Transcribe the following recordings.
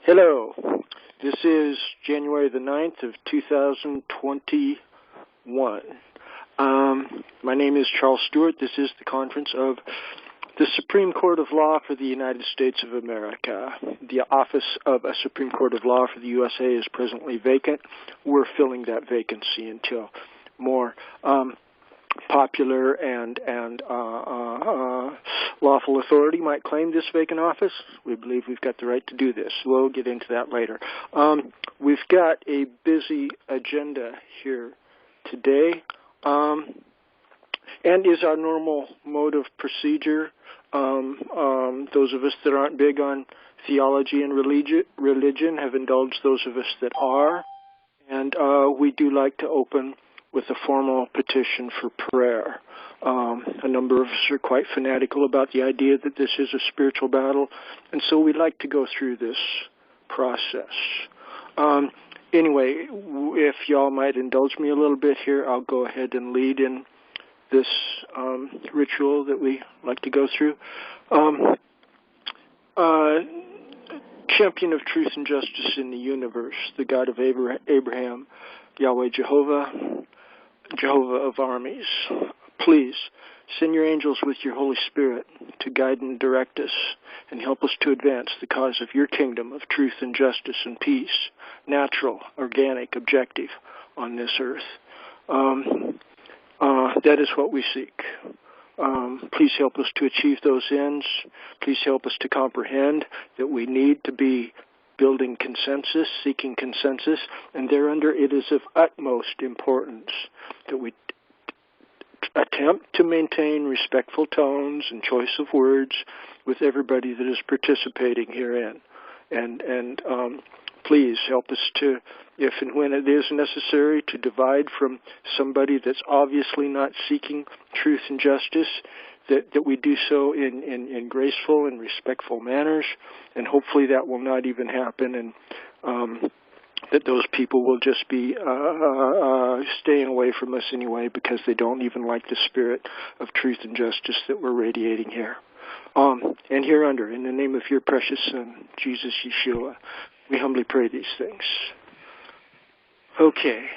Hello, this is January the 9th of 2021. My name is Charles Stewart. This is the conference of the Supreme Court of Law for the United States of America. The office of a Supreme Court of Law for the USA is presently vacant. We're filling that vacancy until more popular and lawful authority might claim this vacant office. We believe we've got the right to do this. We'll get into that later. We've got a busy agenda here today, and is our normal mode of procedure. Those of us that aren't big on theology and religion have indulged those of us that are, and we do like to open with a formal petition for prayer. A number of us are quite fanatical about the idea that this is a spiritual battle, and so we like to go through this process. Anyway, if y'all might indulge me a little bit here, I'll go ahead and lead in this ritual that we like to go through. Champion of truth and justice in the universe, the God of Abraham, Yahweh Jehovah of armies, please send your angels with your Holy Spirit to guide and direct us and help us to advance the cause of your kingdom of truth and justice and peace, natural, organic, objective on this earth. That is what we seek. Please help us to achieve those ends. Please help us to comprehend that we need to be building consensus, seeking consensus, and thereunder it is of utmost importance that we attempt to maintain respectful tones and choice of words with everybody that is participating herein. And please help us to, if and when it is necessary, to divide from somebody that's obviously not seeking truth and justice, that we do so in graceful and respectful manners, and hopefully that will not even happen, and that those people will just be staying away from us anyway because they don't even like the spirit of truth and justice that we're radiating here. And hereunder, in the name of your precious Son, Jesus Yeshua, we humbly pray these things. Okay.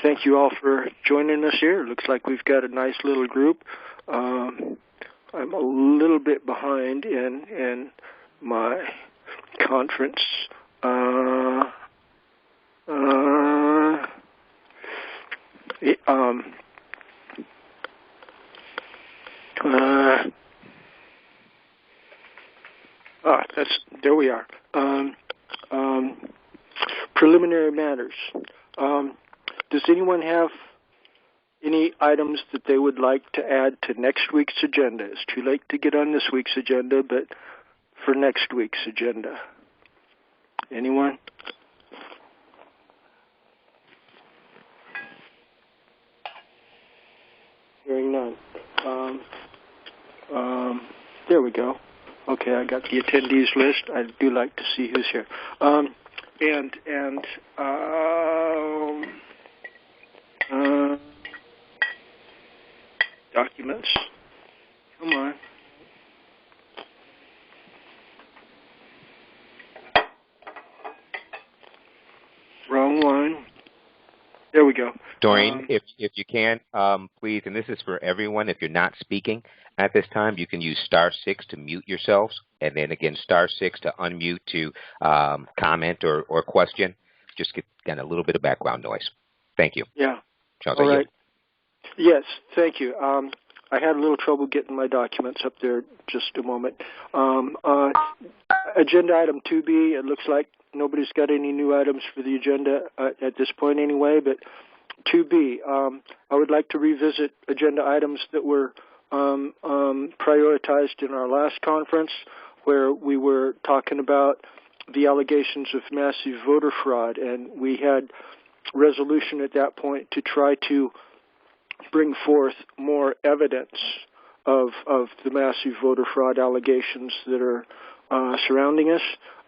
Thank you all for joining us here. It looks like we've got a nice little group. I'm a little bit behind in my conference. There we are. Preliminary matters. Does anyone have any items that they would like to add to next week's agenda? It's too late to get on this week's agenda, but for next week's agenda. Anyone? Hearing none. There we go. Okay, I got the attendees list. I do like to see who's here. Documents. Come on. Wrong one. There we go. Doreen, if you can, please, and this is for everyone, if you're not speaking at this time, you can use *6 to mute yourselves, and then again *6 to unmute to comment or question. Just get a little bit of background noise. Thank you. Yeah. Charles, all right. Yes, thank you. I had a little trouble getting my documents up there. Just a moment. Agenda item 2B, it looks like nobody's got any new items for the agenda at this point anyway, but 2B, I would like to revisit agenda items that were prioritized in our last conference, where we were talking about the allegations of massive voter fraud, and we had resolution at that point to try to bring forth more evidence of the massive voter fraud allegations that are surrounding us.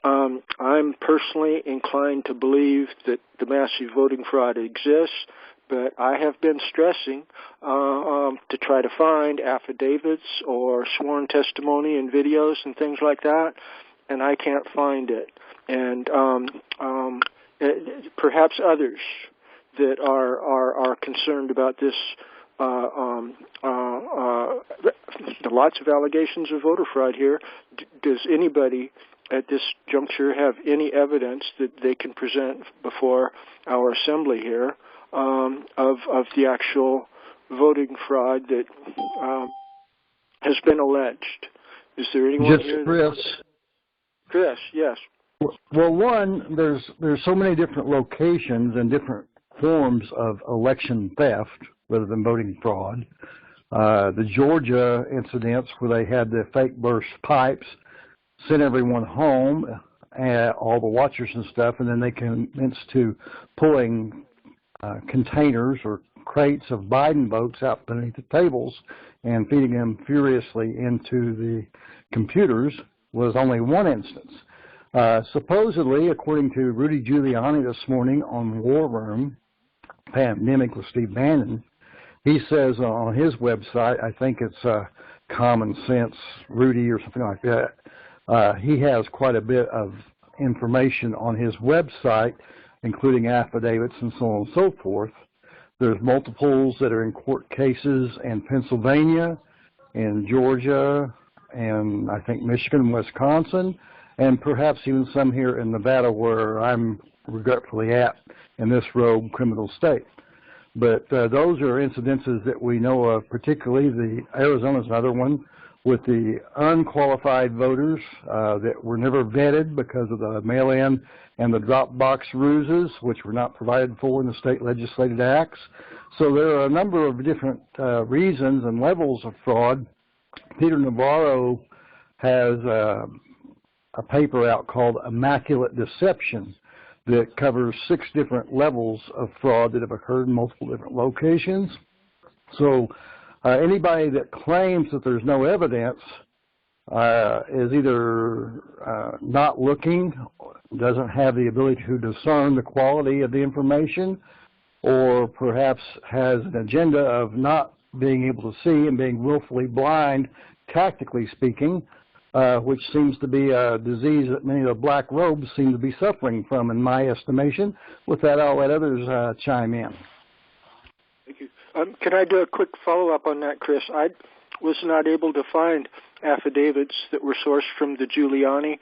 I'm personally inclined to believe that the massive voting fraud exists, but I have been stressing to try to find affidavits or sworn testimony and videos and things like that and I can't find it. And perhaps others that are concerned about this. Lots of allegations of voter fraud here. Does anybody at this juncture have any evidence that they can present before our assembly here of the actual voting fraud that has been alleged? Is there anyone here? Chris, yes. Well, one, there's so many different locations and different forms of election theft rather than voting fraud. The Georgia incidents where they had the fake burst pipes, sent everyone home, all the watchers and stuff, and then they commenced to pulling containers or crates of Biden votes out beneath the tables and feeding them furiously into the computers was only one instance. Supposedly, according to Rudy Giuliani this morning on War Room, Pandemic with Steve Bannon, he says on his website, I think it's Common Sense Rudy or something like that, he has quite a bit of information on his website, including affidavits and so on and so forth. There's multiples that are in court cases in Pennsylvania, in Georgia, and I think Michigan and Wisconsin, and perhaps even some here in Nevada where I'm regretfully at in this rogue criminal state. But those are incidences that we know of, particularly the Arizona's another one, with the unqualified voters that were never vetted because of the mail-in and the drop box ruses, which were not provided for in the state legislative acts. So there are a number of different reasons and levels of fraud. Peter Navarro has a paper out called Immaculate Deception that covers 6 different levels of fraud that have occurred in multiple different locations. So anybody that claims that there's no evidence is either not looking, doesn't have the ability to discern the quality of the information, or perhaps has an agenda of not being able to see and being willfully blind, tactically speaking, which seems to be a disease that many of the black robes seem to be suffering from, in my estimation. With that, I'll let others chime in. Thank you. Can I do a quick follow-up on that, Chris? I was not able to find affidavits that were sourced from the Giuliani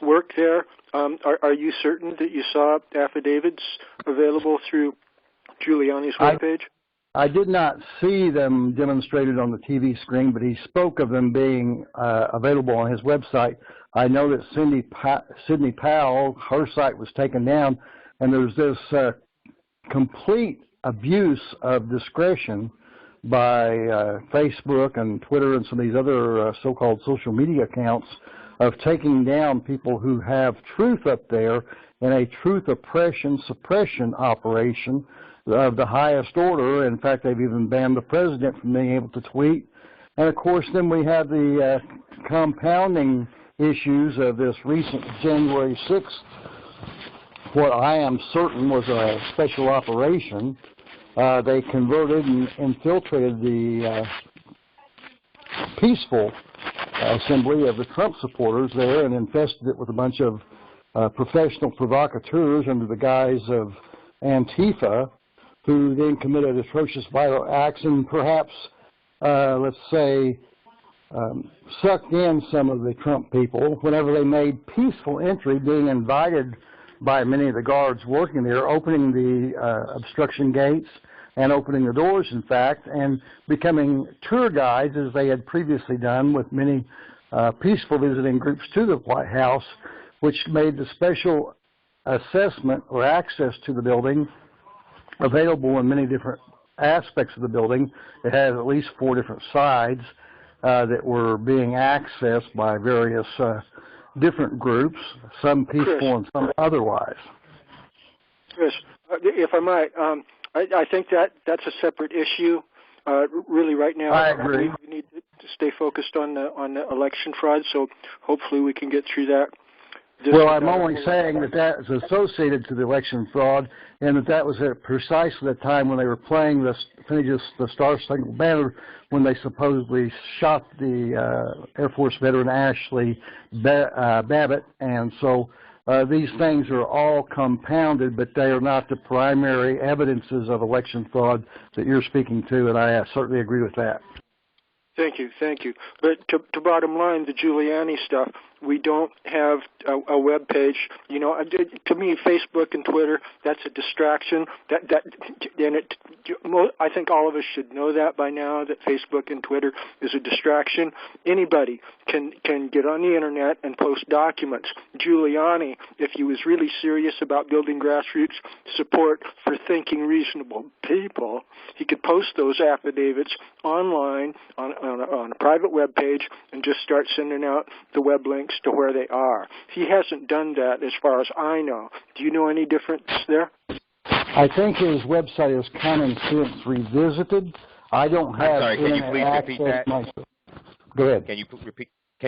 work there. Are you certain that you saw affidavits available through Giuliani's webpage? I did not see them demonstrated on the TV screen, but he spoke of them being available on his website. I know that Sidney Powell, her site was taken down, and there's this complete abuse of discretion by Facebook and Twitter and some of these other so-called social media accounts of taking down people who have truth up there in a truth oppression suppression operation of the highest order. In fact, they've even banned the president from being able to tweet. And, of course, then we have the compounding issues of this recent January 6th, what I am certain was a special operation. They converted and infiltrated the peaceful assembly of the Trump supporters there and infested it with a bunch of professional provocateurs under the guise of Antifa, who then committed atrocious violent acts and perhaps, let's say, sucked in some of the Trump people whenever they made peaceful entry, being invited by many of the guards working there, opening the obstruction gates and opening the doors, in fact, and becoming tour guides, as they had previously done with many peaceful visiting groups to the White House, which made the special assessment or access to the building available in many different aspects of the building. It has at least 4 different sides that were being accessed by various different groups, some peaceful Chris, and some otherwise. Chris, if I might, I think that's a separate issue. Really, right now, I agree. We need to stay focused on the election fraud. So hopefully we can get through that Well, I'm only saying that that is associated to the election fraud, and that was at precisely the time when they were playing the Star Spangled Banner, when they supposedly shot the Air Force veteran Ashley Babbitt, and so these things are all compounded, but they are not the primary evidences of election fraud that you're speaking to, and I certainly agree with that. Thank you. But to bottom line, the Giuliani stuff, we don't have a web page. You know, to me, Facebook and Twitter, that's a distraction. I think all of us should know that by now, that Facebook and Twitter is a distraction. Anybody can get on the internet and post documents. Giuliani, if he was really serious about building grassroots support for thinking reasonable people, he could post those affidavits online on a private web page and just start sending out the web links to where they are. He hasn't done that as far as I know. Do you know any difference there? I think his website is Common Sense Revisited. I don't have. I'm sorry, can you please repeat that? Myself. Go ahead. Can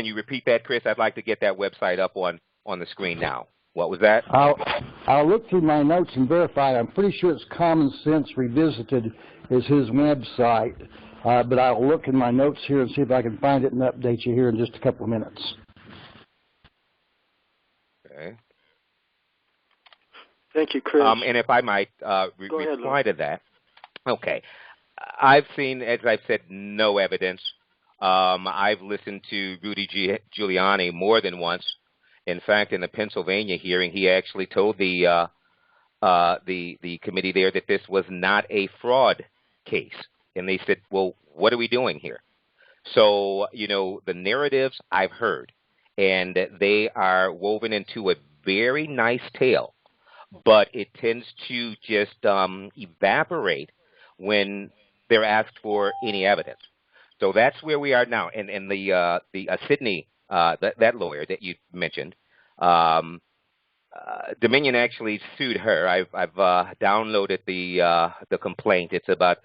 you repeat that, Chris? I'd like to get that website up on the screen now. What was that? I'll look through my notes and verify. I'm pretty sure it's Common Sense Revisited is his website. But I'll look in my notes here and see if I can find it and update you here in just a couple of minutes. Okay. Thank you, Chris. And if I might reply to that. Okay. I've seen, as I've said, no evidence. I've listened to Rudy Giuliani more than once. In fact, in the Pennsylvania hearing, he actually told the committee there that this was not a fraud case. And they said, well, what are we doing here? So, you know, the narratives I've heard, and they are woven into a very nice tale, but it tends to just evaporate when they're asked for any evidence. So that's where we are now. And the Sidney, that lawyer that you mentioned, Dominion actually sued her. I've downloaded the complaint. It's about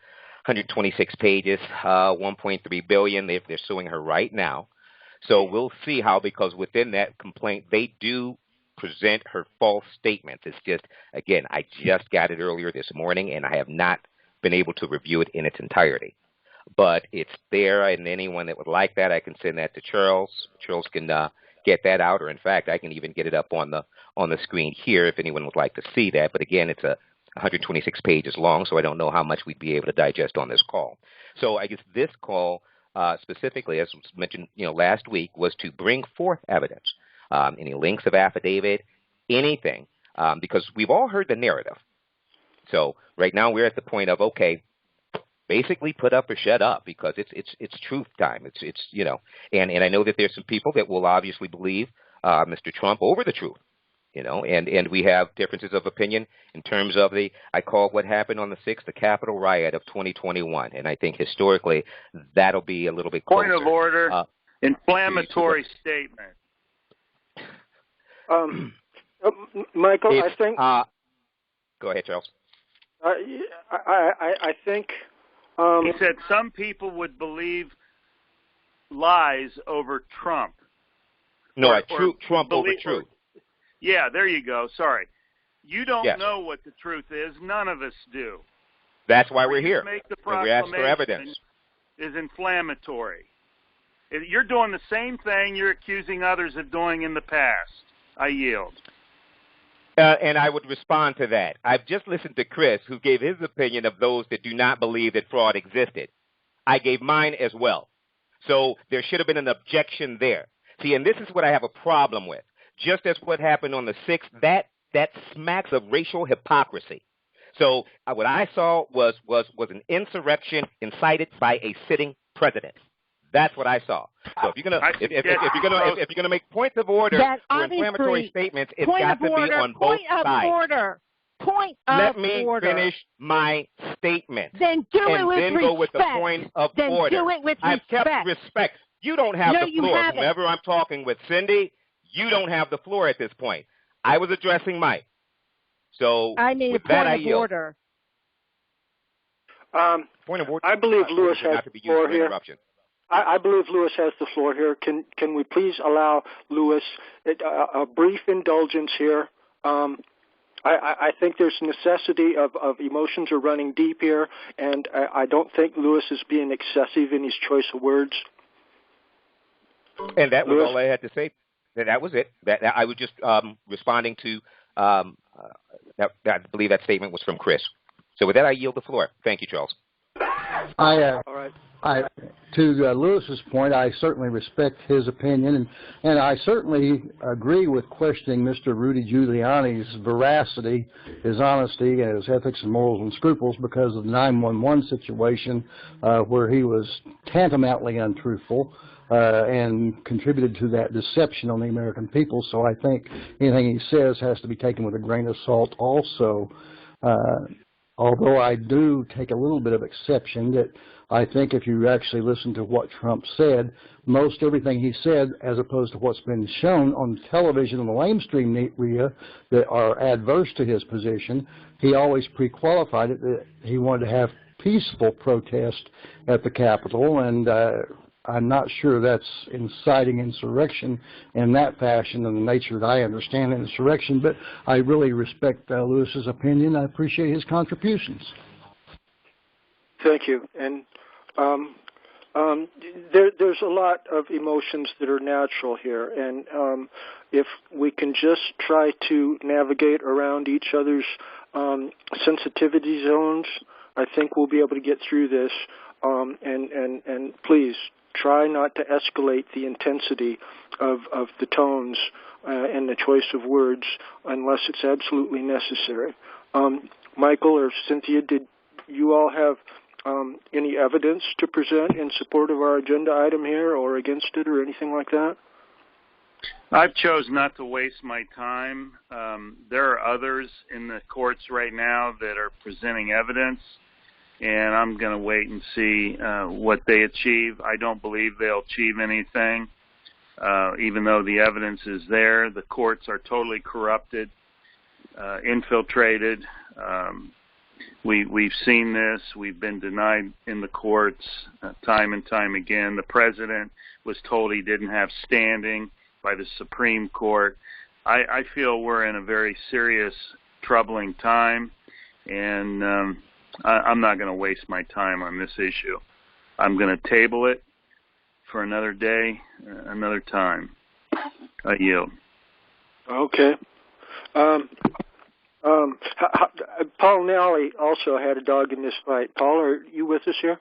126 pages, 1.3 billion. They're suing her right now. So we'll see how, because within that complaint, they do present her false statements. It's just, again, I just got it earlier this morning, and I have not been able to review it in its entirety. But it's there, and anyone that would like that, I can send that to Charles. Charles can get that out, or in fact, I can even get it up on the screen here if anyone would like to see that. But again, it's 126 pages long, so I don't know how much we'd be able to digest on this call. So I guess this call specifically, as was mentioned, last week, was to bring forth evidence, any links of affidavit, anything, because we've all heard the narrative. So right now we're at the point of, okay, basically put up or shut up, because it's truth time. It's and I know that there's some people that will obviously believe Mr. Trump over the truth. And we have differences of opinion in terms of I call what happened on the 6th, the Capitol riot of 2021. And I think historically that'll be a little bit closer. Point of order, inflammatory statement. Michael, I think... go ahead, Charles. I think... he said some people would believe lies over Trump. No, Trump over truth. Yeah, there you go. Sorry. You don't know what the truth is. None of us do. That's why we're here. Make the we ask for evidence. Is inflammatory. You're doing the same thing you're accusing others of doing in the past. I yield. And I would respond to that. I've just listened to Chris, who gave his opinion of those that do not believe that fraud existed. I gave mine as well. So there should have been an objection there. See, and this is what I have a problem with. Just as what happened on the 6th, that smacks of racial hypocrisy. So what I saw was an insurrection incited by a sitting president. That's what I saw. So if you're gonna make points of order for inflammatory statements, it's got to be on both sides. Let me finish my statement. Then do it with respect. And then go with the point of order. Do it with respect. I've kept respect. You don't have the floor. Whenever I'm talking with Cindy, you don't have the floor at this point. I was addressing Mike. So I need with a that, point of order. Point of order. I believe Lewis has the floor here. I believe Lewis has the floor here. Can we please allow Lewis a brief indulgence here? I think there's necessity of emotions are running deep here, and I don't think Lewis is being excessive in his choice of words. And that was Lewis? all I had to say. That was it. That I was just responding to. I believe that statement was from Chris. So with that, I yield the floor. Thank you, Charles. All right. To Lewis's point, I certainly respect his opinion, and I certainly agree with questioning Mr. Rudy Giuliani's veracity, his honesty, his ethics and morals and scruples because of the 911 situation where he was tantamountly untruthful and contributed to that deception on the American people. So I think anything he says has to be taken with a grain of salt also. Although I do take a little bit of exception that I think if you actually listen to what Trump said, most everything he said, as opposed to what's been shown on television and the mainstream media that are adverse to his position, he always pre-qualified it that he wanted to have peaceful protest at the Capitol, and I'm not sure that's inciting insurrection in that fashion in the nature that I understand insurrection, but I really respect Lewis's opinion. I appreciate his contributions. Thank you. And there's a lot of emotions that are natural here, and if we can just try to navigate around each other's sensitivity zones, I think we'll be able to get through this. And please try not to escalate the intensity of the tones and the choice of words unless it's absolutely necessary. Michael or Cynthia, did you all have any evidence to present in support of our agenda item here or against it or anything like that? I've chose not to waste my time. There are others in the courts right now that are presenting evidence, and I'm going to wait and see what they achieve. I don't believe they'll achieve anything, even though the evidence is there. The courts are totally corrupted, infiltrated. We've seen this. We've been denied in the courts time and time again. The president was told he didn't have standing by the Supreme Court. I feel we're in a very serious, troubling time, and I'm not going to waste my time on this issue. I'm going to table it for another day, another time. I yield. Okay. Paul Nally also had a dog in this fight. Paul, are you with us here?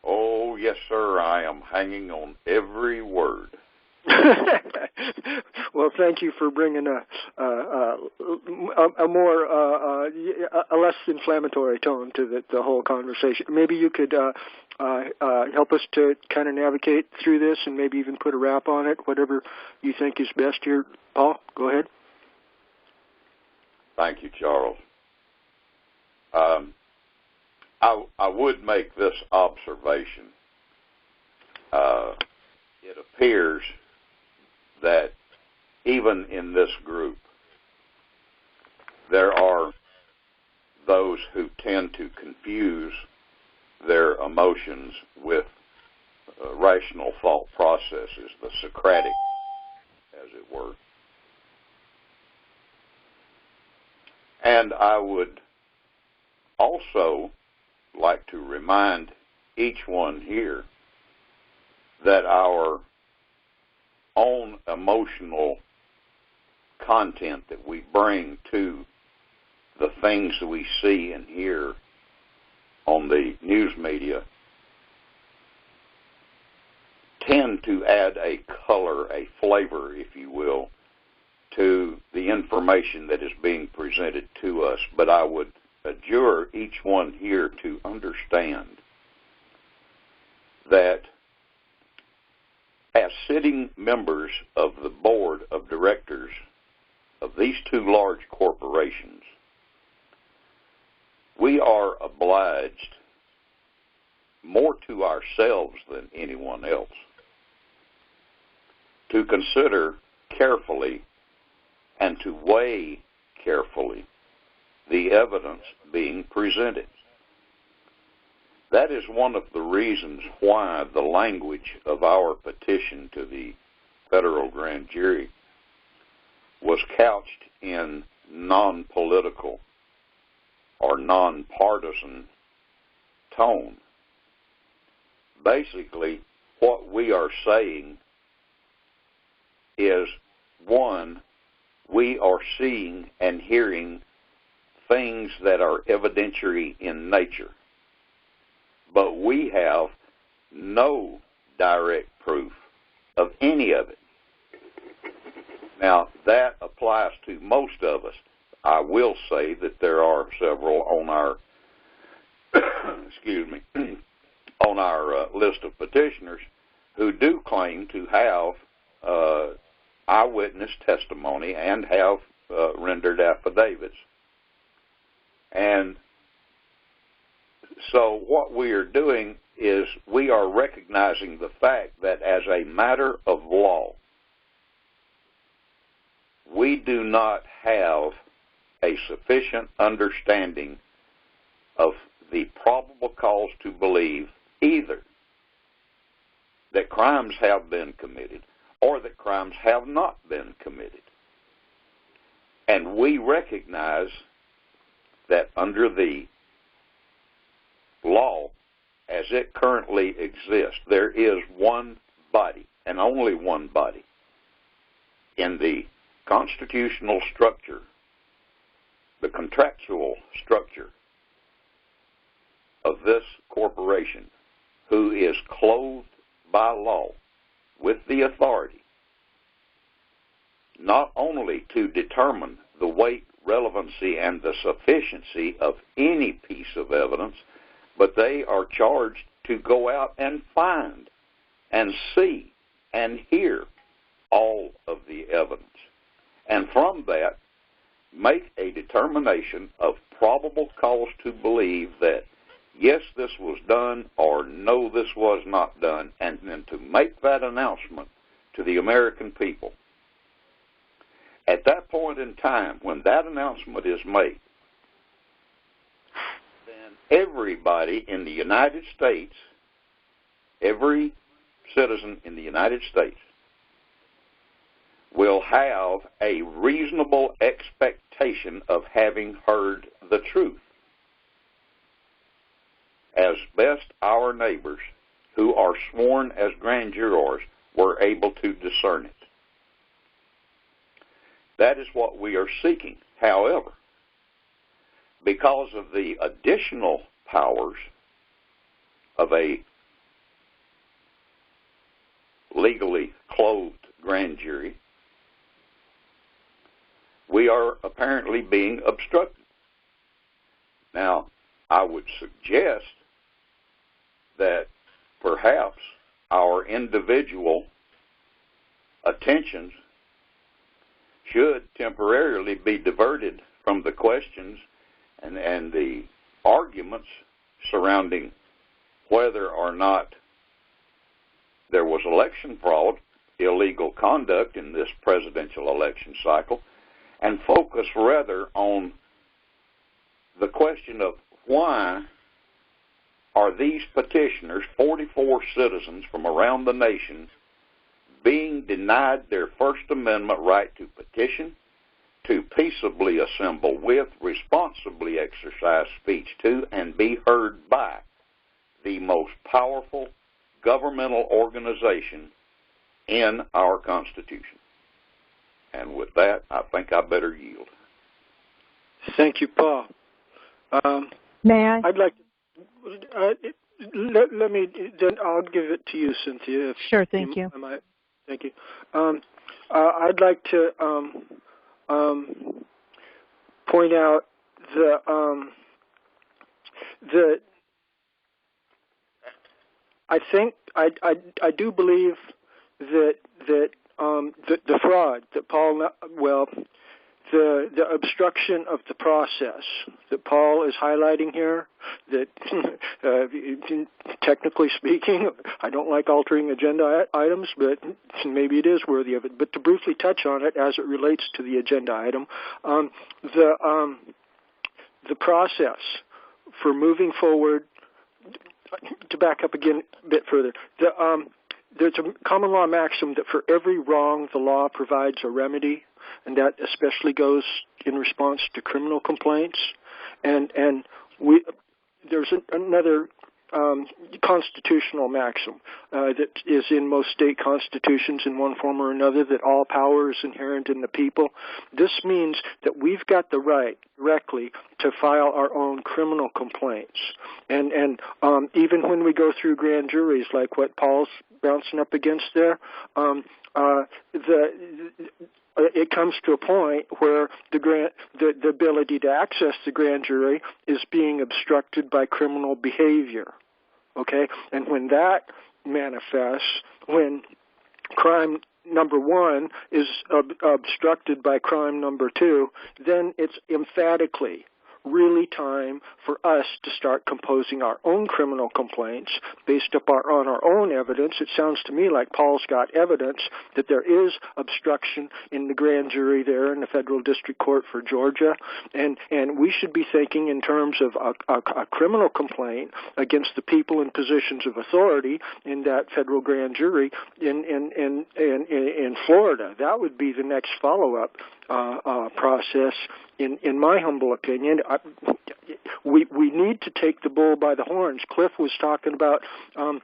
Oh, yes, sir. I am hanging on every word. Well, thank you for bringing a less inflammatory tone to the whole conversation. Maybe you could help us to kind of navigate through this and maybe even put a wrap on it, whatever you think is best here. Paul, go ahead. Thank you, Charles. I would make this observation. It appears that even in this group, there are those who tend to confuse their emotions with rational thought processes, the Socratic, as it were. And I would also like to remind each one here that our own emotional content that we bring to the things that we see and hear on the news media tend to add a color, a flavor, if you will, to the information that is being presented to us. But I would adjure each one here to understand that as sitting members of the board of directors of these two large corporations, we are obliged more to ourselves than anyone else to consider carefully and to weigh carefully the evidence being presented. That is one of the reasons why the language of our petition to the federal grand jury was couched in non-political or non-partisan tone. Basically, what we are saying is, one, we are seeing and hearing things that are evidentiary in nature, but we have no direct proof of any of it. Now, that applies to most of us. I will say that there are several on our on our list of petitioners who do claim to have eyewitness testimony and have rendered affidavits. And so what we are doing is we are recognizing the fact that as a matter of law, we do not have a sufficient understanding of the probable cause to believe either that crimes have been committed or that crimes have not been committed. And we recognize that under the law as it currently exists, there is one body, and only one body, in the constitutional structure, the contractual structure of this corporation, who is clothed by law with the authority not only to determine the weight, relevancy, and the sufficiency of any piece of evidence, but they are charged to go out and find and see and hear all of the evidence. And from that, make a determination of probable cause to believe that, yes, this was done, or no, this was not done, and then to make that announcement to the American people. At that point in time, when that announcement is made, then everybody in the United States, every citizen in the United States, will have a reasonable expectation of having heard the truth, as best our neighbors who are sworn as grand jurors were able to discern it. That is what we are seeking. However, because of the additional powers of a legally clothed grand jury, we are apparently being obstructed. Now, I would suggest that perhaps our individual attentions should temporarily be diverted from the questions and the arguments surrounding whether or not there was election fraud, illegal conduct in this presidential election cycle, and focus rather on the question of why are these petitioners, 44 citizens from around the nation, being denied their First Amendment right to petition, to peaceably assemble with, responsibly exercise speech to, and be heard by the most powerful governmental organization in our Constitution. And with that, I think I better yield. Thank you, Paul. May I? I'd like to, let me, then I'll give it to you, Cynthia. Sure, thank you. Thank you. I'd like to point out the I think I do believe that the fraud that Paul, the obstruction of the process that Paul is highlighting here, that technically speaking, I don't like altering agenda items, but maybe it is worthy of it. But to briefly touch on it as it relates to the agenda item, the process for moving forward to back up again a bit further, there's a common law maxim that for every wrong, the law provides a remedy, and that especially goes in response to criminal complaints. And there's another constitutional maxim that is in most state constitutions in one form or another, that all power is inherent in the people. This means that we've got the right directly to file our own criminal complaints. And even when we go through grand juries, like what Paul's bouncing up against there, it comes to a point where the ability to access the grand jury is being obstructed by criminal behavior. Okay? And when that manifests, when crime number one is obstructed by crime number two, then it's emphatically really time for us to start composing our own criminal complaints based on our own evidence. It sounds to me like Paul's got evidence that there is obstruction in the grand jury there in the federal district court for Georgia, and we should be thinking in terms of a criminal complaint against the people in positions of authority in that federal grand jury in Florida. That would be the next follow-up process. In my humble opinion, we need to take the bull by the horns. Cliff was talking about in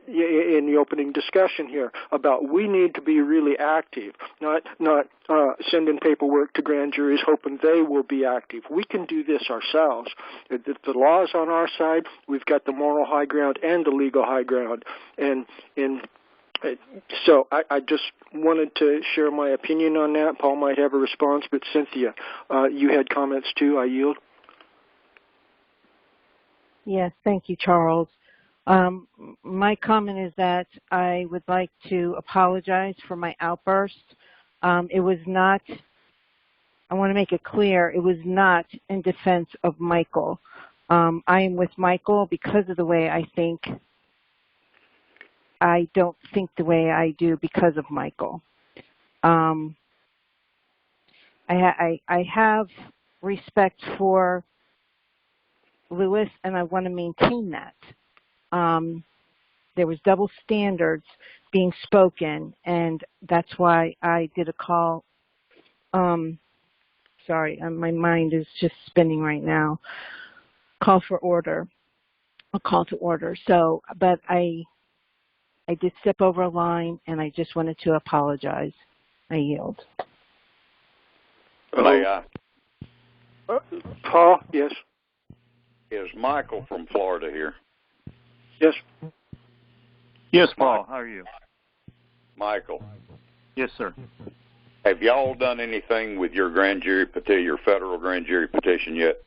the opening discussion here about we need to be really active, not sending paperwork to grand juries hoping they will be active. We can do this ourselves. The law is on our side. We've got the moral high ground and the legal high ground, so I just wanted to share my opinion on that. Paul might have a response, but Cynthia, you had comments too. I yield. Yes, thank you, Charles. My comment is that I would like to apologize for my outburst. It was not, I want to make it clear, it was not in defense of Michael. I am with Michael because of the way I think. I don't think the way I do because of Michael. I have respect for Lewis, and I want to maintain that. There was double standards being spoken, and that's why I did a call. Sorry, my mind is just spinning right now. Call for order. A call to order. So, but I did step over a line, and I just wanted to apologize. I yield. May I? Paul, yes. Is Michael from Florida here? Yes. Yes, Paul. How are you? Michael. Yes, sir. Have y'all done anything with your grand jury petition, your federal grand jury petition yet?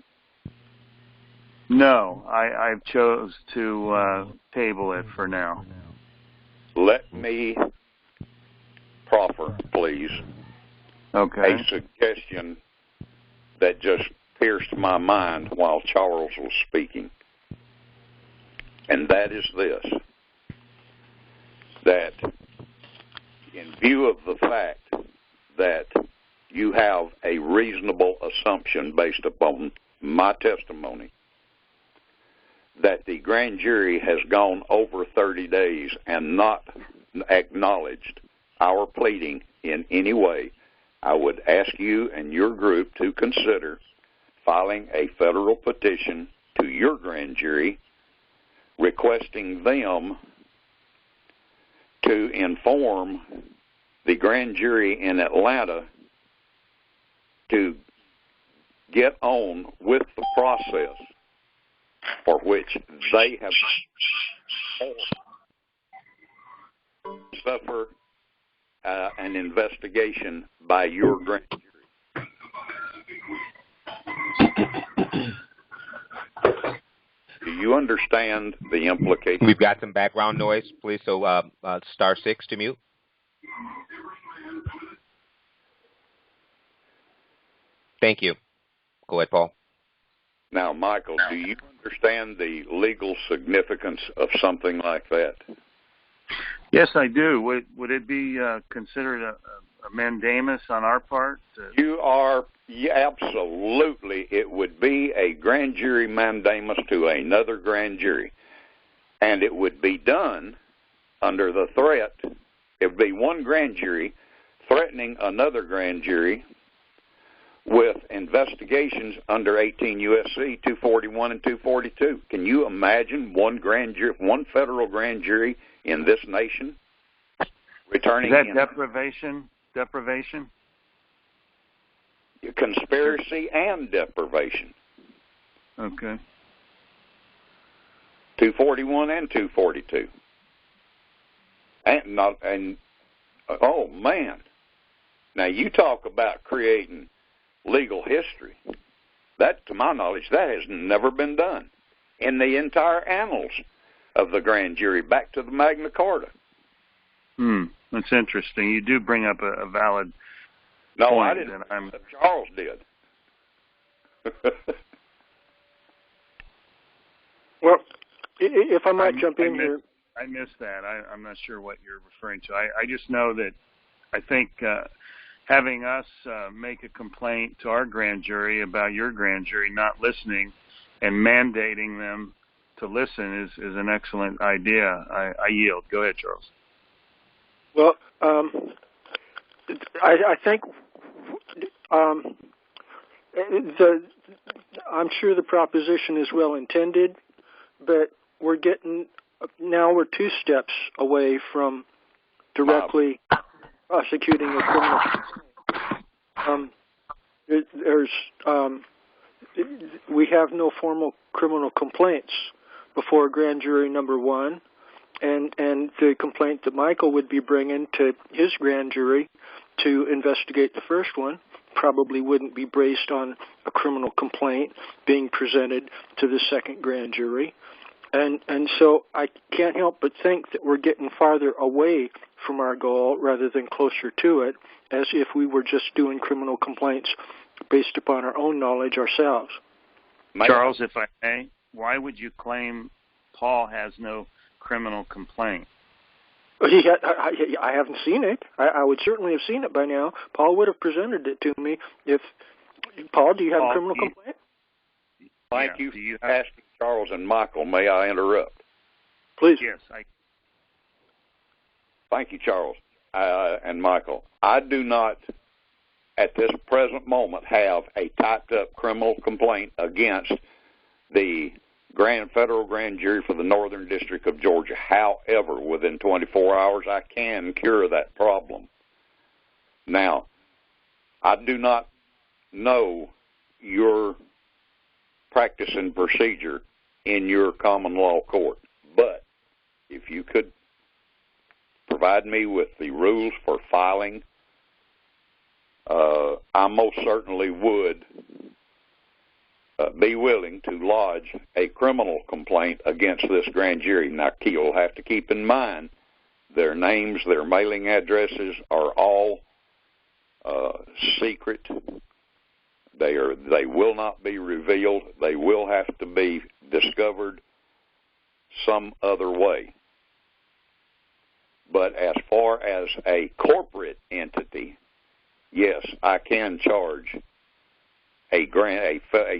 No, I've chose to table it for now. Let me proffer, please, okay, a suggestion that just pierced my mind while Charles was speaking. And that is this, that in view of the fact that you have a reasonable assumption based upon my testimony that the grand jury has gone over 30 days and not acknowledged our pleading in any way, I would ask you and your group to consider filing a federal petition to your grand jury requesting them to inform the grand jury in Atlanta to get on with the process for which they have suffered an investigation by your grand jury. Do you understand the implication? We've got some background noise, please, so *6 to mute. Thank you. Go ahead, Paul. Now, Michael, do you understand the legal significance of something like that? Yes, I do. Would it be considered a mandamus on our part? Absolutely. It would be a grand jury mandamus to another grand jury. And it would be done under the threat. It would be one grand jury threatening another grand jury with investigations under 18 U.S.C. 241 and 242. Can you imagine one federal grand jury in this nation returning? Is that deprivation? Conspiracy and deprivation. Okay. 241 and 242. Oh man. Now you talk about creating legal history. That, to my knowledge, that has never been done in the entire annals of the grand jury, back to the Magna Carta. That's interesting. You do bring up a valid No, point. I didn't. Charles did. Well, if I might jump in here. I missed that. I'm not sure what you're referring to. I just know that I think having us make a complaint to our grand jury about your grand jury not listening and mandating them to listen is an excellent idea. I yield. Go ahead, Charles. Well, I think I'm sure the proposition is well intended, but we're 2 steps away from directly prosecuting a criminal. We have no formal criminal complaints before grand jury number 1, and the complaint that Michael would be bringing to his grand jury to investigate the first one probably wouldn't be based on a criminal complaint being presented to the second grand jury. And so I can't help but think that we're getting farther away from our goal rather than closer to it, as if we were just doing criminal complaints based upon our own knowledge ourselves. Charles, if I may, why would you claim Paul has no criminal complaint? I haven't seen it. I would certainly have seen it by now. Paul would have presented it to me. Paul, do you have a criminal complaint? Thank you for asking, Charles and Michael. May I interrupt? Please. Yes. Thank you, Charles and Michael. I do not, at this present moment, have a typed-up criminal complaint against the federal grand jury for the Northern District of Georgia. However, within 24 hours, I can cure that problem. Now, I do not know your practice and procedure in your common law court, but if you could provide me with the rules for filing, I most certainly would be willing to lodge a criminal complaint against this grand jury. Now, you'll have to keep in mind their names, their mailing addresses are all secret. They will not be revealed. They will have to be discovered some other way. But as far as a corporate entity, yes, I can charge a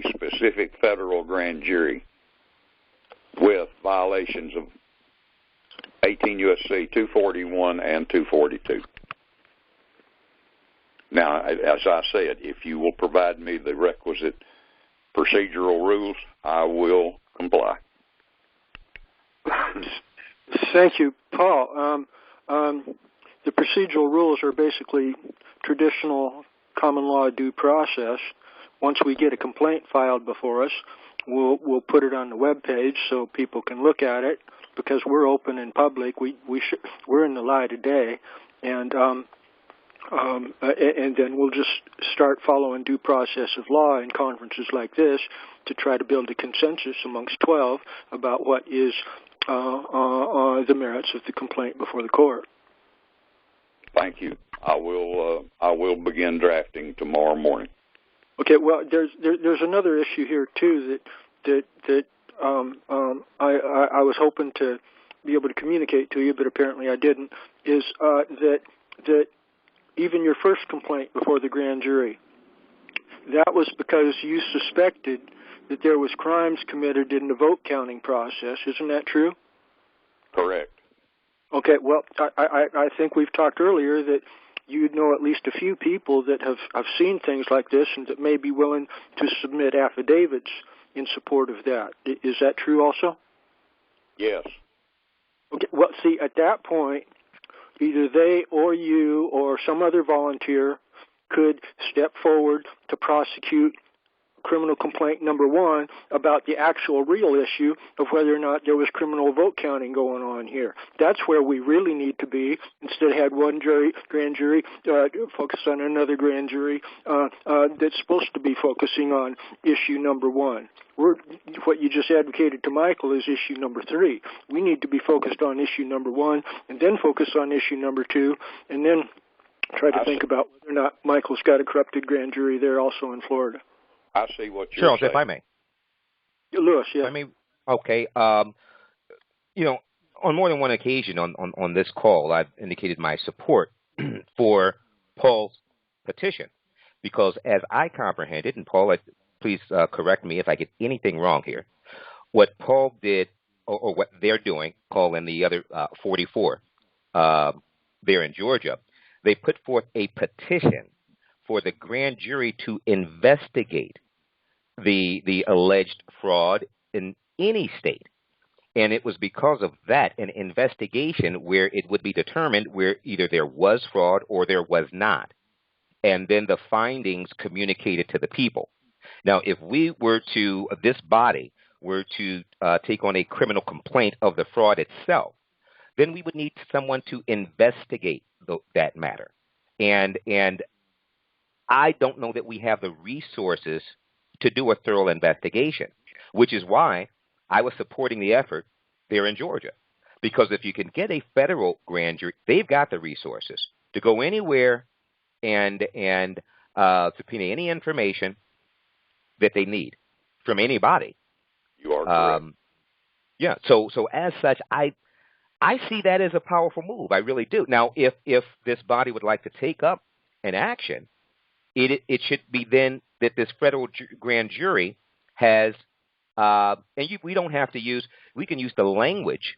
specific federal grand jury with violations of 18 U.S.C. 241 and 242. Now, as I said, if you will provide me the requisite procedural rules, I will comply. Thank you, Paul. The procedural rules are basically traditional common law due process. Once we get a complaint filed before us, we'll put it on the web page so people can look at it, because we're open and public. We're in the light of day, and then we'll just start following due process of law in conferences like this to try to build a consensus amongst 12 about what is the merits of the complaint before the court. Thank you. I will begin drafting tomorrow morning. Okay. Well, there's another issue here too that I was hoping to be able to communicate to you, but apparently I didn't. Is that even your first complaint before the grand jury, that was because you suspected that there was crimes committed in the vote counting process. Isn't that true? Correct. Okay, well, I think we've talked earlier that you know at least a few people that have seen things like this and that may be willing to submit affidavits in support of that. Is that true also? Yes. Okay, well, see, at that point, either they or you or some other volunteer could step forward to prosecute criminal complaint number 1 about the actual real issue of whether or not there was criminal vote counting going on here. That's where we really need to be. Instead of had one grand jury focus on another grand jury that's supposed to be focusing on issue number 1. What you just advocated to Michael is issue number 3. We need to be focused on issue number 1 and then focus on issue number 2 and then try to think about whether or not Michael's got a corrupted grand jury there also in Florida. I see what you're Charles, saying. if I may. Lewis, yeah. I mean, okay. You know, on more than one occasion on this call, I've indicated my support for Paul's petition because as I comprehended, and Paul, please correct me if I get anything wrong here, what Paul did or what they're doing, Paul and the other 44 there in Georgia, they put forth a petition for the grand jury to investigate the alleged fraud in any state. And it was because of that, an investigation where it would be determined where either there was fraud or there was not. And then the findings communicated to the people. Now, if this body were to take on a criminal complaint of the fraud itself, then we would need someone to investigate that matter. And I don't know that we have the resources to do a thorough investigation, which is why I was supporting the effort there in Georgia. Because if you can get a federal grand jury, they've got the resources to go anywhere and subpoena any information that they need from anybody. You are correct. Yeah. So as such, I see that as a powerful move. I really do. Now, if this body would like to take up an action, it should be then that this federal grand jury has, we don't have to use, we can use the language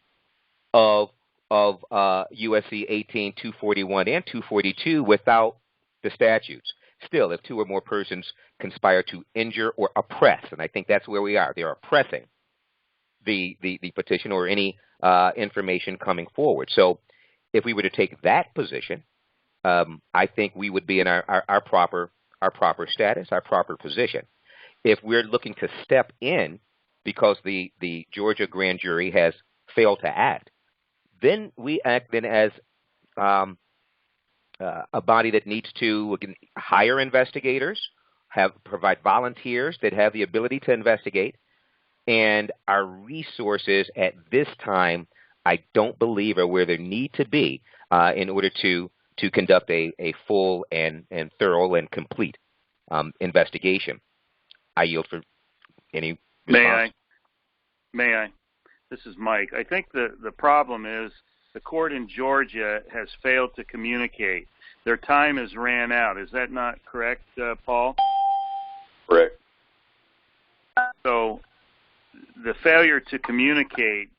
of USC 18-241 and 242 without the statutes. Still, if 2 or more persons conspire to injure or oppress, and I think that's where we are, they're oppressing the petition or any information coming forward. So if we were to take that position, I think we would be in our proper status, our proper position. If we're looking to step in because the Georgia grand jury has failed to act, then we act then as a body that needs to hire investigators, provide volunteers that have the ability to investigate, and our resources at this time I don't believe are where they need to be in order to conduct a full and thorough and complete investigation. I yield for any response. May I? This is Mike. I think the problem is the court in Georgia has failed to communicate. Their time has ran out. Is that not correct, Paul? Correct. So the failure to communicate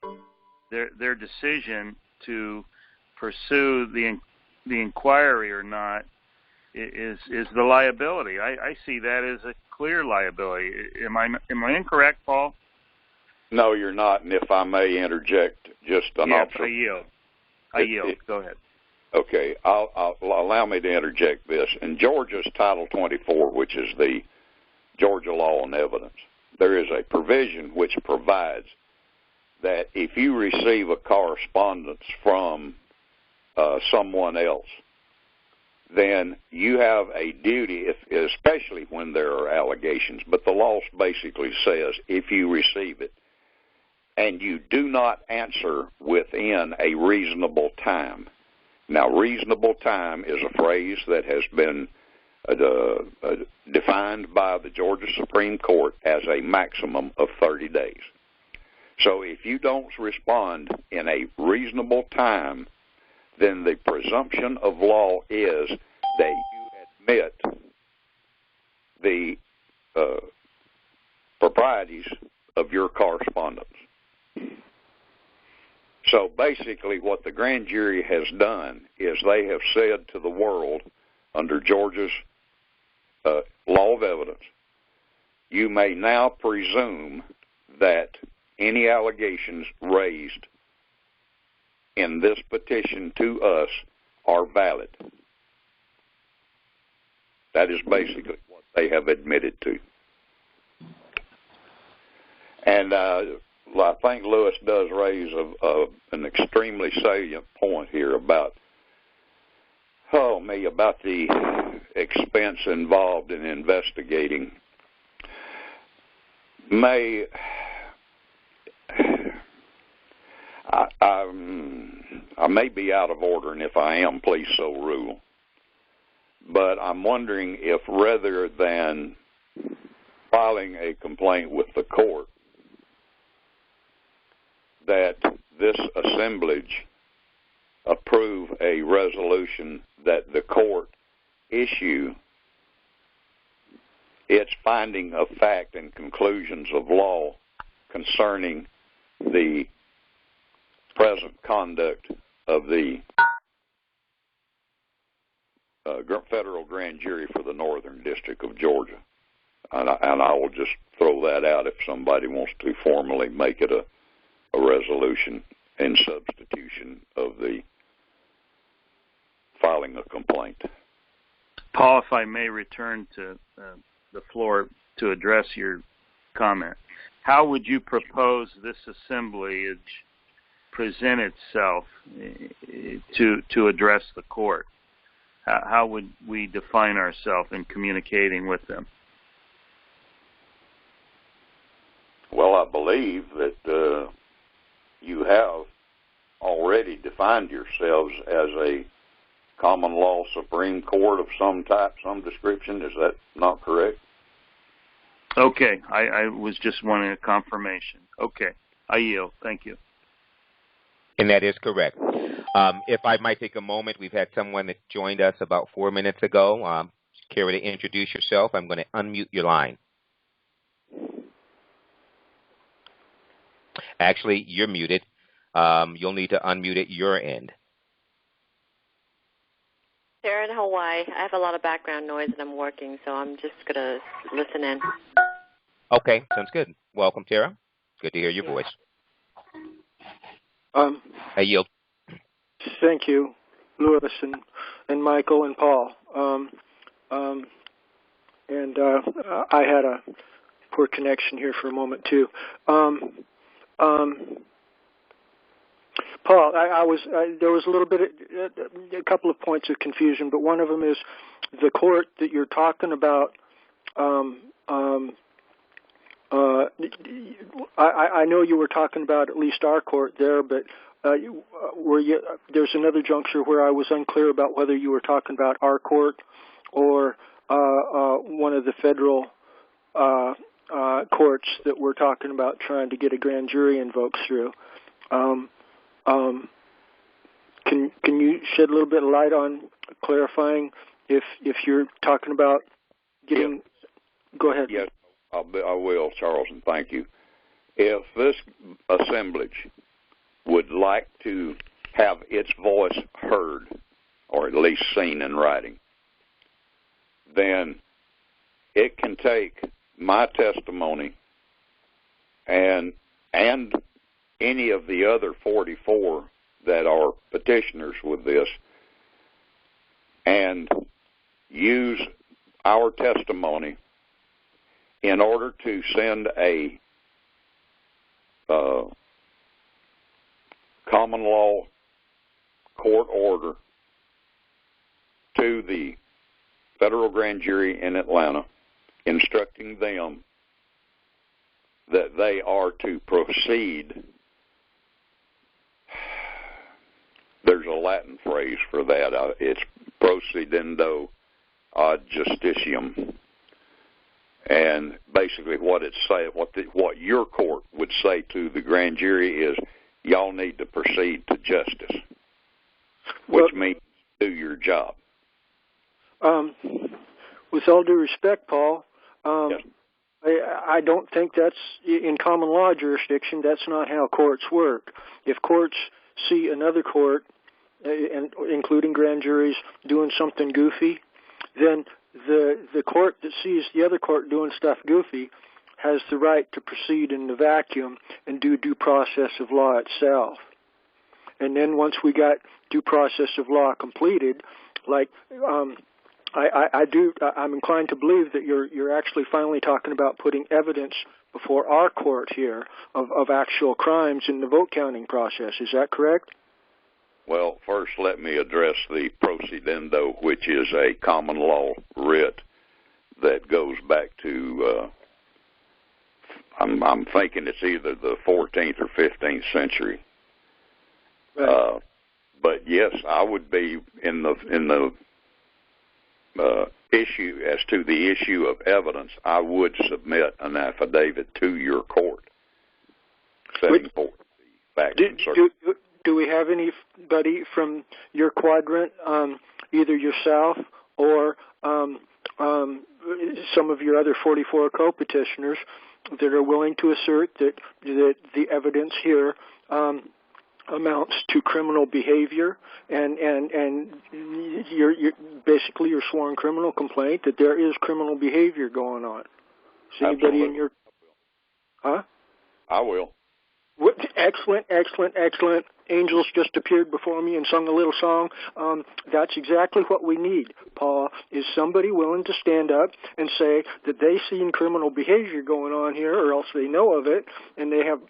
their decision to pursue the inquiry or not is the liability. I see that as a clear liability. Am I incorrect, Paul? No, you're not. And if I may interject, just an option. I yield. Go ahead. Okay, I'll allow me to interject this. In Georgia's Title 24, which is the Georgia Law on Evidence, there is a provision which provides that if you receive a correspondence from someone else, then you have a duty, especially when there are allegations, but the law basically says if you receive it and you do not answer within a reasonable time. Now, reasonable time is a phrase that has been defined by the Georgia Supreme Court as a maximum of 30 days. So if you don't respond in a reasonable time, then the presumption of law is that you admit the proprieties of your correspondence. So basically what the grand jury has done is they have said to the world, under Georgia's law of evidence, you may now presume that any allegations raised in this petition to us are valid. That is basically what they have admitted to. And I think Lewis does raise an extremely salient point here about the expense involved in investigating. I may be out of order, and if I am, please so rule. But I'm wondering if rather than filing a complaint with the court, that this assemblage approve a resolution that the court issue its finding of fact and conclusions of law concerning the present conduct of the federal grand jury for the Northern District of Georgia. And I will just throw that out if somebody wants to formally make it a resolution in substitution of the filing a complaint. Paul, if I may return to the floor to address your comment, how would you propose this assemblage present itself to address the court? How would we define ourselves in communicating with them? Well, I believe that you have already defined yourselves as a common law Supreme Court of some type, some description. Is that not correct? Okay. I was just wanting a confirmation. Okay. I yield. Thank you. And that is correct. If I might take a moment, we've had someone that joined us about 4 minutes ago. Care to introduce yourself? I'm going to unmute your line. Actually, you're muted. You'll need to unmute at your end. Sarah in Hawaii. I have a lot of background noise and I'm working, so I'm just going to listen in. Okay, sounds good. Welcome, Tara. Good to hear your voice. I yield. Thank you, Lewis and Michael and Paul. I had a poor connection here for a moment too. Paul, there was a little bit, a couple of points of confusion, but one of them is the court that you're talking about. I know you were talking about at least our court there, but there's another juncture where I was unclear about whether you were talking about our court or one of the federal courts that we're talking about trying to get a grand jury invoked through. Can you shed a little bit of light on clarifying if you're talking about getting? Yep. Go ahead. Yes, I will, Charles, and thank you. If this assemblage would like to have its voice heard, or at least seen in writing, then it can take my testimony and any of the other 44 that are petitioners with this and use our testimony in order to send a common law court order to the federal grand jury in Atlanta, instructing them that they are to proceed. There's a Latin phrase for that. It's procedendo ad justitiam. And basically what your court would say to the grand jury is, y'all need to proceed to justice, which means do your job. With all due respect, Paul, yes. I don't think that's in common law jurisdiction. That's not how courts work. If courts see another court, including grand juries, doing something goofy, then the court that sees the other court doing stuff goofy has the right to proceed in the vacuum and do due process of law itself. And then once we got due process of law completed, like I'm inclined to believe that you're actually finally talking about putting evidence before our court here of actual crimes in the vote counting process. Is that correct? Well, first let me address the procedendo, which is a common law writ that goes back to, I'm thinking it's either the 14th or 15th century. Right. But yes, I would be in the issue as to the issue of evidence. I would submit an affidavit to your court setting forth the facts and circumstances. Do we have anybody from your quadrant, either yourself or some of your other 44 co-petitioners, that are willing to assert that the evidence here amounts to criminal behavior and you're basically your sworn criminal complaint that there is criminal behavior going on? Is anybody in your... Huh? I will. Excellent. Angels just appeared before me and sung a little song. That's exactly what we need, Paul, is somebody willing to stand up and say that they seen criminal behavior going on here, or else they know of it, and they have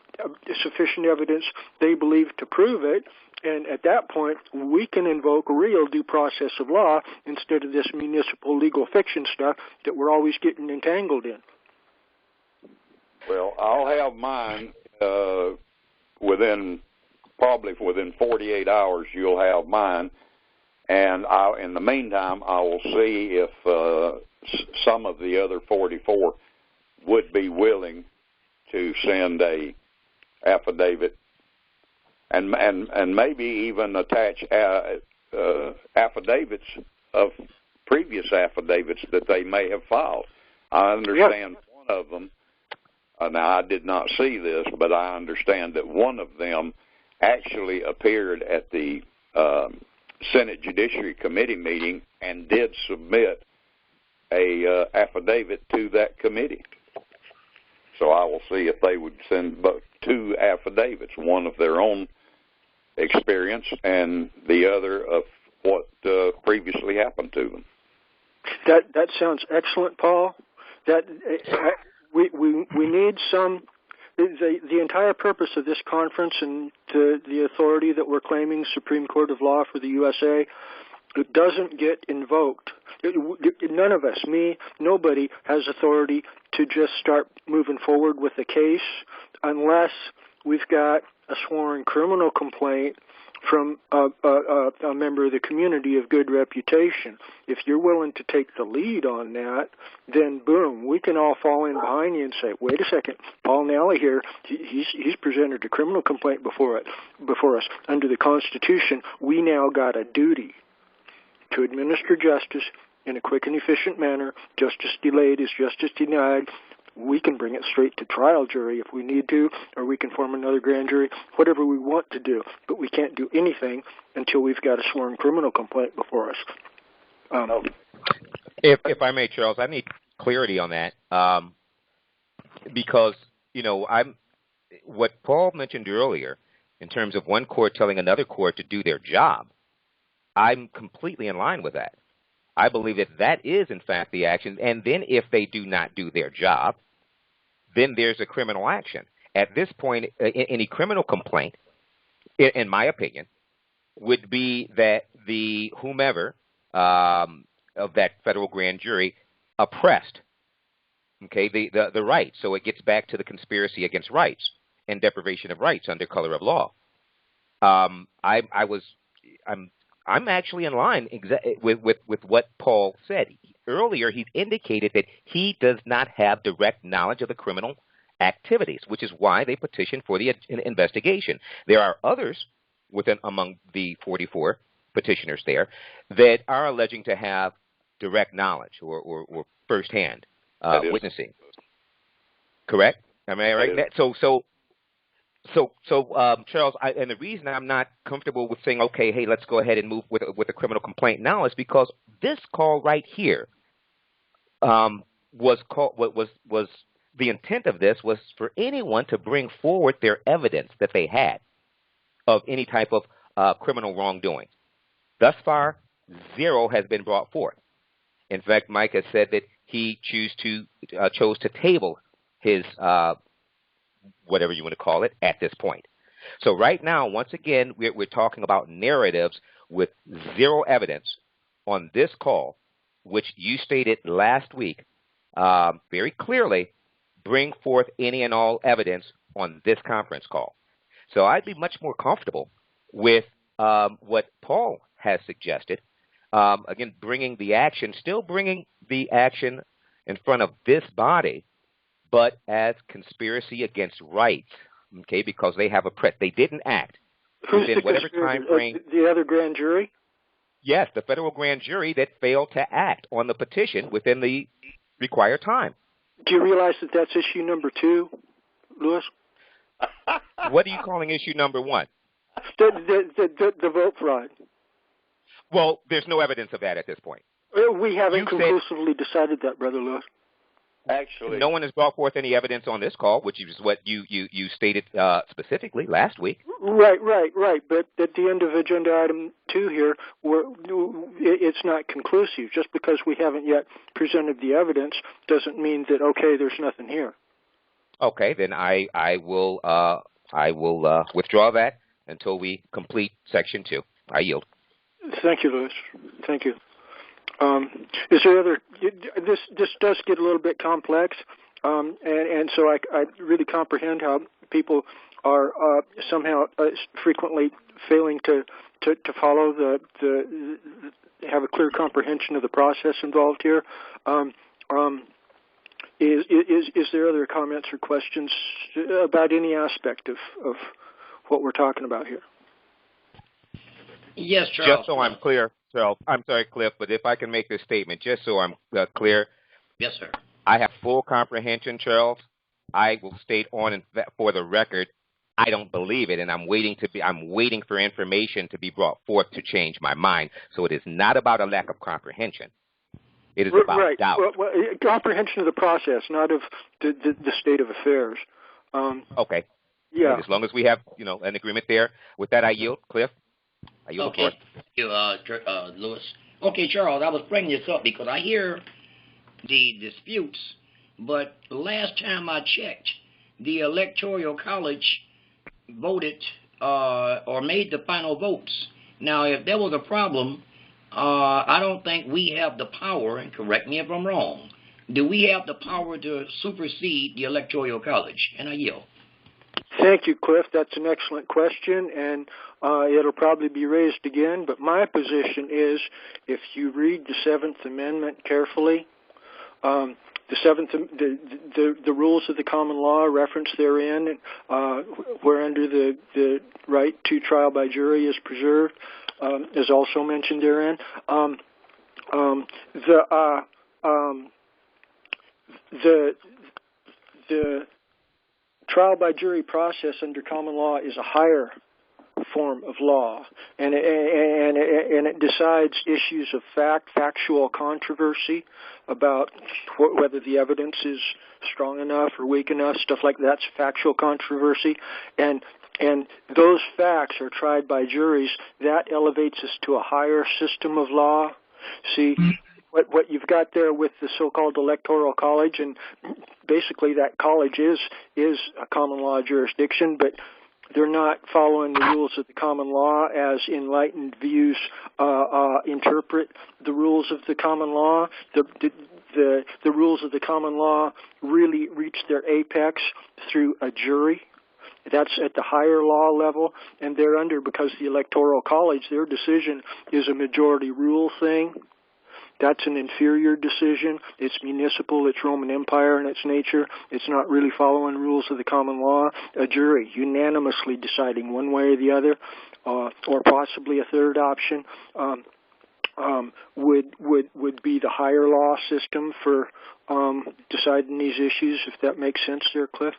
sufficient evidence they believe to prove it. And at that point, we can invoke real due process of law instead of this municipal legal fiction stuff that we're always getting entangled in. Well, I'll have mine within 48 hours. You'll have mine, and in the meantime, I will see if some of the other 44 would be willing to send a affidavit, and maybe even attach affidavits of previous affidavits that they may have filed. I understand one of them. Now, I did not see this, but I understand that one of them actually appeared at the Senate Judiciary Committee meeting and did submit a affidavit to that committee. So I will see if they would send both two affidavits, one of their own experience and the other of what previously happened to them. That sounds excellent, Paul. We need some. The entire purpose of this conference and the authority that we're claiming, Supreme Court of Law for the USA, it doesn't get invoked. None of us, me, nobody, has authority to just start moving forward with a case unless we've got a sworn criminal complaint from a member of the community of good reputation. If you're willing to take the lead on that, then boom, we can all fall in behind you and say, wait a second, Paul Nally here, he's presented a criminal complaint before us. Under the Constitution, we now got a duty to administer justice in a quick and efficient manner. Justice delayed is justice denied. We can bring it straight to trial jury if we need to, or we can form another grand jury, whatever we want to do. But we can't do anything until we've got a sworn criminal complaint before us. If I may, Charles, I need clarity on that because, what Paul mentioned earlier in terms of one court telling another court to do their job, I'm completely in line with that. I believe that is, in fact, the action. And then if they do not do their job, then there's a criminal action. At this point, any criminal complaint, in my opinion, would be that the whomever of that federal grand jury oppressed, the rights. So it gets back to the conspiracy against rights and deprivation of rights under color of law. I'm actually in line with what Paul said. Earlier, he indicated that he does not have direct knowledge of the criminal activities, which is why they petitioned for the investigation. There are others among the 44 petitioners there that are alleging to have direct knowledge or firsthand witnessing. Correct? Am I right? Charles, and the reason I'm not comfortable with saying, okay, hey, let's go ahead and move with a criminal complaint now is because this call right here was the intent of this was for anyone to bring forward their evidence that they had of any type of criminal wrongdoing. Thus far, zero has been brought forth. In fact, Mike has said that he chose to table his whatever you want to call it at this point. So right now, once again, we're talking about narratives with zero evidence on this call, which you stated last week very clearly, bring forth any and all evidence on this conference call. So I'd be much more comfortable with what Paul has suggested. Again, still bringing the action in front of this body, but as conspiracy against rights, okay, because they have they didn't act within whatever time frame. The other grand jury? Yes, the federal grand jury that failed to act on the petition within the required time. Do you realize that that's issue number 2, Lewis? What are you calling issue number 1? The vote fraud. Well, there's no evidence of that at this point. We haven't conclusively decided that, Brother Lewis. Actually, no one has brought forth any evidence on this call, which is what you stated specifically last week. Right. But at the end of agenda item 2 here, it's not conclusive. Just because we haven't yet presented the evidence doesn't mean that, okay, there's nothing here. Okay, then I will withdraw that until we complete section 2. I yield. Thank you, Lewis. Thank you. Is there other? This does get a little bit complex, and so I really comprehend how people are somehow frequently failing to follow have a clear comprehension of the process involved here. Is there other comments or questions about any aspect of what we're talking about here? Yes, Charles. Just so I'm clear, Charles, I'm sorry, Cliff, but if I can make this statement, just so I'm clear. Yes, sir. I have full comprehension, Charles. I will state for the record, I don't believe it, and I'm waiting for information to be brought forth to change my mind. So it is not about a lack of comprehension. It is about doubt. Well, comprehension of the process, not of the state of affairs. Okay. Yeah. And as long as we have an agreement there, with that I yield, Cliff. Okay. Thank you, Lewis. Okay, Charles, I was bringing this up because I hear the disputes, but last time I checked, the Electoral College voted or made the final votes. Now, if there was a problem, I don't think we have the power, and correct me if I'm wrong, do we have the power to supersede the Electoral College? And I yield. Thank you, Cliff. That's an excellent question, and it'll probably be raised again. But my position is, if you read the Seventh Amendment carefully, the rules of the common law referenced therein, whereunder the right to trial by jury is preserved, is also mentioned therein. The trial by jury process under common law is a higher form of law, and it decides issues of factual controversy about whether the evidence is strong enough or weak enough, stuff like that's factual controversy, and those facts are tried by juries. That elevates us to a higher system of law. See, what you've got there with the so-called Electoral College, and basically that college is a common law jurisdiction, but they're not following the rules of the common law as enlightened views interpret the rules of the common law. The rules of the common law really reach their apex through a jury. That's at the higher law level, and they're under, because the Electoral College, their decision is a majority rule thing. That's an inferior decision. It's municipal. It's Roman Empire in its nature. It's not really following rules of the common law. A jury unanimously deciding one way or the other, or possibly a third option. would be the higher law system for deciding these issues, if that makes sense there, Cliff?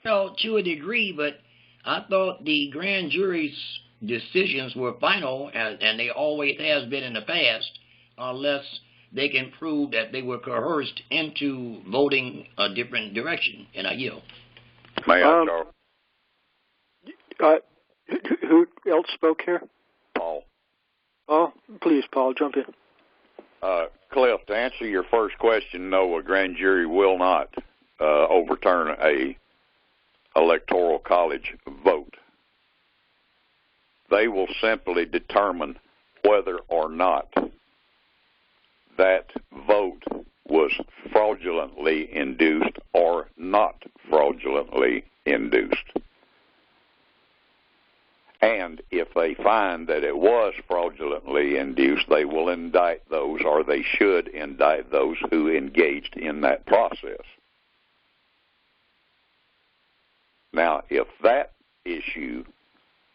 Well, to a degree, but I thought the grand jury's decisions were final, and they always has been in the past, unless they can prove that they were coerced into voting a different direction. And I yield. May I, Charles? Who else spoke here? Paul. Oh, please, Paul, jump in. Cliff, to answer your first question, no, a grand jury will not overturn a electoral college vote. They will simply determine whether or not that vote was fraudulently induced or not fraudulently induced. And if they find that it was fraudulently induced, they will indict those, or they should indict those who engaged in that process. Now, if that issue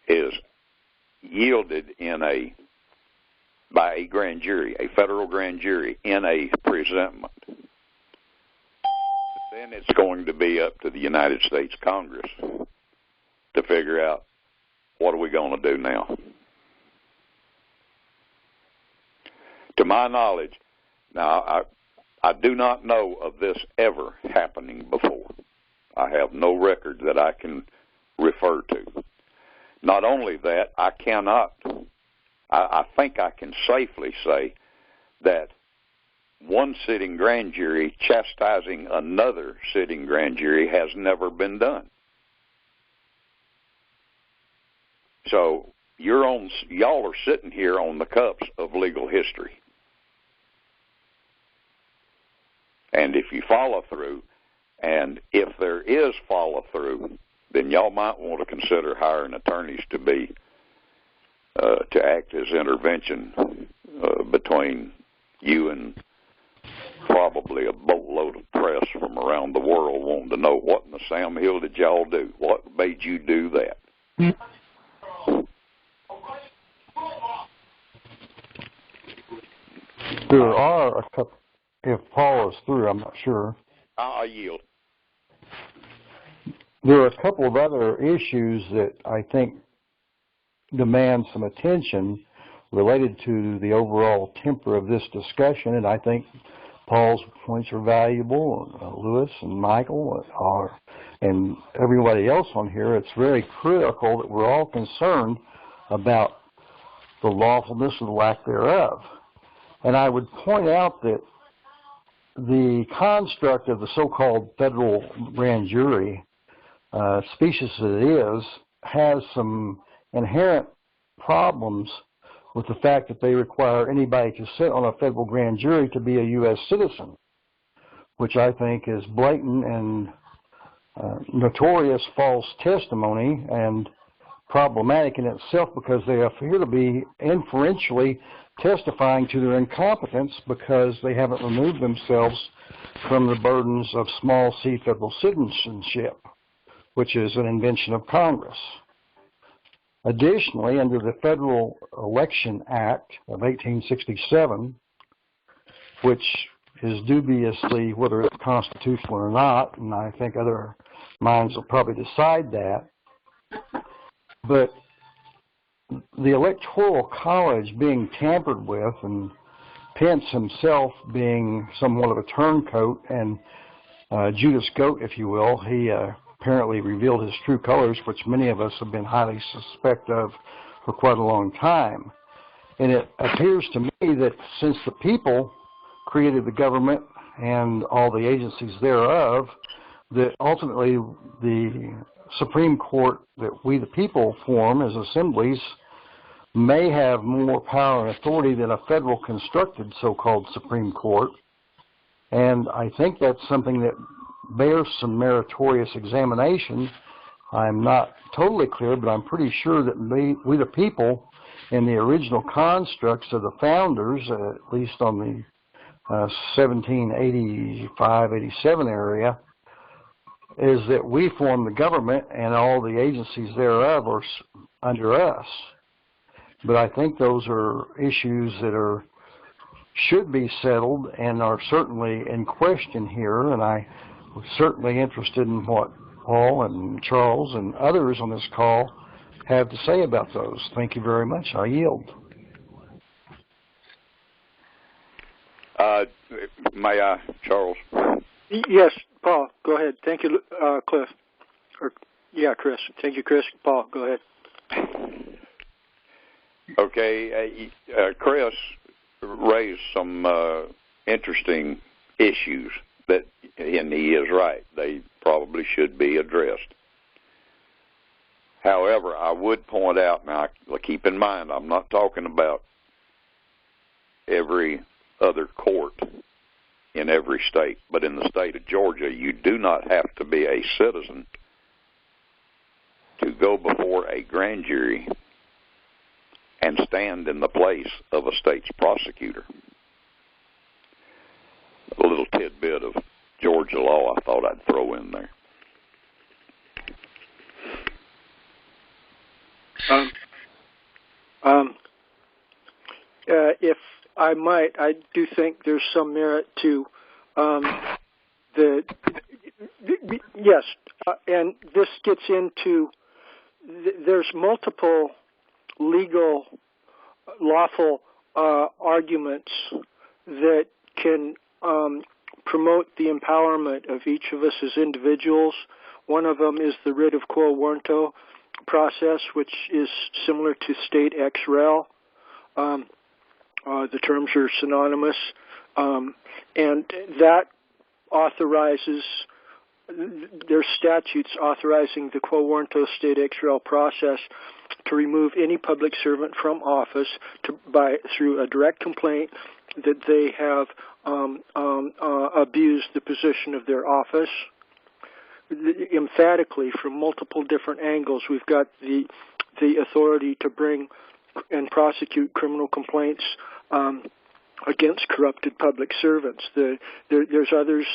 is yielded by a grand jury, a federal grand jury, in a presentment, then it's going to be up to the United States Congress to figure out, what are we going to do now? To my knowledge, now I do not know of this ever happening before. I have no record that I can refer to. Not only that, I think I can safely say that one sitting grand jury chastising another sitting grand jury has never been done. So y'all are sitting here on the cups of legal history. And if you follow through, and if there is follow through, then y'all might want to consider hiring attorneys to act as intervention between you and probably a boatload of press from around the world wanting to know, what in the Sam Hill did y'all do? What made you do that? There are a couple, if Paul is through, I'm not sure. I yield. There are a couple of other issues that I think demand some attention related to the overall temper of this discussion, and I think Paul's points are valuable, Lewis and Michael and everybody else on here. It's very critical that we're all concerned about the lawfulness or the lack thereof. And I would point out that the construct of the so-called federal grand jury, specious as it is, has some inherent problems with the fact that they require anybody to sit on a federal grand jury to be a U.S. citizen, which I think is blatant and notorious false testimony and problematic in itself, because they appear to be inferentially testifying to their incompetence because they haven't removed themselves from the burdens of small C federal citizenship, which is an invention of Congress. Additionally, under the Federal Election Act of 1867, which is dubiously whether it's constitutional or not, and I think other minds will probably decide that, but the Electoral College being tampered with, and Pence himself being somewhat of a turncoat and Judas Goat, if you will, he apparently revealed his true colors, which many of us have been highly suspect of for quite a long time. And it appears to me that since the people created the government and all the agencies thereof, that ultimately the Supreme Court that we the people form as assemblies may have more power and authority than a federal constructed so-called Supreme Court. And I think that's something that bears some meritorious examination. I'm not totally clear, but I'm pretty sure that we the people in the original constructs of the founders, at least on the 1785-87 area, is that we form the government and all the agencies thereof are under us. But I think those are issues that should be settled and are certainly in question here, and I was certainly interested in what Paul and Charles and others on this call have to say about those. Thank you very much. I yield. May I, Charles? Yes, Paul, go ahead. Thank you, Cliff. Chris. Thank you, Chris. Paul, go ahead. Okay, Chris raised some interesting issues and he is right. They probably should be addressed. However, I would point out, now keep in mind, I'm not talking about every other court in every state, but in the state of Georgia, you do not have to be a citizen to go before a grand jury and stand in the place of a state's prosecutor. A little tidbit of Georgia law I thought I'd throw in there. If I might, I do think there's some merit to yes, and this gets into there's multiple legal, lawful arguments that can promote the empowerment of each of us as individuals. One of them is the writ of quo warranto process, which is similar to state ex rel. The terms are synonymous, and that authorizes, there's statutes authorizing the quo warranto state ex rel process to remove any public servant from office through a direct complaint that they have abused the position of their office. Emphatically, from multiple different angles, we've got the authority to bring and prosecute criminal complaints against corrupted public servants. There's others.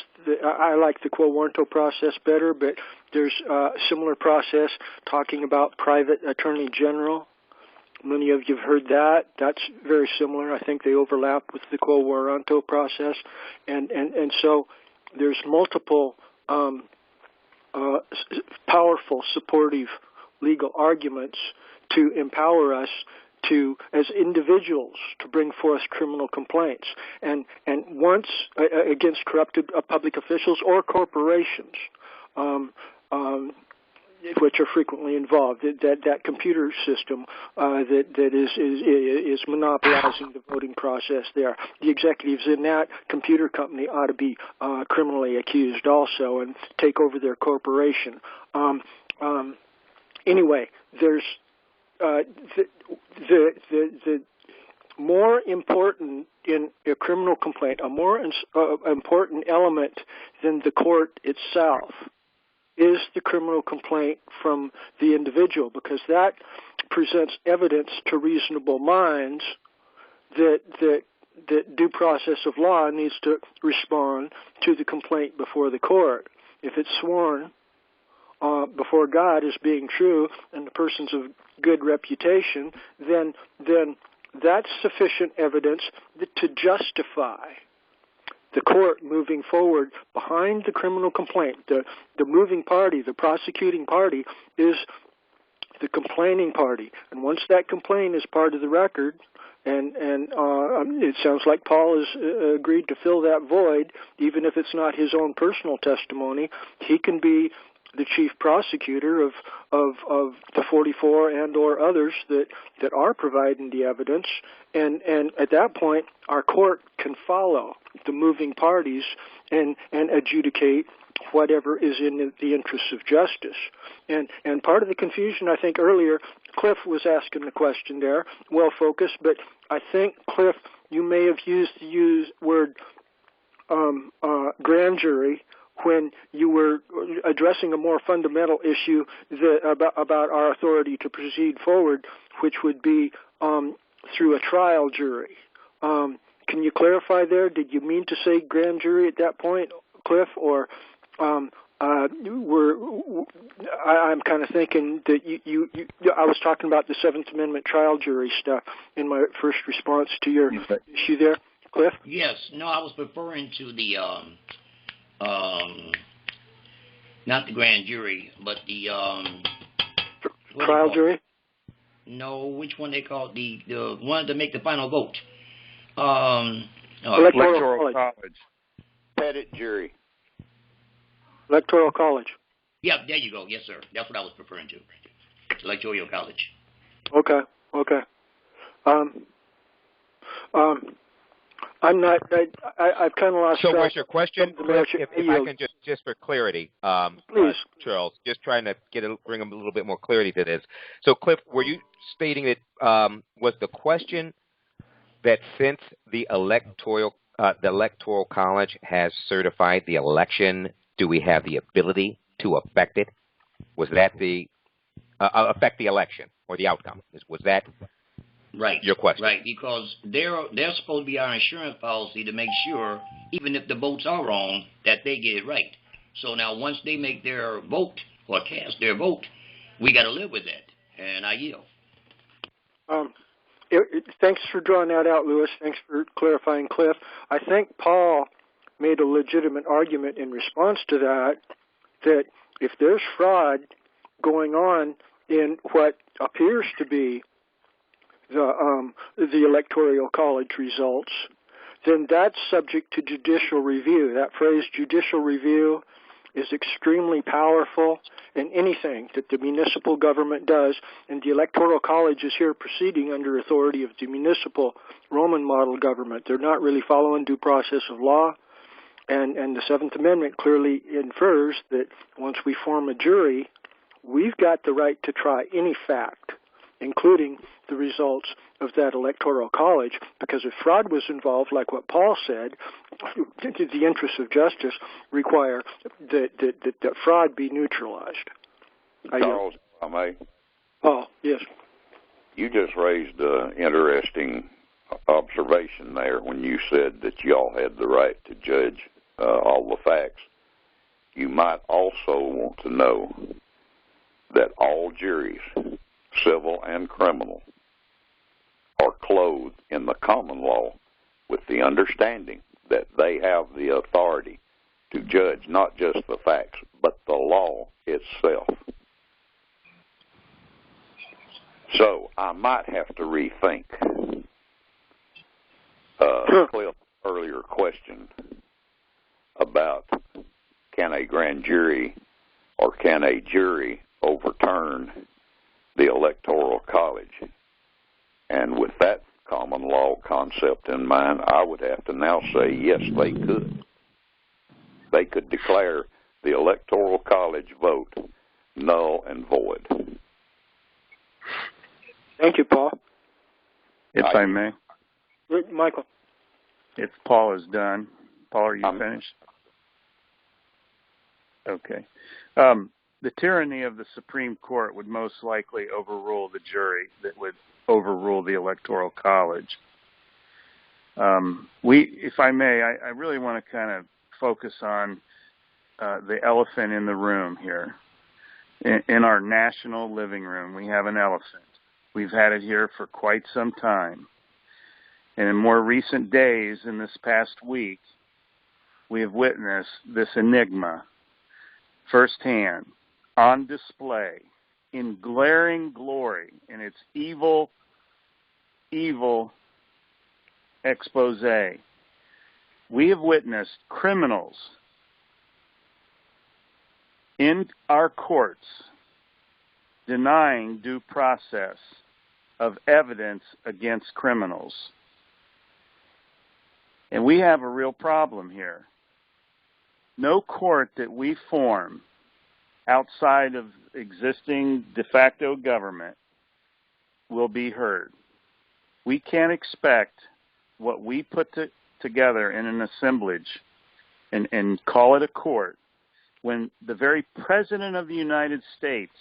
I like the quo warranto process better, but there's a similar process talking about private attorney general. Many of you have heard that. That's very similar. I think they overlap with the quo warranto process, and so there's multiple powerful, supportive legal arguments to empower us to, as individuals, to bring forth criminal complaints, and once against corrupted public officials or corporations, which are frequently involved. That computer system that is monopolizing the voting process there. The executives in that computer company ought to be criminally accused also and take over their corporation. Anyway, there's the more important in a criminal complaint, a more important element than the court itself is the criminal complaint from the individual, because that presents evidence to reasonable minds that due process of law needs to respond to the complaint before the court. If it's sworn before God as being true and the person's of good reputation, then that's sufficient evidence to justify the court moving forward behind the criminal complaint. The moving party, the prosecuting party, is the complaining party. And once that complaint is part of the record, and it sounds like Paul has agreed to fill that void, even if it's not his own personal testimony, he can be the chief prosecutor of the 44 and or others that are providing the evidence, and at that point our court can follow the moving parties and adjudicate whatever is in the interests of justice. And part of the confusion, I think earlier, Cliff was asking the question there, well focused, but I think, Cliff, you may have used the word grand jury when you were addressing a more fundamental issue about our authority to proceed forward, which would be through a trial jury. Can you clarify there? Did you mean to say grand jury at that point, Cliff, or I'm kind of thinking that I was talking about the Seventh Amendment trial jury stuff in my first response to your issue there, Cliff. Yes, no, I was referring to the not the grand jury, but the trial jury. No, which one they call the one to make the final vote? Electoral College. Pettit jury. Electoral College. Yeah, there you go. Yes, sir. That's what I was referring to. Electoral College. Okay. I'm not. I've kind of lost. So, what's your question, Cliff? If I can just for clarity, please, Charles, just trying to bring a little bit more clarity to this. So, Cliff, were you stating that was the question that since the electoral college has certified the election, do we have the ability to affect it? Was that the affect the election or the outcome? Was that right? Your question, right? Because they're supposed to be our insurance policy to make sure, even if the votes are wrong, that they get it right. So now, once they make their vote or cast their vote, we got to live with that. And I yield. Thanks for drawing that out, Lewis. Thanks for clarifying, Cliff. I think Paul made a legitimate argument in response to that if there's fraud going on in what appears to be the electoral college results, then that's subject to judicial review. That phrase, judicial review, is extremely powerful, and anything that the municipal government does, and the Electoral College is here proceeding under authority of the municipal Roman model government. They're not really following due process of law, and the Seventh Amendment clearly infers that once we form a jury, we've got the right to try any fact, including the results of that Electoral College, because if fraud was involved, like what Paul said, the interests of justice require that fraud be neutralized. Charles, if I may. Paul, yes. You just raised an interesting observation there when you said that y'all had the right to judge all the facts. You might also want to know that all juries, civil and criminal, are clothed in the common law with the understanding that they have the authority to judge not just the facts, but the law itself. So I might have to rethink Cliff's earlier question about can a grand jury or can a jury overturn the Electoral College. And with that common law concept in mind, I would have to now say, yes, they could. They could declare the Electoral College vote null and void. Thank you, Paul. If I may. Michael. If Paul is done. Paul, are you finished? Okay. The tyranny of the Supreme Court would most likely overrule the jury that would overrule the Electoral College. If I may, I really want to kind of focus on the elephant in the room here. In our national living room, we have an elephant. We've had it here for quite some time. And in more recent days, in this past week, we have witnessed this enigma firsthand, on display, in glaring glory, in its evil expose. We have witnessed criminals in our courts denying due process of evidence against criminals. And we have a real problem here. No court that we form outside of existing de facto government will be heard. We can't expect what we put together in an assemblage and call it a court when the very President of the United States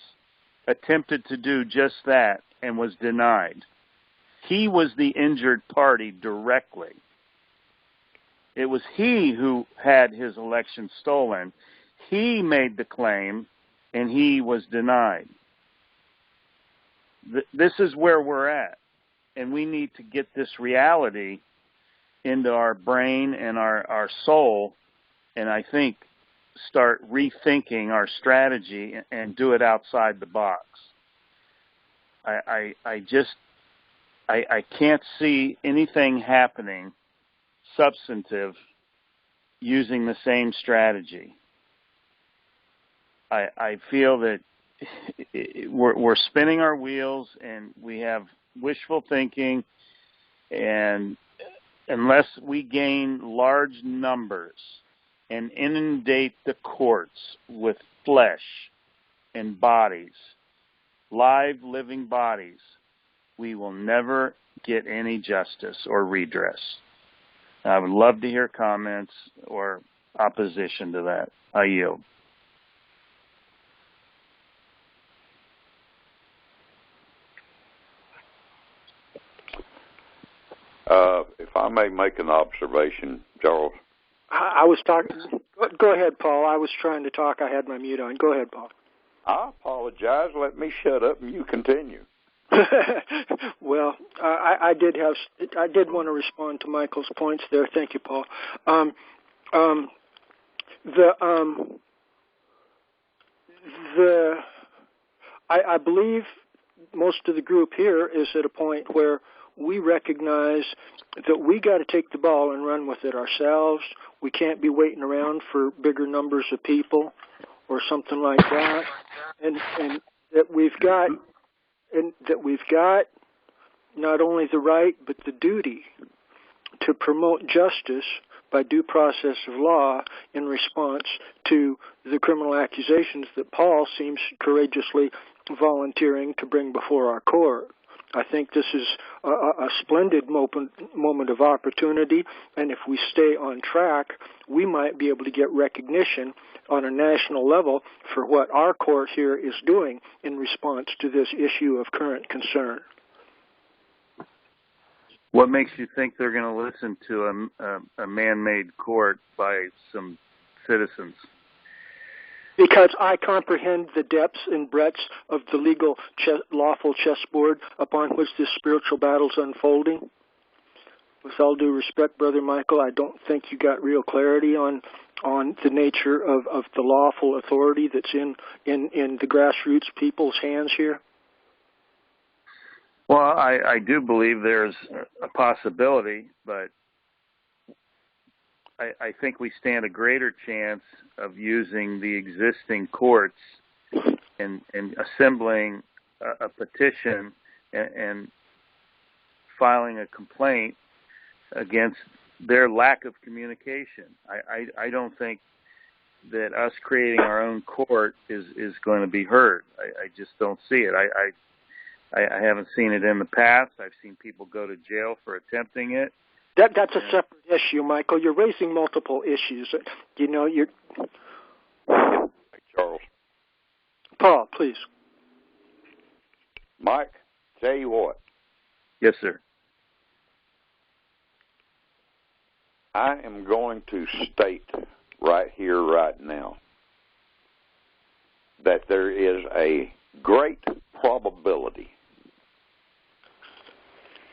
attempted to do just that and was denied. He was the injured party directly. It was he who had his election stolen. he made the claim and he was denied. This is where we're at, and we need to get this reality into our brain and our soul, and I think start rethinking our strategy and do it outside the box. I can't see anything happening substantive using the same strategy. I feel that we're spinning our wheels and we have wishful thinking, and unless we gain large numbers and inundate the courts with flesh and bodies, live, living bodies, we will never get any justice or redress. I would love to hear comments or opposition to that. I yield. If I may make an observation, Charles. I was talking. Go ahead, Paul. I was trying to talk. I had my mute on. Go ahead, Paul. I apologize. Let me shut up and you continue. Well, I did want to respond to Michael's points there. Thank you, Paul. I believe most of the group here is at a point where we recognize that we got to take the ball and run with it ourselves. We can't be waiting around for bigger numbers of people or something like that, and that we've got not only the right but the duty to promote justice by due process of law in response to the criminal accusations that Paul seems courageously volunteering to bring before our court. I think this is a splendid moment of opportunity, and if we stay on track, we might be able to get recognition on a national level for what our court here is doing in response to this issue of current concern. What makes you think they're going to listen to a man-made court by some citizens? Because I comprehend the depths and breadths of the legal lawful chessboard upon which this spiritual battle's unfolding. With all due respect, Brother Michael, I don't think you got real clarity on the nature of the lawful authority that's in the grassroots people's hands here. Well, I do believe there's a possibility, but I think we stand a greater chance of using the existing courts and assembling a petition and filing a complaint against their lack of communication. I don't think that us creating our own court is going to be heard. I just don't see it. I haven't seen it in the past. I've seen people go to jail for attempting it. That's a separate issue, Michael. You're raising multiple issues. You know, you're... Charles. Paul, please. Mike, tell you what. Yes, sir. I am going to state right here, right now, that there is a great probability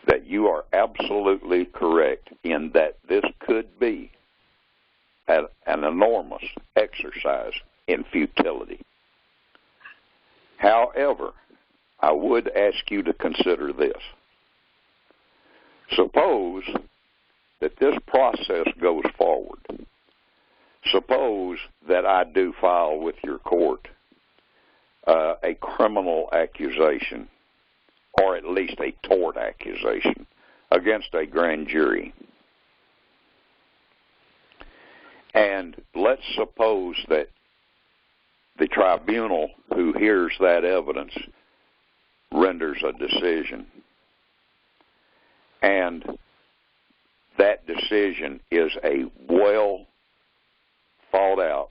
that you are absolutely correct in that this could be an enormous exercise in futility. However, I would ask you to consider this. Suppose that this process goes forward. Suppose that I do file with your court a criminal accusation, or at least a tort accusation, against a grand jury. And let's suppose that the tribunal who hears that evidence renders a decision. And that decision is a well thought out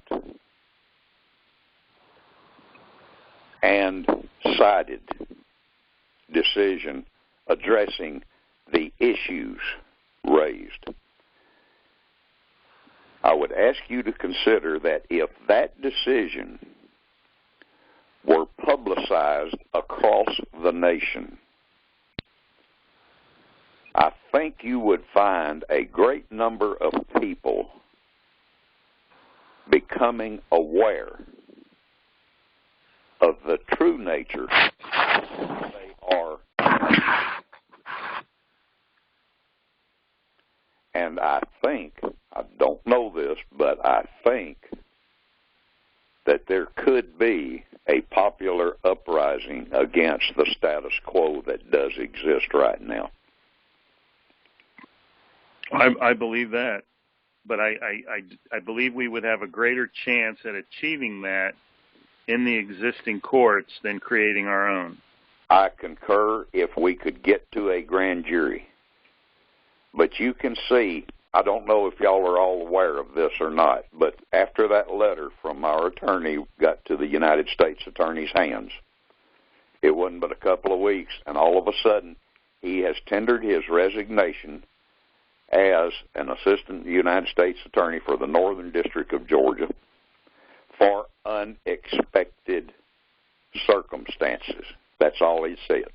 and cited decision addressing the issues raised. I would ask you to consider that if that decision were publicized across the nation, I think you would find a great number of people becoming aware of the true nature they are. And I think, I don't know this, but I think that there could be a popular uprising against the status quo that does exist right now. I believe that, but I believe we would have a greater chance at achieving that in the existing courts than creating our own. I concur if we could get to a grand jury. But you can see, I don't know if y'all are all aware of this or not, but after that letter from our attorney got to the United States Attorney's hands, it wasn't but a couple of weeks, and all of a sudden he has tendered his resignation as an assistant United States attorney for the Northern District of Georgia for unexpected circumstances. That's all he said.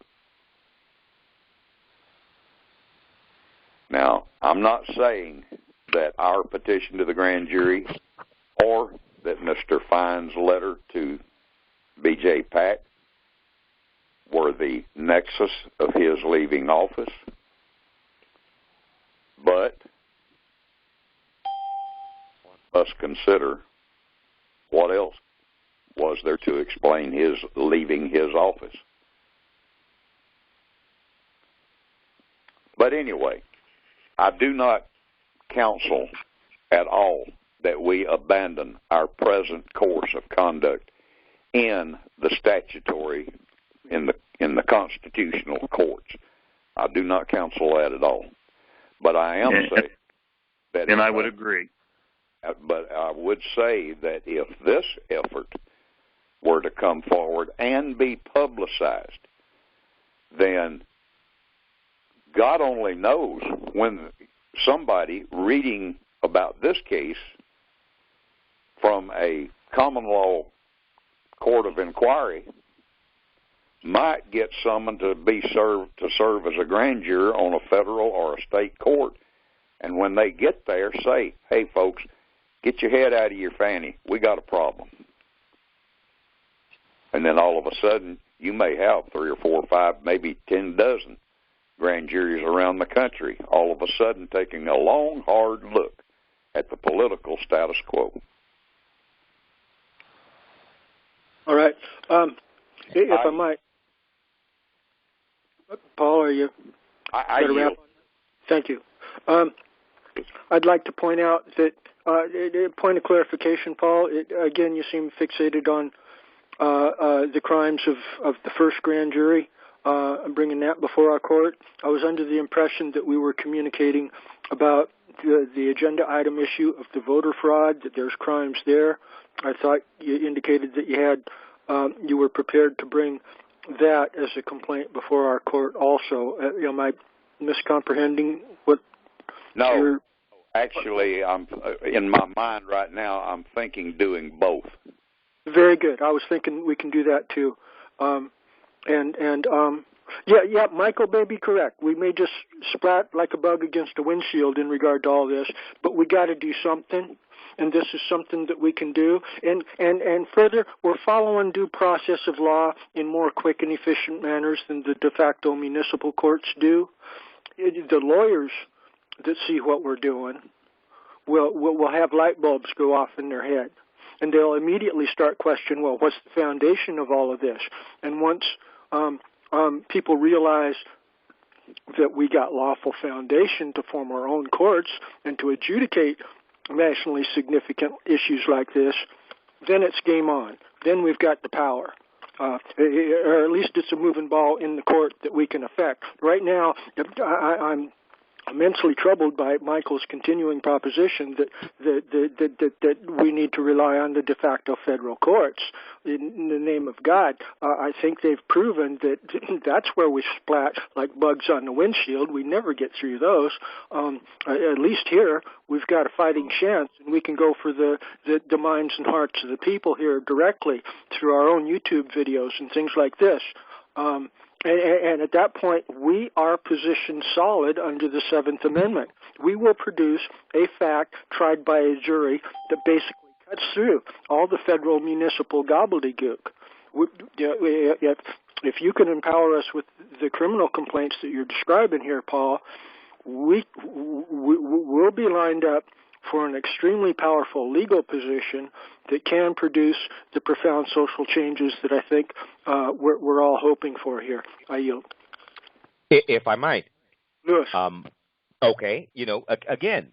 Now, I'm not saying that our petition to the grand jury or that Mr. Fine's letter to B.J. Pak were the nexus of his leaving office, but us consider what else was there to explain his leaving his office. But anyway, I do not counsel at all that we abandon our present course of conduct in the statutory, in the constitutional courts. I do not counsel that at all. But I am saying that... And I would agree. But I would say that if this effort were to come forward and be publicized, then God only knows when somebody reading about this case from a common law court of inquiry might get summoned to serve as a grand juror on a federal or a state court, and when they get there, say, "Hey, folks, get your head out of your fanny. We got a problem." And then all of a sudden, you may have 3 or 4 or 5, maybe 10 dozen grand juries around the country, all of a sudden taking a long, hard look at the political status quo. All right. If I might, Paul, are you? I yield. Thank you. I'd like to point out that, point of clarification, Paul, again, you seem fixated on the crimes of the first grand jury, bringing that before our court. I was under the impression that we were communicating about the agenda item issue of the voter fraud, that there's crimes there. I thought you indicated that you were prepared to bring that as a complaint before our court also. Am I miscomprehending what? No, actually, I'm in my mind right now. I'm thinking doing both. Very good. I was thinking we can do that too. Yeah, Michael may be correct. We may just sprat like a bug against a windshield in regard to all this, but we got to do something. And this is something that we can do. And further, we're following due process of law in more quick and efficient manners than the de facto municipal courts do. The lawyers that see what we're doing will have light bulbs go off in their head. And they'll immediately start questioning, well, what's the foundation of all of this? And once people realize that we got lawful foundation to form our own courts and to adjudicate nationally significant issues like this, then it's game on. Then we've got the power. Or at least it's a moving ball in the court that we can affect. Right now, I'm immensely troubled by Michael's continuing proposition that we need to rely on the de facto federal courts in the name of God. I think they've proven that that's where we splat like bugs on the windshield. We never get through those. At least here, we've got a fighting chance, and we can go for the minds and hearts of the people here directly through our own YouTube videos and things like this. And at that point, we are positioned solid under the Seventh Amendment. We will produce a fact tried by a jury that basically cuts through all the federal municipal gobbledygook. If you can empower us with the criminal complaints that you're describing here, Paul, we'll be lined up for an extremely powerful legal position that can produce the profound social changes that I think we're all hoping for here. I yield. If I might. Lewis. Okay. Again,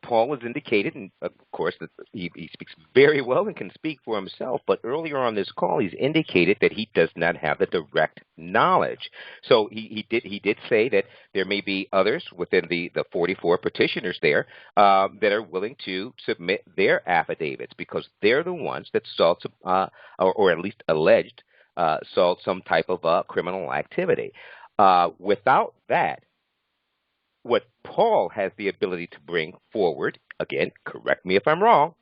Paul has indicated, and of course, that he speaks very well and can speak for himself, but earlier on this call, he's indicated that he does not have the direct knowledge. So he did say that there may be others within the 44 petitioners there that are willing to submit their affidavits because they're the ones that saw, or at least alleged, saw some type of criminal activity. Without that, what Paul has the ability to bring forward, again, correct me if I'm wrong,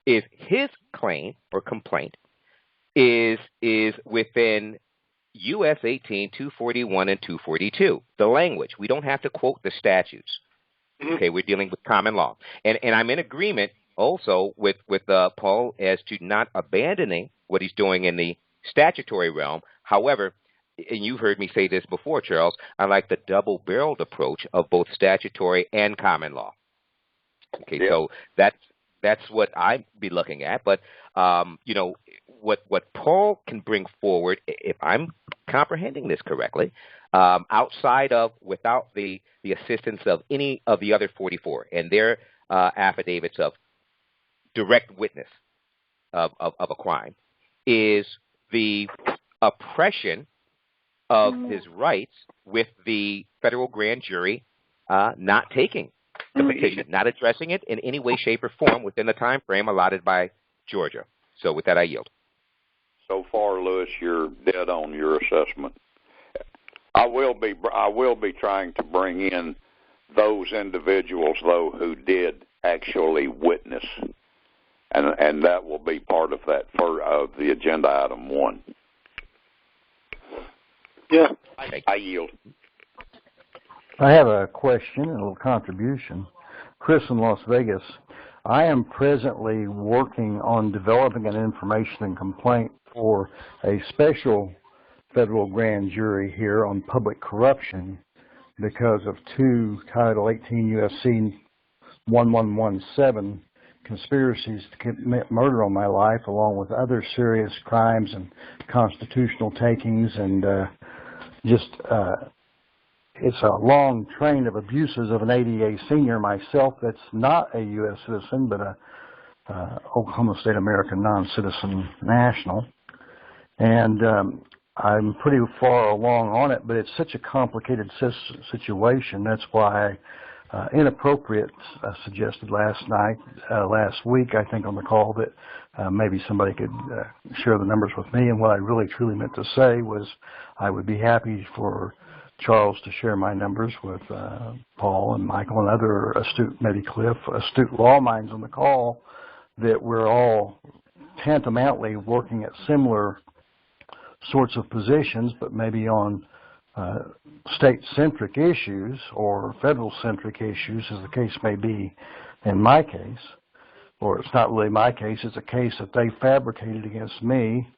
is his claim or complaint is within U.S. 18, 241, and 242, the language. We don't have to quote the statutes. Okay, we're dealing with common law. And I'm in agreement also with Paul as to not abandoning what he's doing in the statutory realm. However, and you've heard me say this before, Charles, I like the double-barreled approach of both statutory and common law. Okay, yeah. So that's what I'd be looking at. But, what Paul can bring forward, if I'm comprehending this correctly, without the assistance of any of the other 44 and their affidavits of direct witness of a crime, is the oppression of his rights with the federal grand jury not taking the petition, not addressing it in any way, shape, or form within the time frame allotted by Georgia. So with that, I yield. So far, Lewis, you're dead on your assessment. I will be trying to bring in those individuals, though, who did actually witness, and that will be part of that of the agenda item 1. Yeah. I yield. I have a question, a little contribution. Chris in Las Vegas. I am presently working on developing an information and complaint for a special federal grand jury here on public corruption because of 2 Title 18 U.S.C. 1117 conspiracies to commit murder on my life, along with other serious crimes and constitutional takings and it's a long train of abuses of an ADA senior myself that's not a U.S. citizen, but a Oklahoma State American non-citizen national. And I'm pretty far along on it, but it's such a complicated situation. That's why Inappropriate suggested last week, I think on the call, that maybe somebody could share the numbers with me. And what I really truly meant to say was I would be happy for Charles to share my numbers with Paul and Michael and other astute, maybe Cliff, astute law minds on the call, that we're all tantamountly working at similar sorts of positions, but maybe on state-centric issues or federal-centric issues, as the case may be in my case. Or it's not really my case, it's a case that they fabricated against me.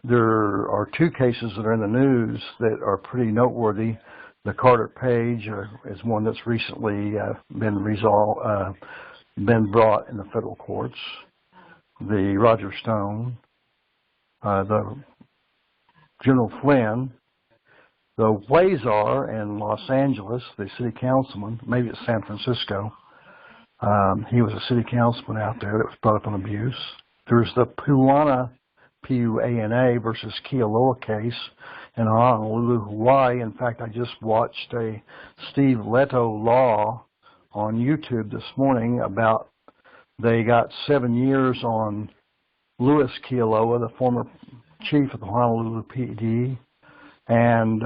There are 2 cases that are in the news that are pretty noteworthy. The Carter Page is one that's recently been brought in the federal courts. The Roger Stone, the General Flynn, the Huizar in Los Angeles, the city councilman, maybe it's San Francisco. He was a city councilman out there that was brought up on abuse. There's the Puana, P-U-A-N-A versus Kealoha case in Honolulu, Hawaii. In fact, I just watched a Steve Leto Law on YouTube this morning about they got 7 years on Louis Kealoha, the former chief of the Honolulu PD, and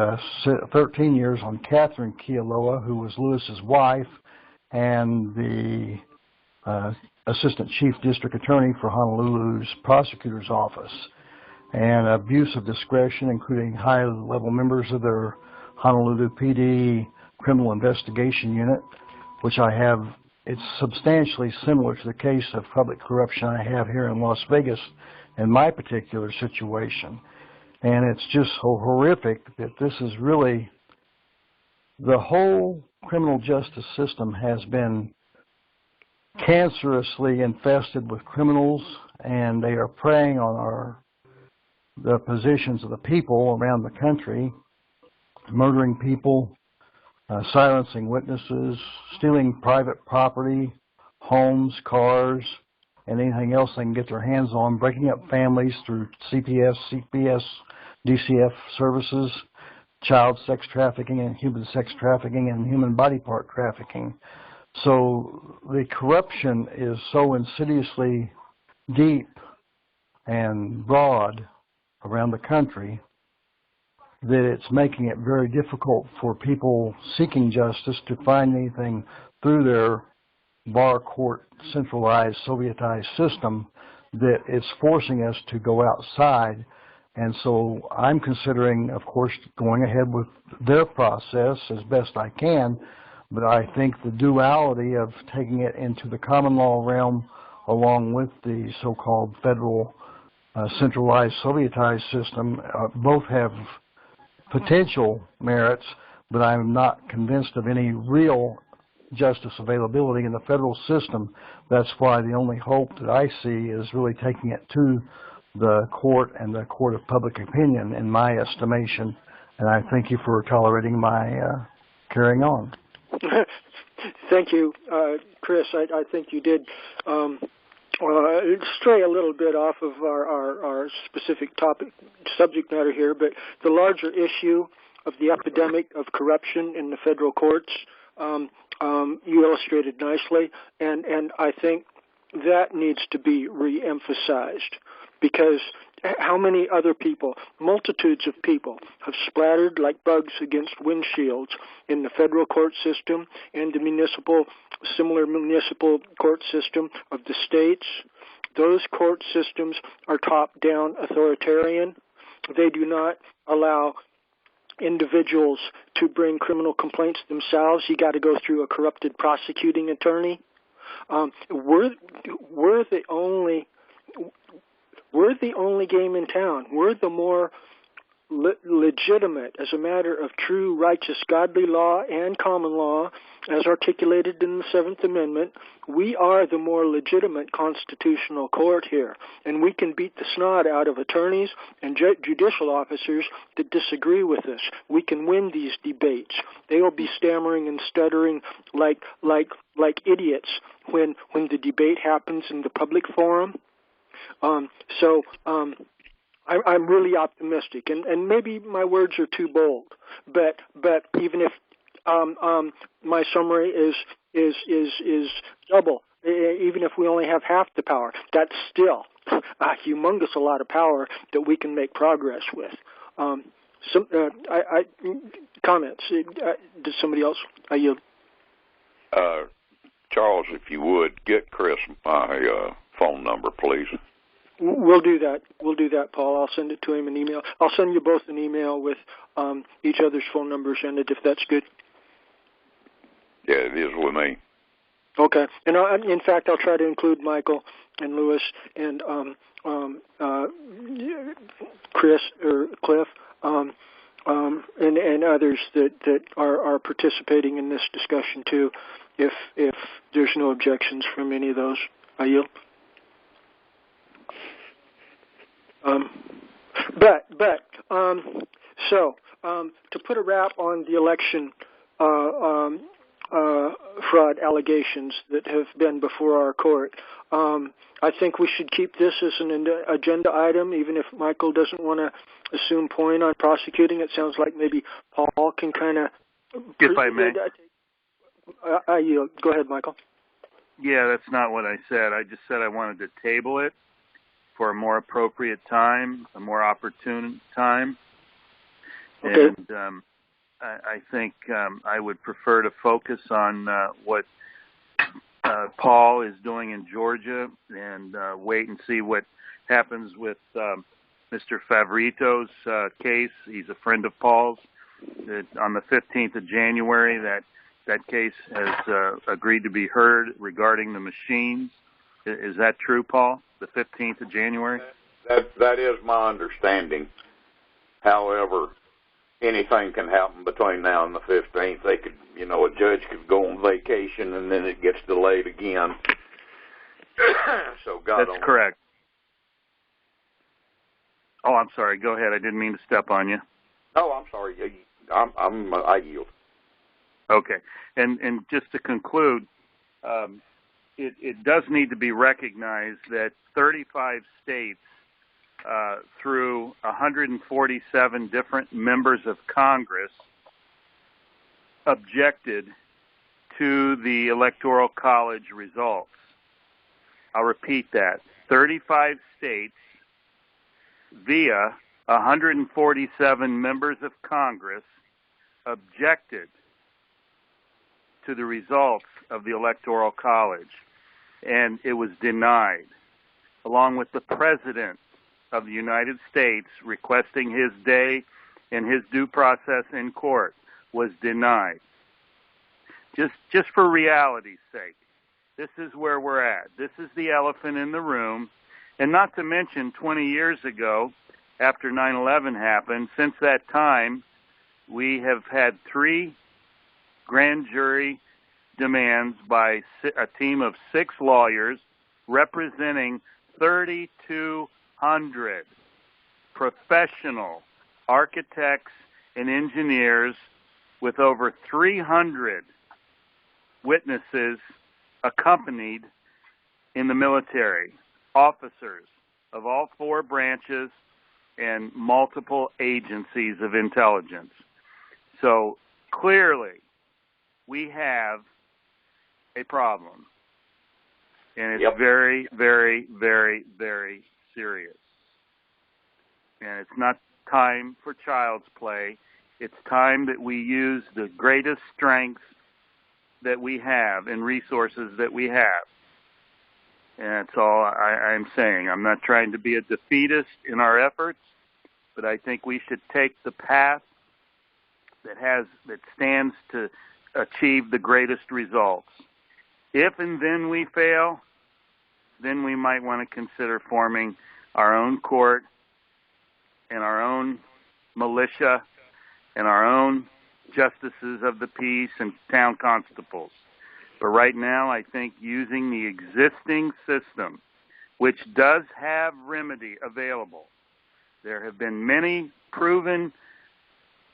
13 years on Catherine Kealoha, who was Louis's wife and the assistant chief district attorney for Honolulu's prosecutor's office, and abuse of discretion, including high-level members of their Honolulu PD criminal investigation unit, which I have. It's substantially similar to the case of public corruption I have here in Las Vegas in my particular situation. And it's just so horrific that this is really, the whole criminal justice system has been cancerously infested with criminals, and they are preying on the positions of the people around the country, murdering people, silencing witnesses, stealing private property, homes, cars, and anything else they can get their hands on, breaking up families through CPS, CPS, DCF services, child sex trafficking and human sex trafficking and human body part trafficking. So the corruption is so insidiously deep and broad around the country that it's making it very difficult for people seeking justice to find anything through their bar court centralized Sovietized system, that it's forcing us to go outside. And so I'm considering, of course, going ahead with their process as best I can, but I think the duality of taking it into the common law realm along with the so-called federal centralized Sovietized system both have potential merits, but I'm not convinced of any real justice availability in the federal system. That's why the only hope that I see is really taking it to the court and the court of public opinion, in my estimation. And I thank you for tolerating my carrying on. Thank you, Chris. I think you did stray a little bit off of our specific subject matter here, but the larger issue of the epidemic of corruption in the federal courts, you illustrated nicely, and I think that needs to be re-emphasized, because how many other people, multitudes of people, have splattered like bugs against windshields in the federal court system and the similar municipal court system of the states. Those court systems are top-down authoritarian. They do not allow individuals to bring criminal complaints themselves. You got to go through a corrupted prosecuting attorney. We're the only game in town. We're the more legitimate, as a matter of true, righteous, godly law and common law, as articulated in the Seventh Amendment. We are the more legitimate constitutional court here, and we can beat the snot out of attorneys and judicial officers that disagree with us. We can win these debates. They will be stammering and stuttering like idiots when the debate happens in the public forum. I'm really optimistic, and maybe my words are too bold, but even if my summary is double, even if we only have half the power, that's still a humongous lot of power that we can make progress with. Comments? Does somebody else? I yield. Charles, if you would, get Chris my phone number, please. We'll do that. We'll do that, Paul. I'll send it to him an email. I'll send you both an email with each other's phone numbers in it, if that's good. Yeah, it is with me. Okay. And in fact, I'll try to include Michael and Louis and Chris or Cliff and others that are participating in this discussion too, if there's no objections from any of those. I yield. So to put a wrap on the election fraud allegations that have been before our court. I think we should keep this as an agenda item, even if Michael doesn't want to assume point on prosecuting. It sounds like maybe Paul can kind of... If I may. I yield. Go ahead, Michael. Yeah, that's not what I said. I just said I wanted to table it for a more appropriate time, a more opportune time. Okay. And I think I would prefer to focus on what Paul is doing in Georgia and wait and see what happens with Mr. Favorito's case. He's a friend of Paul's. On the 15th of January, that case has agreed to be heard regarding the machines. Is that true, Paul? The 15th of January? That is my understanding. However, anything can happen between now and the 15th. They could, a judge could go on vacation and then it gets delayed again. So God. That's correct. Oh, I'm sorry. Go ahead. I didn't mean to step on you. No, I'm sorry. I yield. Okay. And just to conclude, it does need to be recognized that 35 states, through 147 different members of Congress, objected to the Electoral College results. I'll repeat that. 35 states, via 147 members of Congress, objected to the results of the Electoral College, and it was denied, along with the President of the United States requesting his day and his due process in court was denied. Just for reality's sake, this is where we're at. This is the elephant in the room, and not to mention 20 years ago, after 9/11 happened, since that time, we have had 3 grand jury demands by a team of 6 lawyers representing 3,200 professional architects and engineers with over 300 witnesses accompanied in the military, officers of all 4 branches and multiple agencies of intelligence. So clearly, we have a problem. And it's very, very, very, very serious. And it's not time for child's play. It's time that we use the greatest strengths that we have and resources that we have. And that's all I'm saying. I'm not trying to be a defeatist in our efforts, but I think we should take the path that stands to achieve the greatest results. If and then we fail, then we might want to consider forming our own court and our own militia and our own justices of the peace and town constables. But right now, I think using the existing system, which does have remedy available, there have been many proven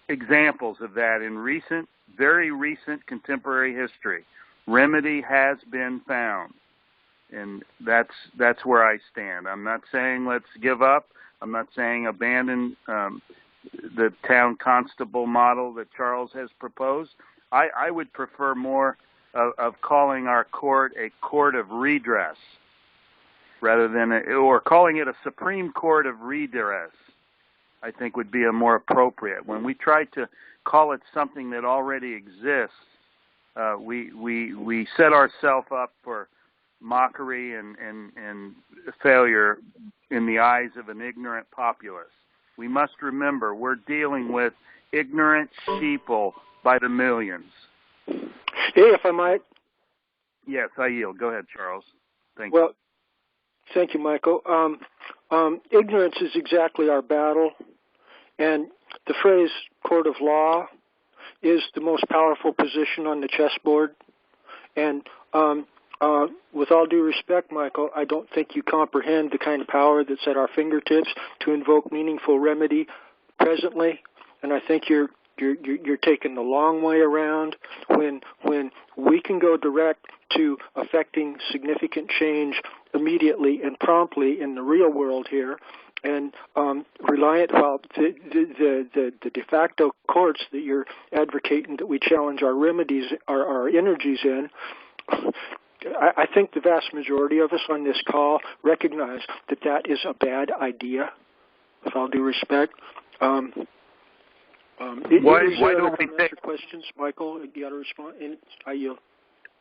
examples of that in very recent contemporary history. Remedy has been found, and that's where I stand. I'm not saying let's give up. I'm not saying abandon the town constable model that Charles has proposed. I would prefer more of calling our court a court of redress rather than or calling it a Supreme Court of redress. I think would be a more appropriate. When we try to call it something that already exists, we set ourselves up for mockery and failure in the eyes of an ignorant populace. We must remember we're dealing with ignorant sheeple by the millions. Hey, if I might. Yes, I yield. Go ahead, Charles. Thank you. Well, thank you, Michael. Ignorance is exactly our battle, and the phrase court of law is the most powerful position on the chessboard. And with all due respect, Michael, I don't think you comprehend the kind of power that's at our fingertips to invoke meaningful remedy presently. And I think you're taking the long way around when we can can go direct to affecting significant change immediately and promptly in the real world here, and reliant on the de facto courts that you're advocating that we challenge our remedies, our energies in. I think the vast majority of us on this call recognize that that is a bad idea, with all due respect. Why don't we take questions, Michael? You got to respond. I yield.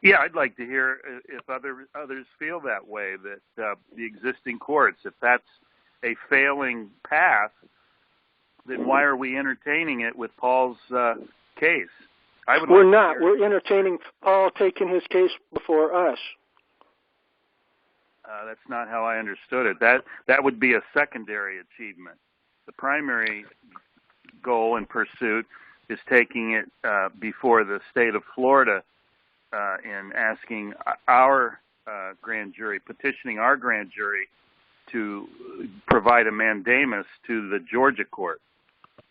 Yeah, I'd like to hear if others feel that way, that the existing courts, if that's a failing path, then why are we entertaining it with Paul's case? We're not. We're entertaining Paul taking his case before us. That's not how I understood it. That would be a secondary achievement. The primary goal and pursuit is taking it before the state of Florida and asking our grand jury, petitioning our grand jury to provide a mandamus to the Georgia court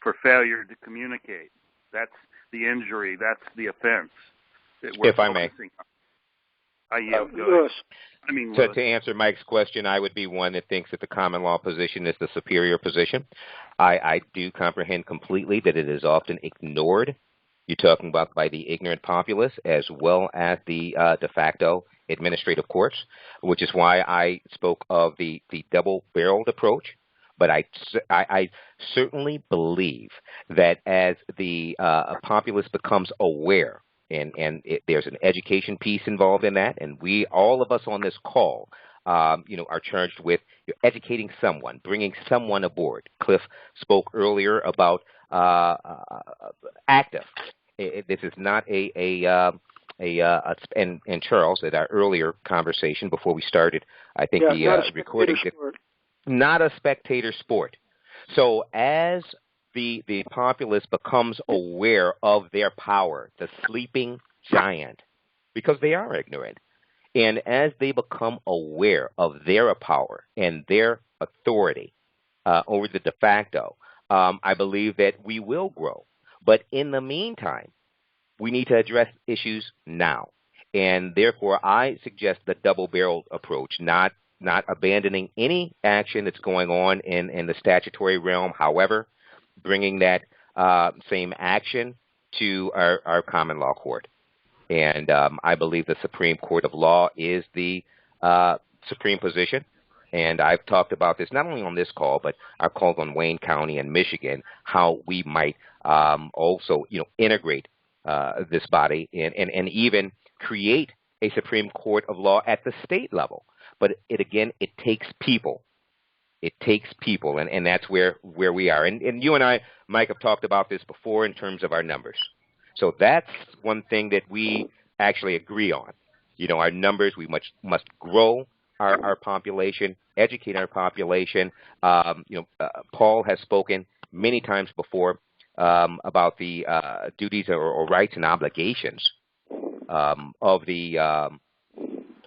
for failure to communicate. That's the injury. That's the offense that we're focusing on. Lewis. To answer Mike's question, I would be one that thinks that the common law position is the superior position. I do comprehend completely that it is often ignored. You're talking about by the ignorant populace as well as the de facto administrative courts, which is why I spoke of the double-barreled approach. But I certainly believe that as the populace becomes aware, and there's an education piece involved in that, and all of us on this call, are charged with educating someone, bringing someone aboard. Cliff spoke earlier about active. This is not and Charles, at our earlier conversation before we started, I think the recording, not a spectator sport. So as the populace becomes aware of their power, the sleeping giant, because they are ignorant, and as they become aware of their power and their authority over the de facto, I believe that we will grow. But in the meantime, we need to address issues now. And therefore, I suggest the double-barreled approach, not abandoning any action that's going on in the statutory realm. However, bringing that same action to our common law court. And I believe the Supreme Court of Law is the supreme position. And I've talked about this not only on this call, but our calls on Wayne County and Michigan, how we might also, integrate this body and even create a Supreme Court of Law at the state level. But it takes people. It takes people, and that's where we are. And you and I, Mike, have talked about this before in terms of our numbers. So that's one thing that we actually agree on. Our numbers, we must grow our population, educate our population. Paul has spoken many times before about the duties or rights and obligations of the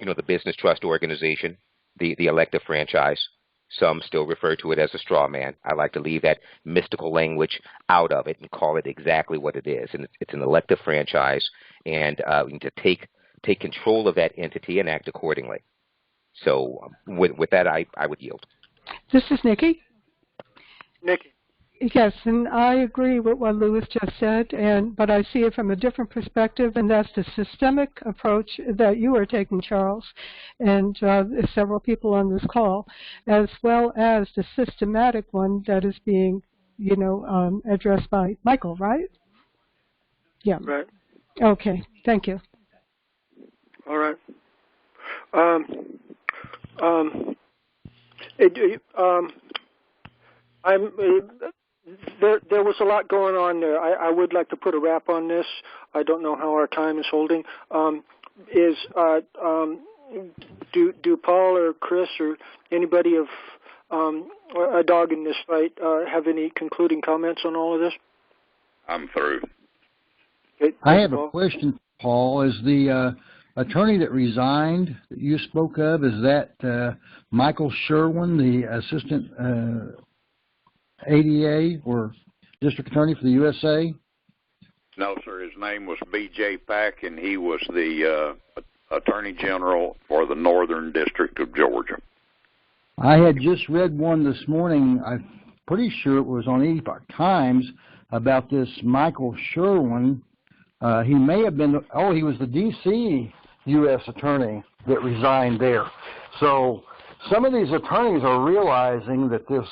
the business trust organization, the elective franchise. Some still refer to it as a straw man. I like to leave that mystical language out of it and call it exactly what it is. And it's an elective franchise, and we need to take control of that entity and act accordingly. So with that, I would yield. This is Nikki. Nikki. Yes, and I agree with what Lewis just said, but I see it from a different perspective, and that's the systemic approach that you are taking, Charles, and several people on this call, as well as the systematic one that is being, addressed by Michael, right? Yeah. Right. Okay. Thank you. All right. There was a lot going on there. I would like to put a wrap on this. I don't know how our time is holding. Do Paul or Chris or anybody of a dog in this fight have any concluding comments on all of this? I'm through. Okay, I have a question, Paul. Is the attorney that resigned that you spoke of, is that Michael Sherwin, the assistant ADA or district attorney for the USA? No, sir. His name was B.J. Pack, and he was the Attorney General for the Northern District of Georgia. I had just read one this morning. I'm pretty sure it was on Epoch Times about this Michael Sherwin. He may have been, he was the D.C. U.S. attorney that resigned there. So some of these attorneys are realizing that this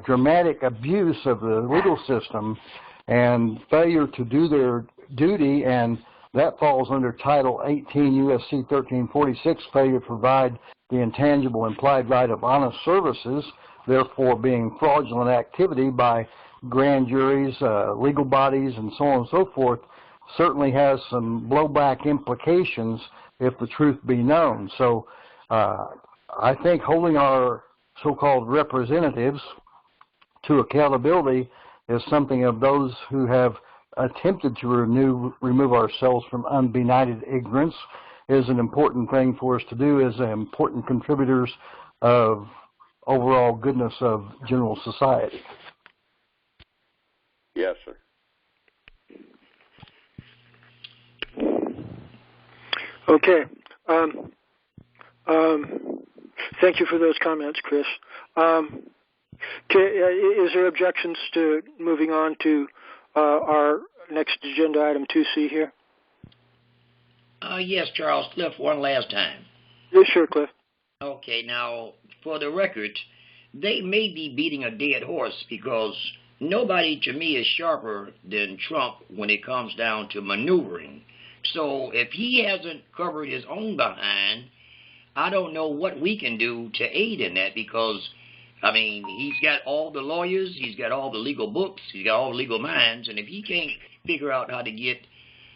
dramatic abuse of the legal system and failure to do their duty, and that falls under Title 18 U.S.C. 1346, failure to provide the intangible implied right of honest services, therefore being fraudulent activity by grand juries, legal bodies, and so on and so forth, certainly has some blowback implications if the truth be known. So I think holding our so-called representatives to accountability is something of those who have attempted to remove ourselves from unbenighted ignorance is an important thing for us to do as important contributors of overall goodness of general society. Yes, sir. Okay. Thank you for those comments, Chris. Is there objections to moving on to our next agenda item 2C here? Yes, Charles. Cliff, one last time. Yeah, sure, Cliff. Okay, now, for the record, they may be beating a dead horse because nobody to me is sharper than Trump when it comes down to maneuvering. So if he hasn't covered his own behind, I don't know what we can do to aid in that because, I mean, he's got all the lawyers, he's got all the legal books, he's got all the legal minds, and if he can't figure out how to get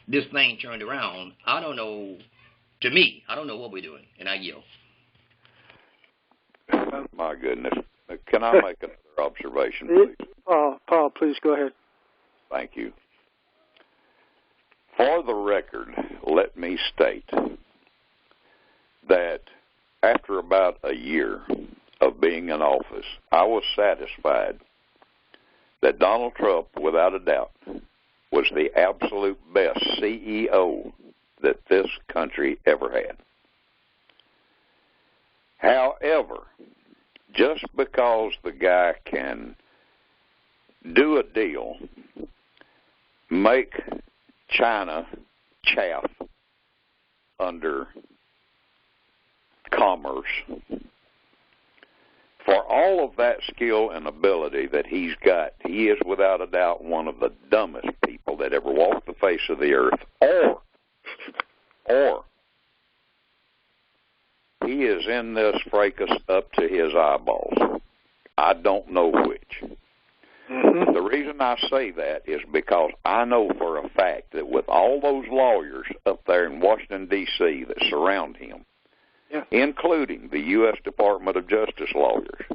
this thing turned around, I don't know, to me, I don't know what we're doing, and I yield. My goodness. Can I make another observation, please? Paul, please go ahead. Thank you. For the record, let me state that after about a year of being in office, I was satisfied that Donald Trump, without a doubt, was the absolute best CEO that this country ever had. However, just because the guy can do a deal, make China chaff under commerce, for all of that skill and ability that he's got, he is without a doubt one of the dumbest people that ever walked the face of the earth, or he is in this fracas up to his eyeballs. I don't know which. Mm-hmm. The reason I say that is because I know for a fact that with all those lawyers up there in Washington, D.C. that surround him, including the U.S. Department of Justice lawyers,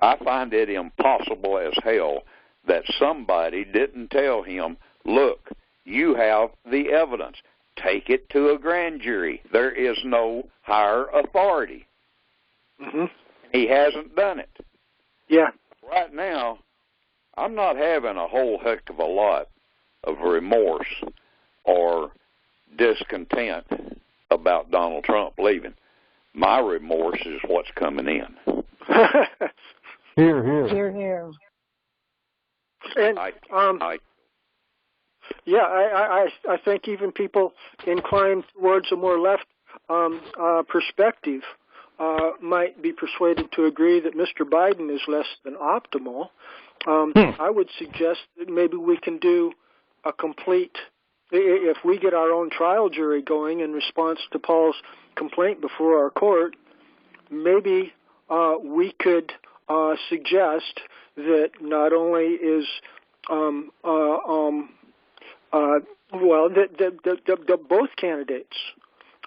I find it impossible as hell that somebody didn't tell him, look, you have the evidence. Take it to a grand jury. There is no higher authority. He hasn't done it. Yeah. Right now, I'm not having a whole heck of a lot of remorse or discontent about Donald Trump leaving. My remorse is what's coming in. Hear, hear. Hear, hear. And I think even people inclined towards a more left perspective might be persuaded to agree that Mr. Biden is less than optimal. I would suggest that maybe we can do a complete, if we get our own trial jury going in response to Paul's complaint before our court, maybe we could suggest that not only is that both candidates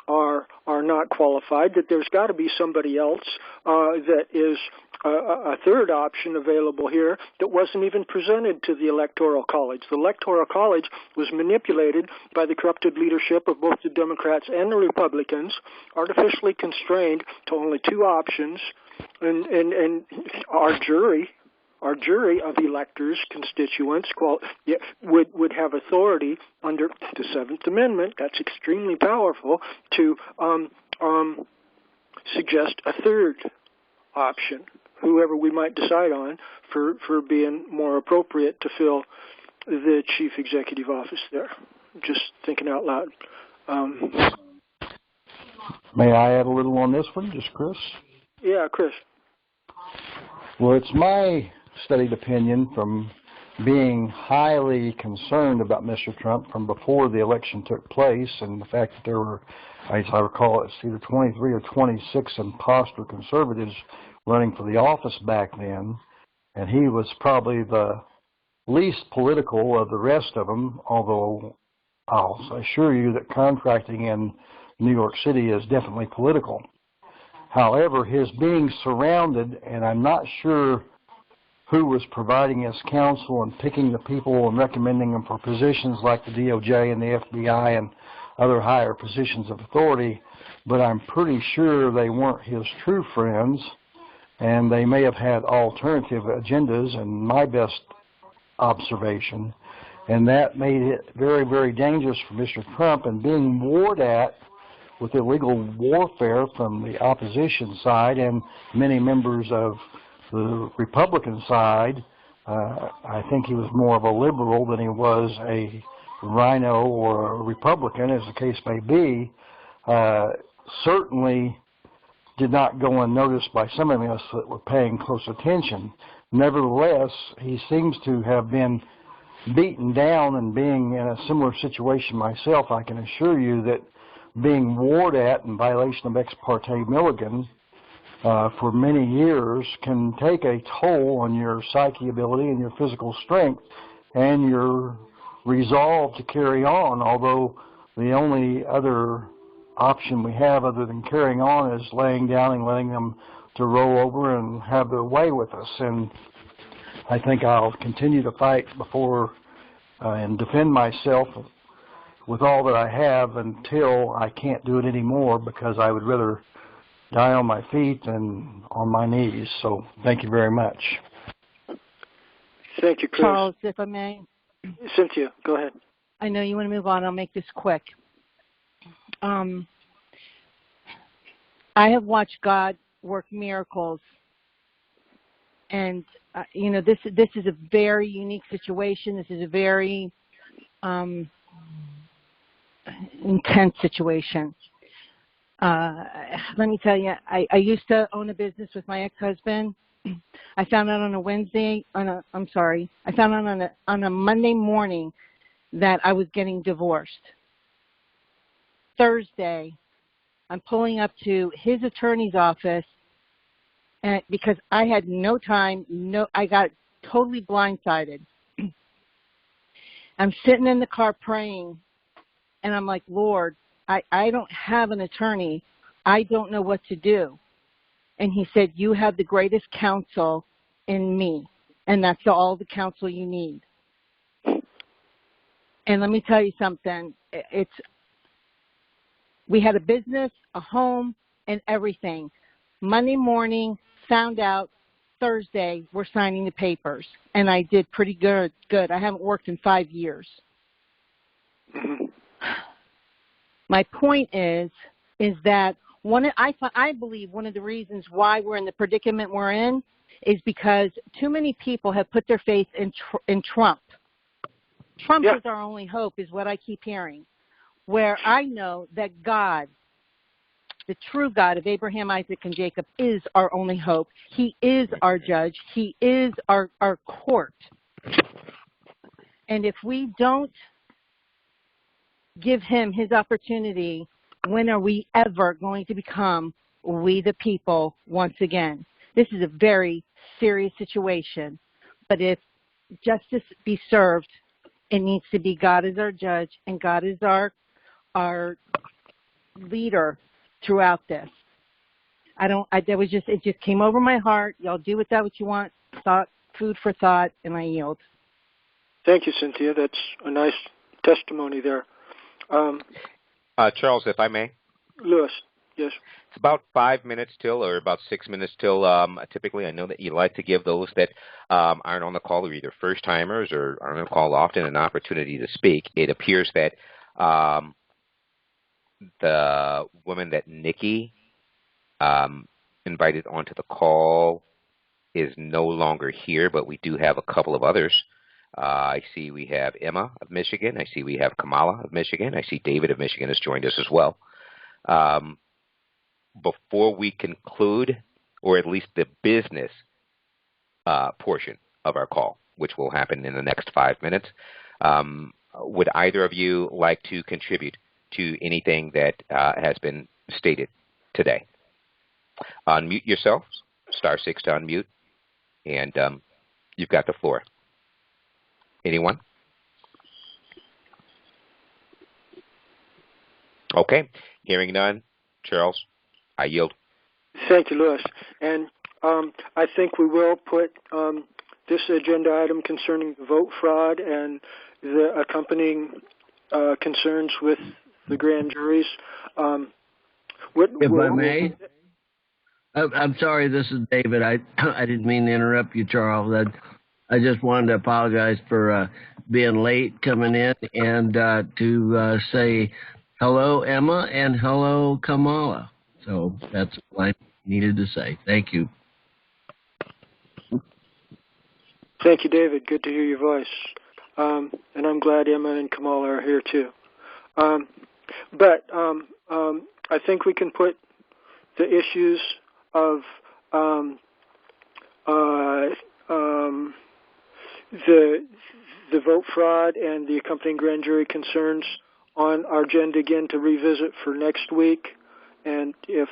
are not qualified, that there's got to be somebody else that is a third option available here that wasn't even presented to the Electoral College. The Electoral College was manipulated by the corrupted leadership of both the Democrats and the Republicans, artificially constrained to only two options, and our jury our jury of electors, constituents, would have authority under the Seventh Amendment. That's extremely powerful to suggest a third option, whoever we might decide on, for being more appropriate to fill the chief executive office there. Just thinking out loud. May I add a little on this one, just Chris? Yeah, Chris. Well, it's my studied opinion from being highly concerned about Mr. Trump from before the election took place, and the fact that there were, as I recall, it's either 23 or 26 imposter conservatives running for the office back then, and he was probably the least political of the rest of them, although I'll assure you that contracting in New York City is definitely political. However, his being surrounded, and I'm not sure who was providing his counsel and picking the people and recommending them for positions like the DOJ and the FBI and other higher positions of authority, but I'm pretty sure they weren't his true friends, and they may have had alternative agendas, in my best observation, and that made it very, very dangerous for Mr. Trump, and being warred at with illegal warfare from the opposition side and many members of the Republican side. I think he was more of a liberal than he was a rhino or a Republican, as the case may be. Certainly did not go unnoticed by some of us that were paying close attention. Nevertheless, he seems to have been beaten down, and being in a similar situation myself, I can assure you that being warred at in violation of Ex parte Milligan for many years can take a toll on your psyche ability and your physical strength and your resolve to carry on, although the only other option we have other than carrying on is laying down and letting them to roll over and have their way with us. And I think I'll continue to fight before and defend myself with all that I have until I can't do it anymore, because I would rather die on my feet than on my knees. So thank you very much. Thank you, Chris. Charles, if I may. Cynthia, go ahead. I know you want to move on. I'll make this quick. I have watched God work miracles, and this is a very unique situation. This is a very intense situation. Let me tell you, I used to own a business with my ex-husband. I found out on a Monday morning that I was getting divorced. Thursday, I'm pulling up to his attorney's office, and because I had no time, I got totally blindsided. I'm sitting in the car praying, and I'm like, Lord, I don't have an attorney. I don't know what to do. And he said, you have the greatest counsel in me, and that's all the counsel you need. And let me tell you something. We had a business, a home, and everything. Monday morning, found out. Thursday, we're signing the papers, and I did pretty good. I haven't worked in 5 years. Mm-hmm. My point is that I believe one of the reasons why we're in the predicament we're in is because too many people have put their faith in Trump. Trump is our only hope, is what I keep hearing. Where I know that God, the true God of Abraham, Isaac, and Jacob, is our only hope. He is our judge. He is our court. And if we don't give him his opportunity, when are we ever going to become we the people once again? This is a very serious situation. But if justice be served, it needs to be God is our judge and God is our leader throughout this. It just came over my heart. Y'all do with that what you want. Food for thought, and I yield. Thank you, Cynthia. That's a nice testimony there. Charles, if I may. Lewis. Yes. It's about 5 minutes till, or about 6 minutes till. Typically, I know that you like to give those that aren't on the call, or either first timers or aren't on the call often, an opportunity to speak. It appears that the woman that Nikki invited onto the call is no longer here, but we do have a couple of others. I see we have Emma of Michigan. I see we have Kamala of Michigan. I see David of Michigan has joined us as well. Before we conclude, or at least the business portion of our call, which will happen in the next 5 minutes, would either of you like to contribute to anything that has been stated today? Unmute yourselves, *6 to unmute, and you've got the floor. Anyone? Okay, hearing none. Charles, I yield. Thank you, Louis. And I think we will put this agenda item concerning vote fraud and the accompanying concerns with the grand juries. If I may? I'm sorry, this is David. I didn't mean to interrupt you, Charles. I just wanted to apologize for being late coming in and to say hello, Emma, and hello, Kamala. So that's what I needed to say. Thank you. Thank you, David. Good to hear your voice. And I'm glad Emma and Kamala are here, too. But I think we can put the issues of the vote fraud and the accompanying grand jury concerns on our agenda again to revisit for next week. And if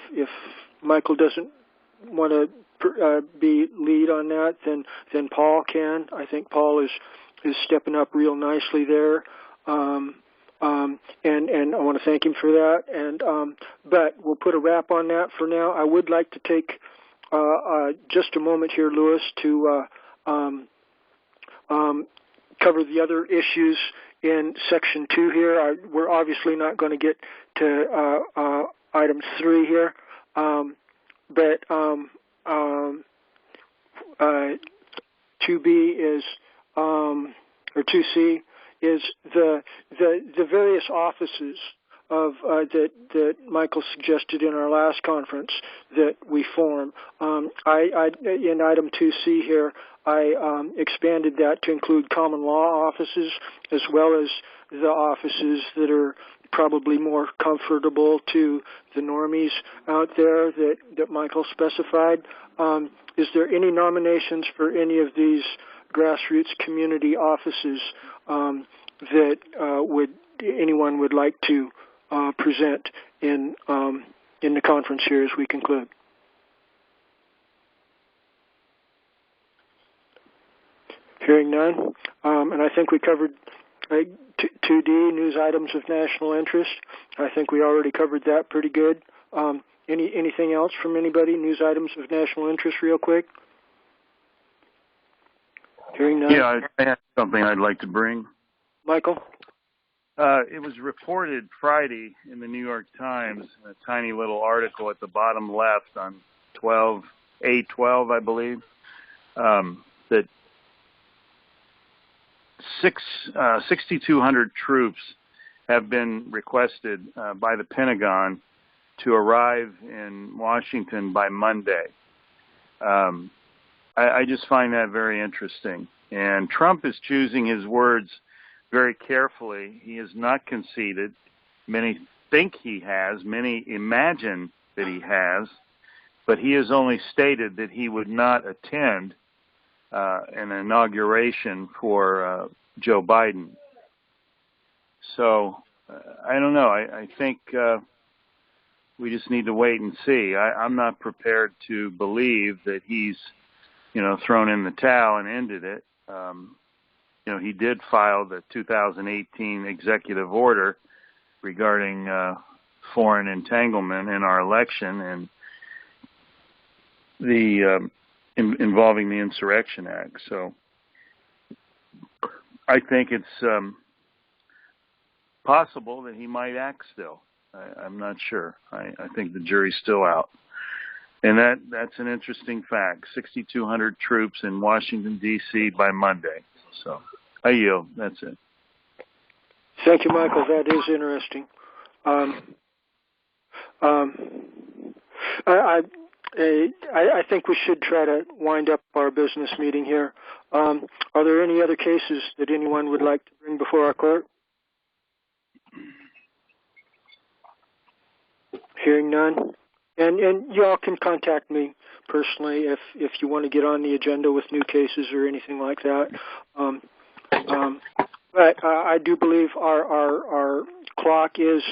Michael doesn't want to be lead on that, then Paul can. I think Paul is stepping up real nicely there. And I want to thank him for that. And but we'll put a wrap on that for now. I would like to take just a moment here, Louis, to cover the other issues in Section 2 here. We're obviously not going to get to Item 3 here, but 2B is or 2C is the various offices of that Michael suggested in our last conference that we form. In item 2C here, I expanded that to include common law offices as well as the offices that are probably more comfortable to the normies out there that Michael specified. Is there any nominations for any of these grassroots community offices that anyone would like to present in the conference here as we conclude? Hearing none, and I think we covered 2D, news items of national interest. I think we already covered that pretty good. Anything else from anybody? News items of national interest real quick? Hearing none. Yeah, I have something I'd like to bring. Michael? It was reported Friday in the New York Times, a tiny little article at the bottom left on A12, I believe, that 6,200 troops have been requested by the Pentagon to arrive in Washington by Monday. I just find that very interesting. And Trump is choosing his words very carefully. He has not conceded. Many think he has. Many imagine that he has. But he has only stated that he would not attend an inauguration for Joe Biden. So, I don't know. I think we just need to wait and see. I'm not prepared to believe that he's, thrown in the towel and ended it. He did file the 2018 executive order regarding foreign entanglement in our election and the involving the Insurrection Act. So I think it's possible that he might act still. I'm not sure. I think the jury's still out. And that's an interesting fact. 6,200 troops in Washington, D.C. by Monday. So I yield. That's it. Thank you, Michael. That is interesting. I think we should try to wind up our business meeting here. Are there any other cases that anyone would like to bring before our court? Hearing none. And you all can contact me personally if you want to get on the agenda with new cases or anything like that. But I do believe our clock is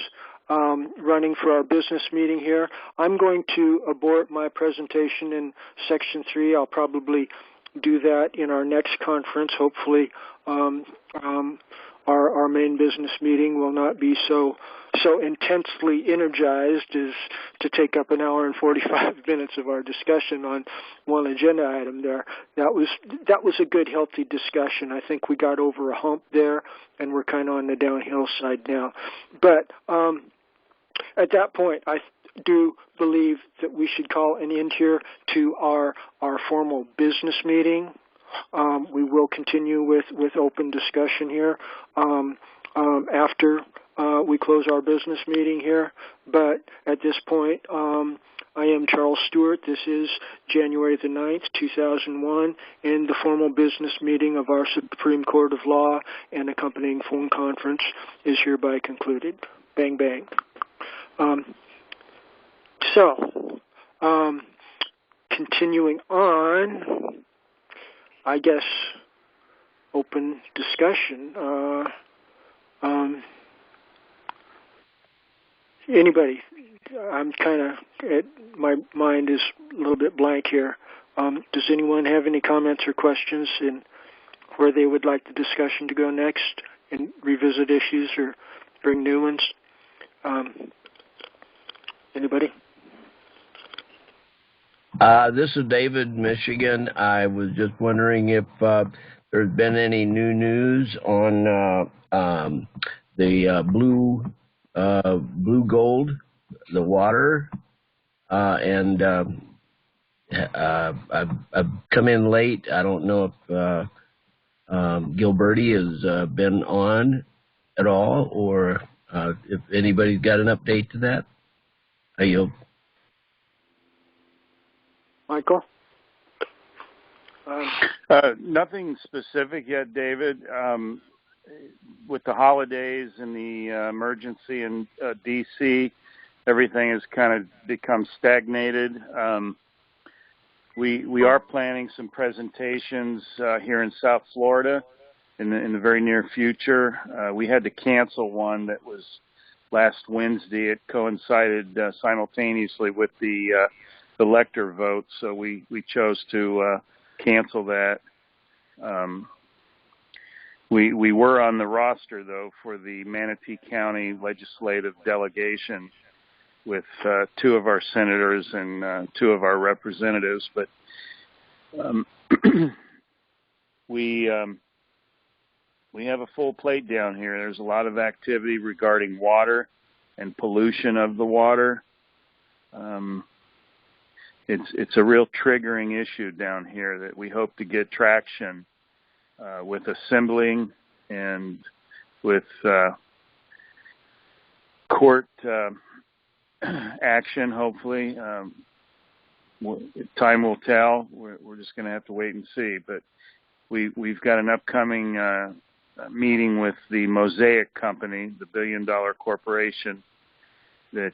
running for our business meeting here. I'm going to abort my presentation in Section 3. I'll probably do that in our next conference. Hopefully our main business meeting will not be so intensely energized as to take up an hour and 45 minutes of our discussion on one agenda item there. That was a good, healthy discussion. I think we got over a hump there, and we're kind of on the downhill side now. But at that point, I do believe that we should call an end here to our formal business meeting. We will continue with open discussion here after we close our business meeting here. But at this point, I am Charles Stewart. This is January the 9th, 2001, and the formal business meeting of our Supreme Court of Law and accompanying phone conference is hereby concluded. Bang, bang. Continuing on, I guess, open discussion. Anybody? I'm kind of, my mind is a little bit blank here. Does anyone have any comments or questions in where they would like the discussion to go next and revisit issues or bring new ones? Anybody? This is David, Michigan. I was just wondering if there's been any new news on the blue gold, the water, and I've come in late. I don't know if Gilberti has been on at all, or if anybody's got an update to that. I yield. Michael? Nothing specific yet, David. With the holidays and the emergency in D.C., everything has kind of become stagnated. We are planning some presentations here in South Florida in the very near future. We had to cancel one that was last Wednesday. It coincided simultaneously with the elector vote, so we chose to cancel that. We were on the roster, though, for the Manatee County legislative delegation with two of our senators and two of our representatives, but we have a full plate down here. There's a lot of activity regarding water and pollution of the water. It's a real triggering issue down here that we hope to get traction with assembling and with court action, hopefully. Time will tell. We're just going to have to wait and see. But we've got an upcoming meeting with the Mosaic Company, the billion-dollar corporation that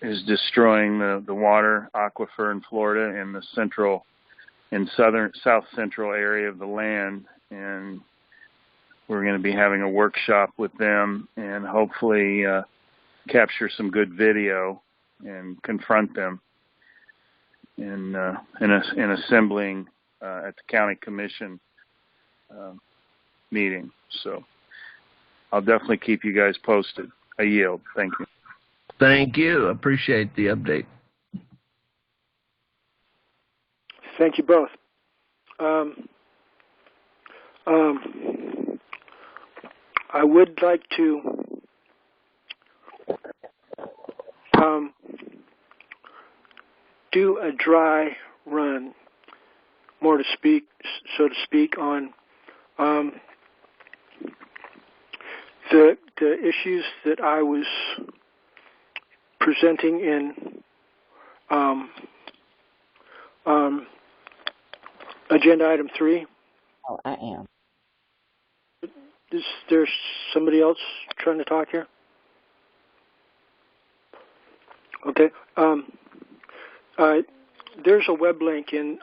is destroying the water aquifer in Florida and the central and south central area of the land, and we're going to be having a workshop with them and hopefully capture some good video and confront them in assembling at the county commission meeting. So I'll definitely keep you guys posted. I yield. Thank you. Thank you. Appreciate the update. Thank you both. I would like to do a dry run, more to speak, so to speak, on the issues that I was presenting in agenda item 3. Oh, I am. Is there somebody else trying to talk here? Okay. There's a web link in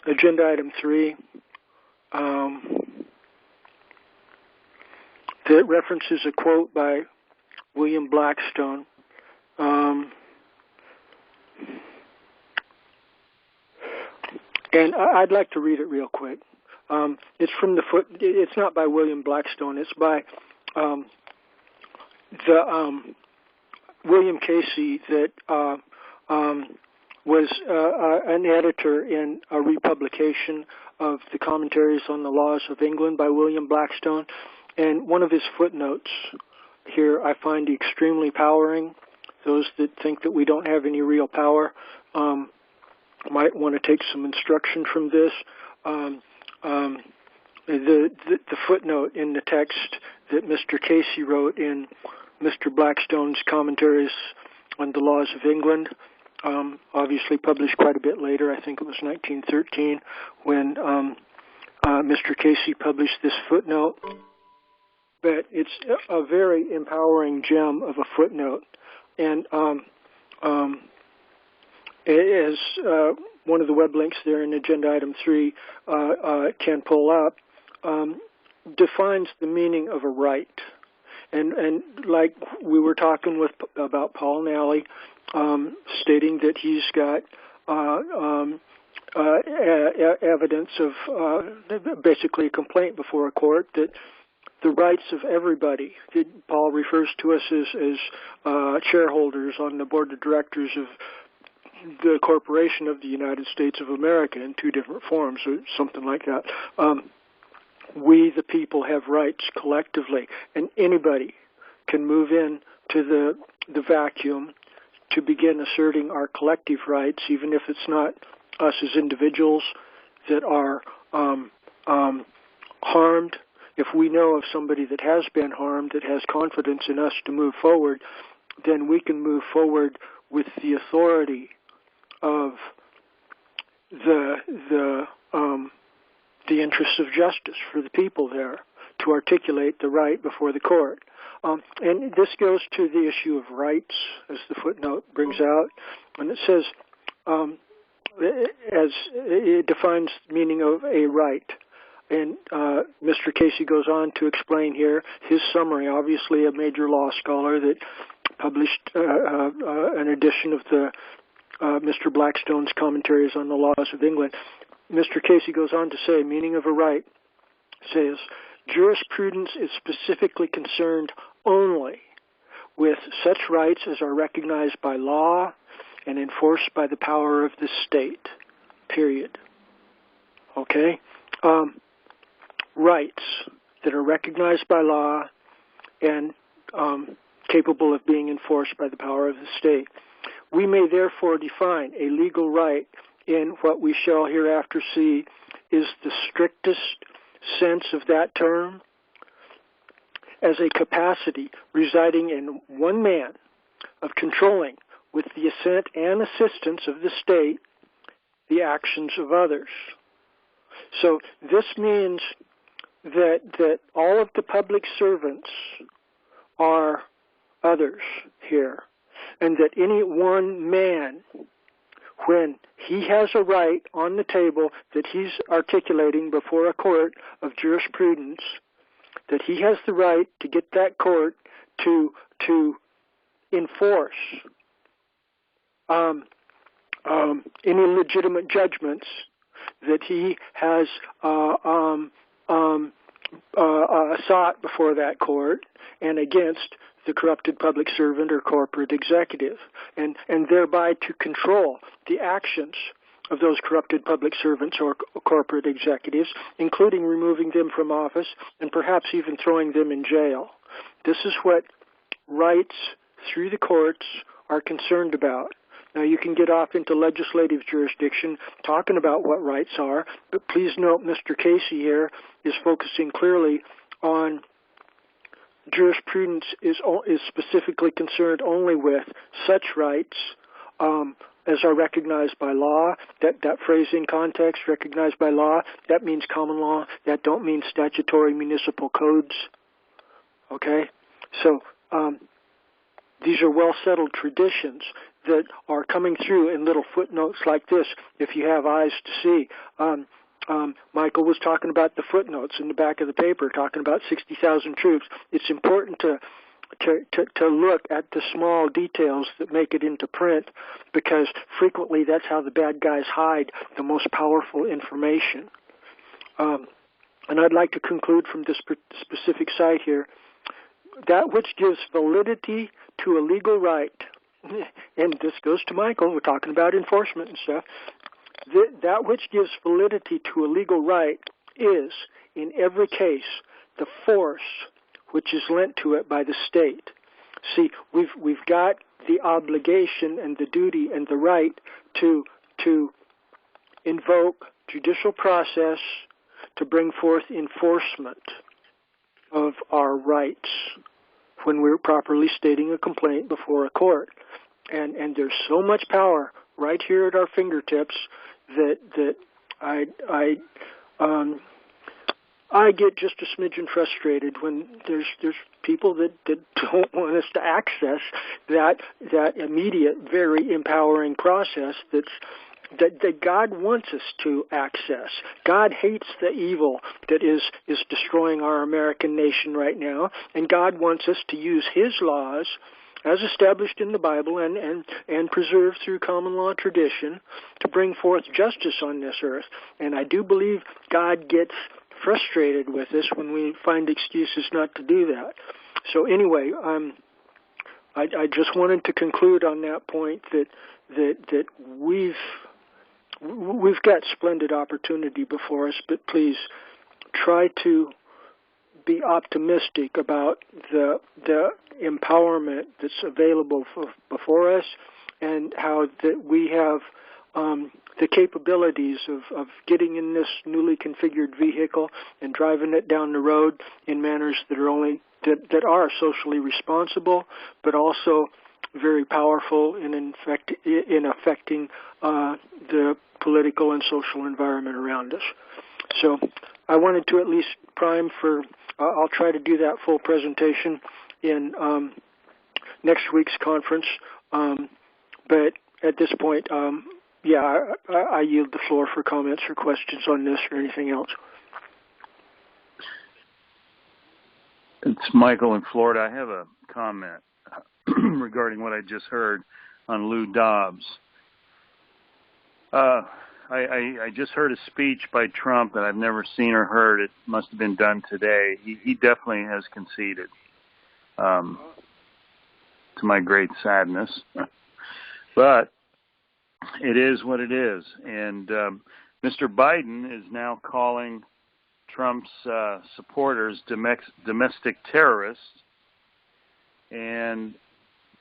agenda item 3 that references a quote by William Blackstone. And I'd like to read it real quick. It's from it's not by William Blackstone. It's by William Casey, that was an editor in a republication of the Commentaries on the Laws of England by William Blackstone. And one of his footnotes here I find extremely powering. Those that think that we don't have any real power might want to take some instruction from this. The footnote in the text that Mr. Casey wrote in Mr. Blackstone's Commentaries on the Laws of England, obviously published quite a bit later. I think it was 1913 when Mr. Casey published this footnote. But it's a very empowering gem of a footnote. And as one of the web links there in agenda item 3 can pull up, defines the meaning of a right. And like we were talking about Paul Nally, stating that he's got evidence of basically a complaint before a court that the rights of everybody, Paul refers to us as shareholders on the board of directors of the Corporation of the United States of America in 2 different forms, or something like that. We, the people, have rights collectively, and anybody can move in to the vacuum to begin asserting our collective rights, even if it's not us as individuals that are harmed. If we know of somebody that has been harmed, that has confidence in us to move forward, then we can move forward with the authority of the interests of justice for the people there to articulate the right before the court. And this goes to the issue of rights, as the footnote brings out, and it says, as it defines the meaning of a right. And Mr. Casey goes on to explain here his summary, obviously a major law scholar that published an edition of the Mr. Blackstone's Commentaries on the Laws of England. Mr. Casey goes on to say, meaning of a right, says, jurisprudence is specifically concerned only with such rights as are recognized by law and enforced by the power of the state, period. Okay? Rights that are recognized by law and capable of being enforced by the power of the state. We may therefore define a legal right in what we shall hereafter see is the strictest sense of that term as a capacity residing in one man of controlling with the assent and assistance of the state the actions of others. So this means that all of the public servants are others here, and that any one man, when he has a right on the table that he's articulating before a court of jurisprudence, that he has the right to get that court to enforce any legitimate judgments that he has sought before that court and against the corrupted public servant or corporate executive, and thereby to control the actions of those corrupted public servants or corporate executives, including removing them from office and perhaps even throwing them in jail. This is what rights through the courts are concerned about. Now, you can get off into legislative jurisdiction talking about what rights are, but please note Mr. Casey here is focusing clearly on jurisprudence is specifically concerned only with such rights as are recognized by law. That phrase in context, recognized by law, that means common law. That don't mean statutory municipal codes. Okay? So these are well-settled traditions that are coming through in little footnotes like this, if you have eyes to see. Michael was talking about the footnotes in the back of the paper, talking about 60,000 troops. It's important to look at the small details that make it into print, because frequently that's how the bad guys hide the most powerful information. And I'd like to conclude from this specific site here. That which gives validity to a legal right, and this goes to Michael, we're talking about enforcement and stuff, that which gives validity to a legal right is, in every case, the force which is lent to it by the state. See, we've got the obligation and the duty and the right to invoke judicial process to bring forth enforcement of our rights when we're properly stating a complaint before a court. And there's so much power right here at our fingertips that I get just a smidgen frustrated when there's people that don't want us to access that immediate, very empowering process that God wants us to access. God hates the evil that is destroying our American nation right now, and God wants us to use His laws as established in the Bible and preserved through common law tradition to bring forth justice on this earth. And I do believe God gets frustrated with us when we find excuses not to do that. So anyway, I just wanted to conclude on that point that we've got splendid opportunity before us, but please try to be optimistic about the empowerment that's available before us, and how that we have the capabilities of getting in this newly configured vehicle and driving it down the road in manners that are socially responsible, but also very powerful in affecting the political and social environment around us. So I wanted to at least prime for, I'll try to do that full presentation in next week's conference. But at this point, I yield the floor for comments or questions on this or anything else. It's Michael in Florida. I have a comment regarding what I just heard on Lou Dobbs. I just heard a speech by Trump that I've never seen or heard. It must have been done today. He definitely has conceded, to my great sadness. But it is what it is. And Mr. Biden is now calling Trump's supporters domestic terrorists. And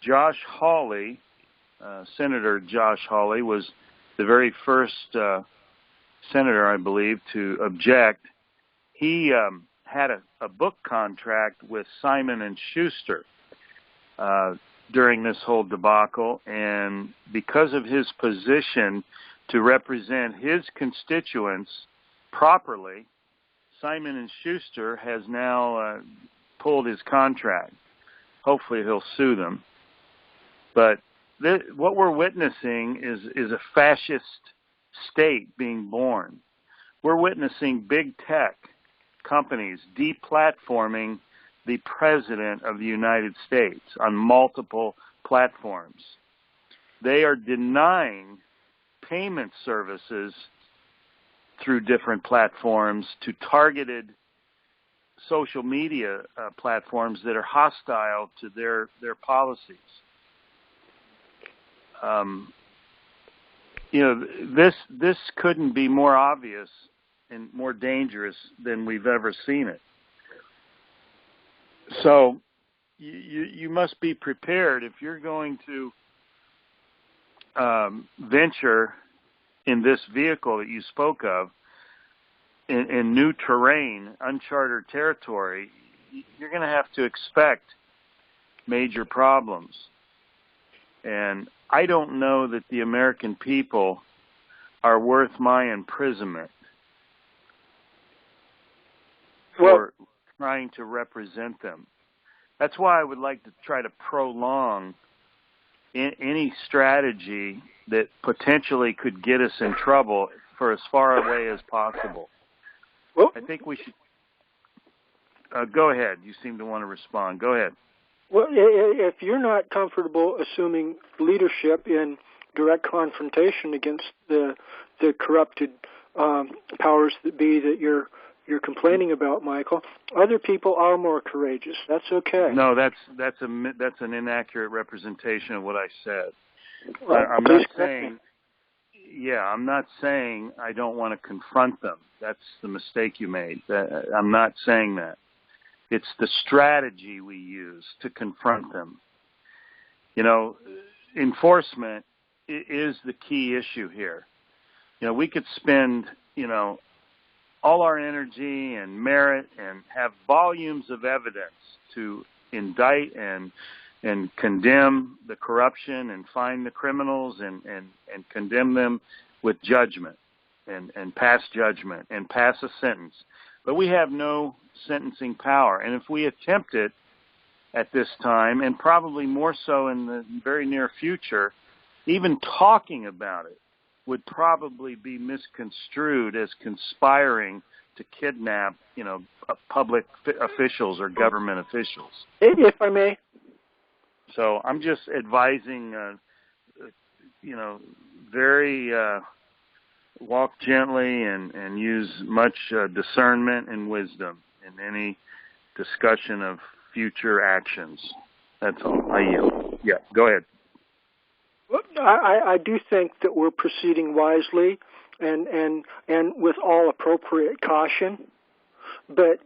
Josh Hawley, Senator Josh Hawley, was the very first senator, I believe, to object. He had a book contract with Simon & Schuster during this whole debacle, and because of his position to represent his constituents properly, Simon & Schuster has now pulled his contract. Hopefully he'll sue them. But what we're witnessing is a fascist state being born. We're witnessing big tech companies deplatforming the President of the United States on multiple platforms. They are denying payment services through different platforms to targeted social media platforms that are hostile to their policies. This couldn't be more obvious and more dangerous than we've ever seen it. So you must be prepared if you're going to venture in this vehicle that you spoke of in new terrain, uncharted territory. You're going to have to expect major problems. And I don't know that the American people are worth my imprisonment for trying to represent them. That's why I would like to try to prolong any strategy that potentially could get us in trouble for as far away as possible. Well, I think we should... go ahead. You seem to want to respond. Go ahead. Well, if you're not comfortable assuming leadership in direct confrontation against the corrupted powers that be that you're complaining about, Michael, other people are more courageous. That's okay. No, that's an inaccurate representation of what I said. Well, I'm not saying. Yeah, I'm not saying I don't want to confront them. That's the mistake you made. I'm not saying that. It's the strategy we use to confront them. You know, enforcement is the key issue here. You know, we could spend, all our energy and merit and have volumes of evidence to indict and condemn the corruption and find the criminals and condemn them with judgment and pass judgment and pass a sentence. But we have no sentencing power. And if we attempt it at this time, and probably more so in the very near future, even talking about it would probably be misconstrued as conspiring to kidnap, public officials or government officials. If I may. So I'm just advising, very walk gently and use much discernment and wisdom in any discussion of future actions. That's all. I yield. Yeah, go ahead. Well, I do think that we're proceeding wisely and with all appropriate caution, but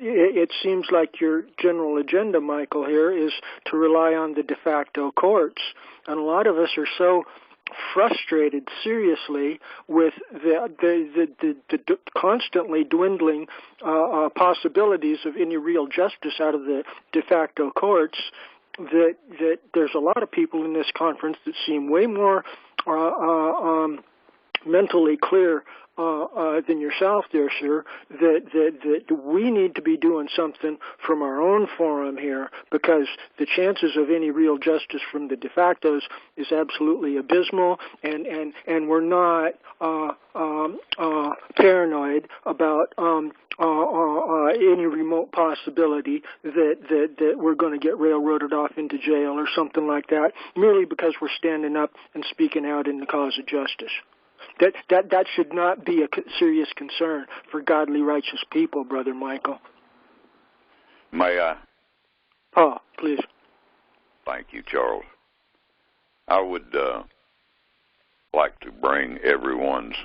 it seems like your general agenda, Michael, here is to rely on the de facto courts, and a lot of us are so frustrated seriously with the constantly dwindling possibilities of any real justice out of the de facto courts that there's a lot of people in this conference that seem way more mentally clear than yourself there, sir, that we need to be doing something from our own forum here, because the chances of any real justice from the de factos is absolutely abysmal, and we're not paranoid about any remote possibility that we're going to get railroaded off into jail or something like that, merely because we're standing up and speaking out in the cause of justice. That should not be a serious concern for godly, righteous people, Brother Michael. May I? Oh, please. Thank you, Charles. I would like to bring everyone's,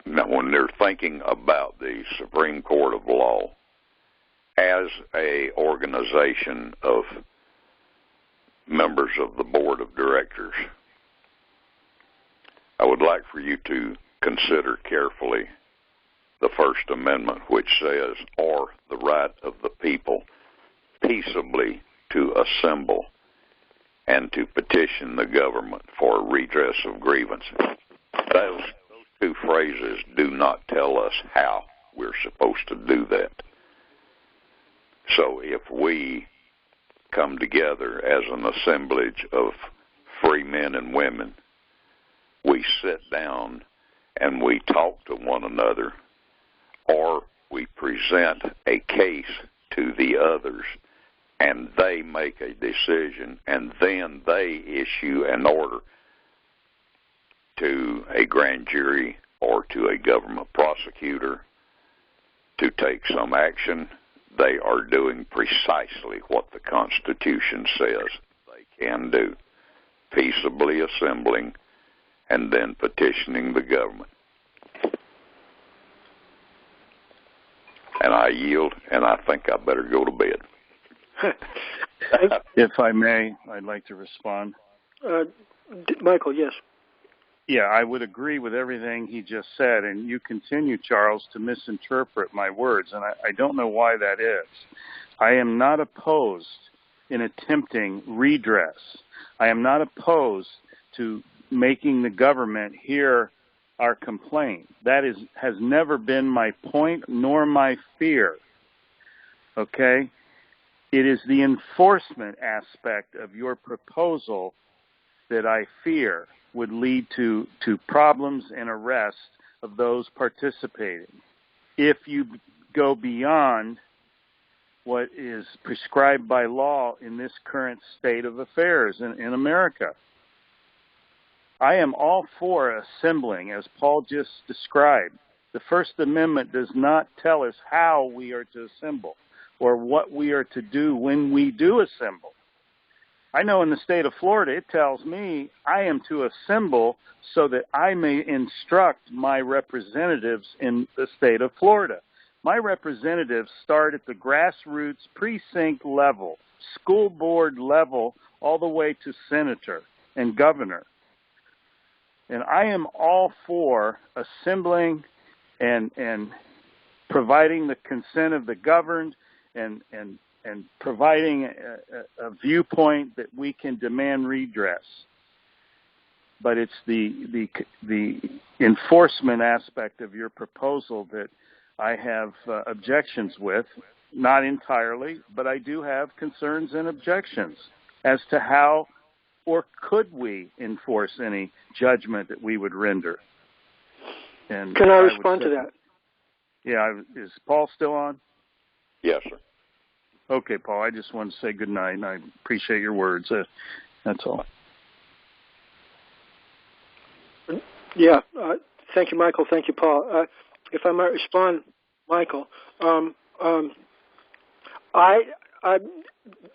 when they're thinking about the Supreme Court of Law as a organization of members of the Board of Directors, I would like for you to consider carefully the First Amendment, which says, or the right of the people peaceably to assemble and to petition the government for redress of grievances. Those two phrases do not tell us how we're supposed to do that. So if we come together as an assemblage of free men and women, we sit down and we talk to one another, or we present a case to the others, and they make a decision, and then they issue an order to a grand jury or to a government prosecutor to take some action, they are doing precisely what the Constitution says they can do, peaceably assembling and then petitioning the government. and I yield, and I think I better go to bed. If I may, I'd like to respond. Michael, yes. Yeah, I would agree with everything he just said, and you continue, Charles, to misinterpret my words, and I don't know why that is. I am not opposed in attempting redress. I am not opposed to making the government hear our complaint. That has never been my point nor my fear. Okay? It is the enforcement aspect of your proposal that I fear would lead to problems and arrest of those participating. If you go beyond what is prescribed by law in this current state of affairs in America. I am all for assembling, as Paul just described. The First Amendment does not tell us how we are to assemble or what we are to do when we do assemble. I know in the state of Florida, it tells me I am to assemble so that I may instruct my representatives in the state of Florida. My representatives start at the grassroots precinct level, school board level, all the way to senator and governor. And I am all for assembling and providing the consent of the governed and providing a viewpoint that we can demand redress. But it's the enforcement aspect of your proposal that I have objections with, not entirely, but I do have concerns and objections as to how or could we enforce any judgment that we would render. And can I respond to that? Yeah, is Paul still on? Yes, sir. Okay, Paul, I just wanted to say good night, and I appreciate your words. That's all. Yeah, thank you, Michael. Thank you, Paul. If I might respond, Michael,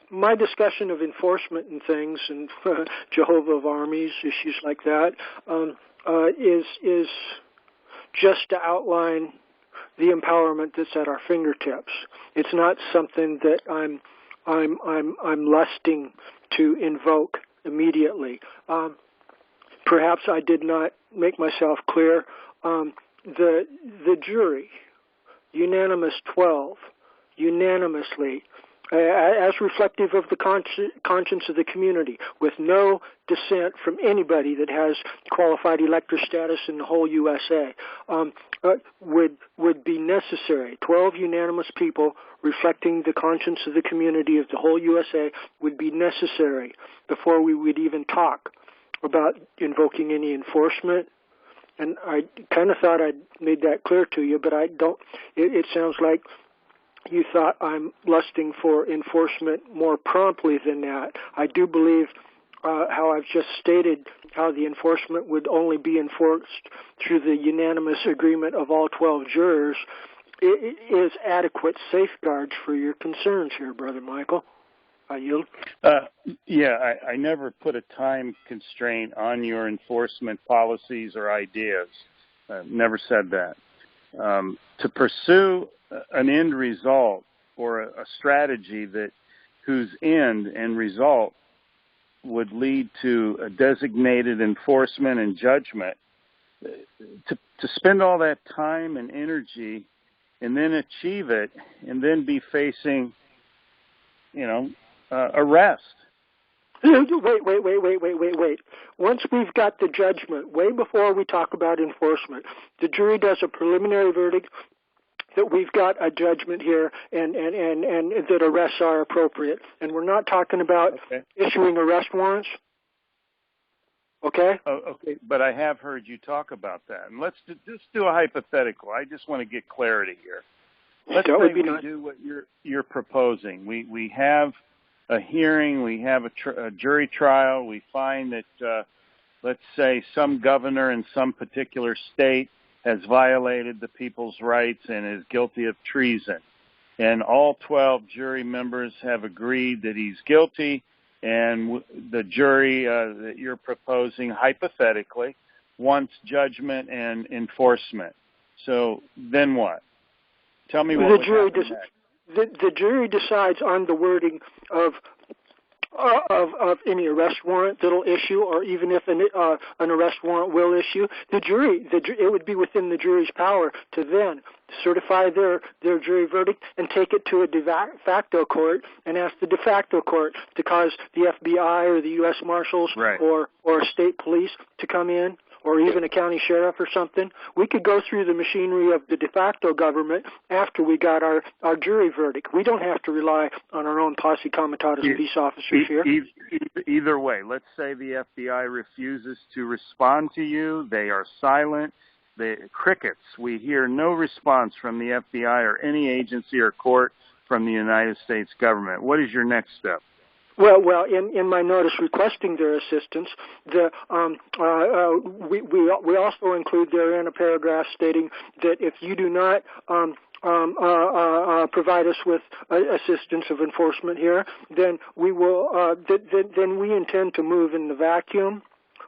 my discussion of enforcement and things and Jehovah of Armies, issues like that, is just to outline the empowerment that's at our fingertips. It's not something that I'm lusting to invoke immediately. Perhaps I did not make myself clear. The jury, unanimous 12, unanimously, as reflective of the conscience of the community, with no dissent from anybody that has qualified elector status in the whole USA, would be necessary. 12 unanimous people reflecting the conscience of the community of the whole USA would be necessary before we would even talk about invoking any enforcement. And I kind of thought I'd made that clear to you, but I don't. It sounds like you thought I'm lusting for enforcement more promptly than that. I do believe how I've just stated, how the enforcement would only be enforced through the unanimous agreement of all 12 jurors, is adequate safeguards for your concerns here, Brother Michael. I yield. Yeah, I never put a time constraint on your enforcement policies or ideas. Never said that. To pursue an end result or a strategy that whose end and result would lead to a designated enforcement and judgment, to spend all that time and energy and then achieve it and then be facing, arrest. Wait. Once we've got the judgment, way before we talk about enforcement, the jury does a preliminary verdict that we've got a judgment here and that arrests are appropriate. And we're not talking about issuing arrest warrants. Okay? Okay, but I have heard you talk about that. And let's just do a hypothetical. I just want to get clarity here. Let's say we do what you're proposing. We have a hearing, we have a jury trial, we find that, let's say, some governor in some particular state has violated the people's rights and is guilty of treason. And all 12 jury members have agreed that he's guilty, and the jury that you're proposing, hypothetically, wants judgment and enforcement. So then what? Tell me what the jury decides on the wording of any arrest warrant that'll issue, or even if an arrest warrant will issue. It would be within the jury's power to then certify their jury verdict and take it to a de facto court and ask the de facto court to cause the FBI or the U.S. Marshals or state police to come in, or even a county sheriff or something. We could go through the machinery of the de facto government after we got our jury verdict. We don't have to rely on our own posse comitatus peace officers here. Either way, let's say the FBI refuses to respond to you. They are silent. Crickets. We hear no response from the FBI or any agency or court from the United States government. What is your next step? Well, in my notice requesting their assistance, we also include therein a paragraph stating that if you do not provide us with assistance of enforcement here, then we will then we intend to move in the vacuum,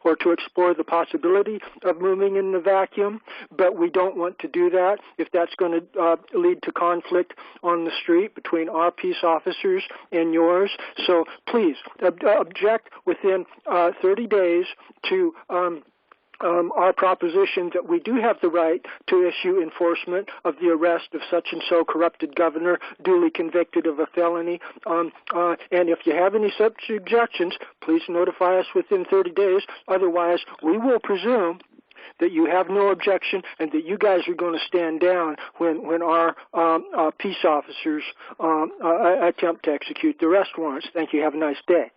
or to explore the possibility of moving in the vacuum, but we don't want to do that if that's going to lead to conflict on the street between our peace officers and yours. So please object within 30 days to our proposition that we do have the right to issue enforcement of the arrest of such and so corrupted governor duly convicted of a felony. And if you have any such objections, please notify us within 30 days. Otherwise, we will presume that you have no objection and that you guys are going to stand down when our peace officers attempt to execute the arrest warrants. Thank you. Have a nice day.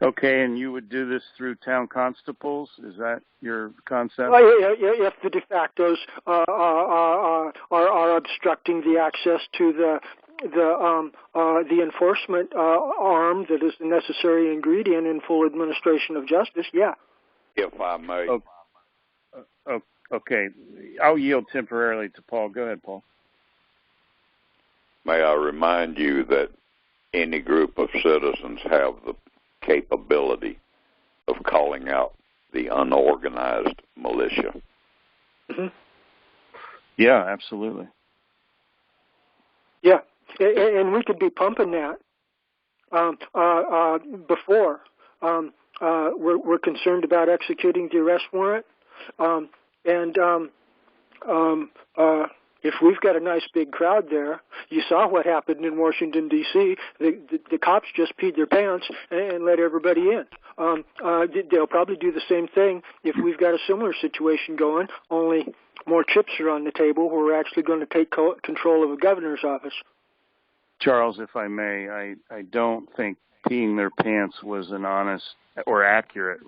Okay, and you would do this through town constables? Is that your concept? If the de factos are obstructing the access to the enforcement arm that is the necessary ingredient in full administration of justice, yeah. If I may. Okay, I'll yield temporarily to Paul. Go ahead, Paul. May I remind you that any group of citizens have the capability of calling out the unorganized militia. Mm-hmm. Yeah, absolutely. Yeah, and we could be pumping that before we're concerned about executing the arrest warrant, if we've got a nice big crowd there, you saw what happened in Washington, D.C. The cops just peed their pants and let everybody in. They'll probably do the same thing if we've got a similar situation going, only more chips are on the table where we're actually going to take control of a governor's office. Charles, if I may, I don't think peeing their pants was an honest or accurate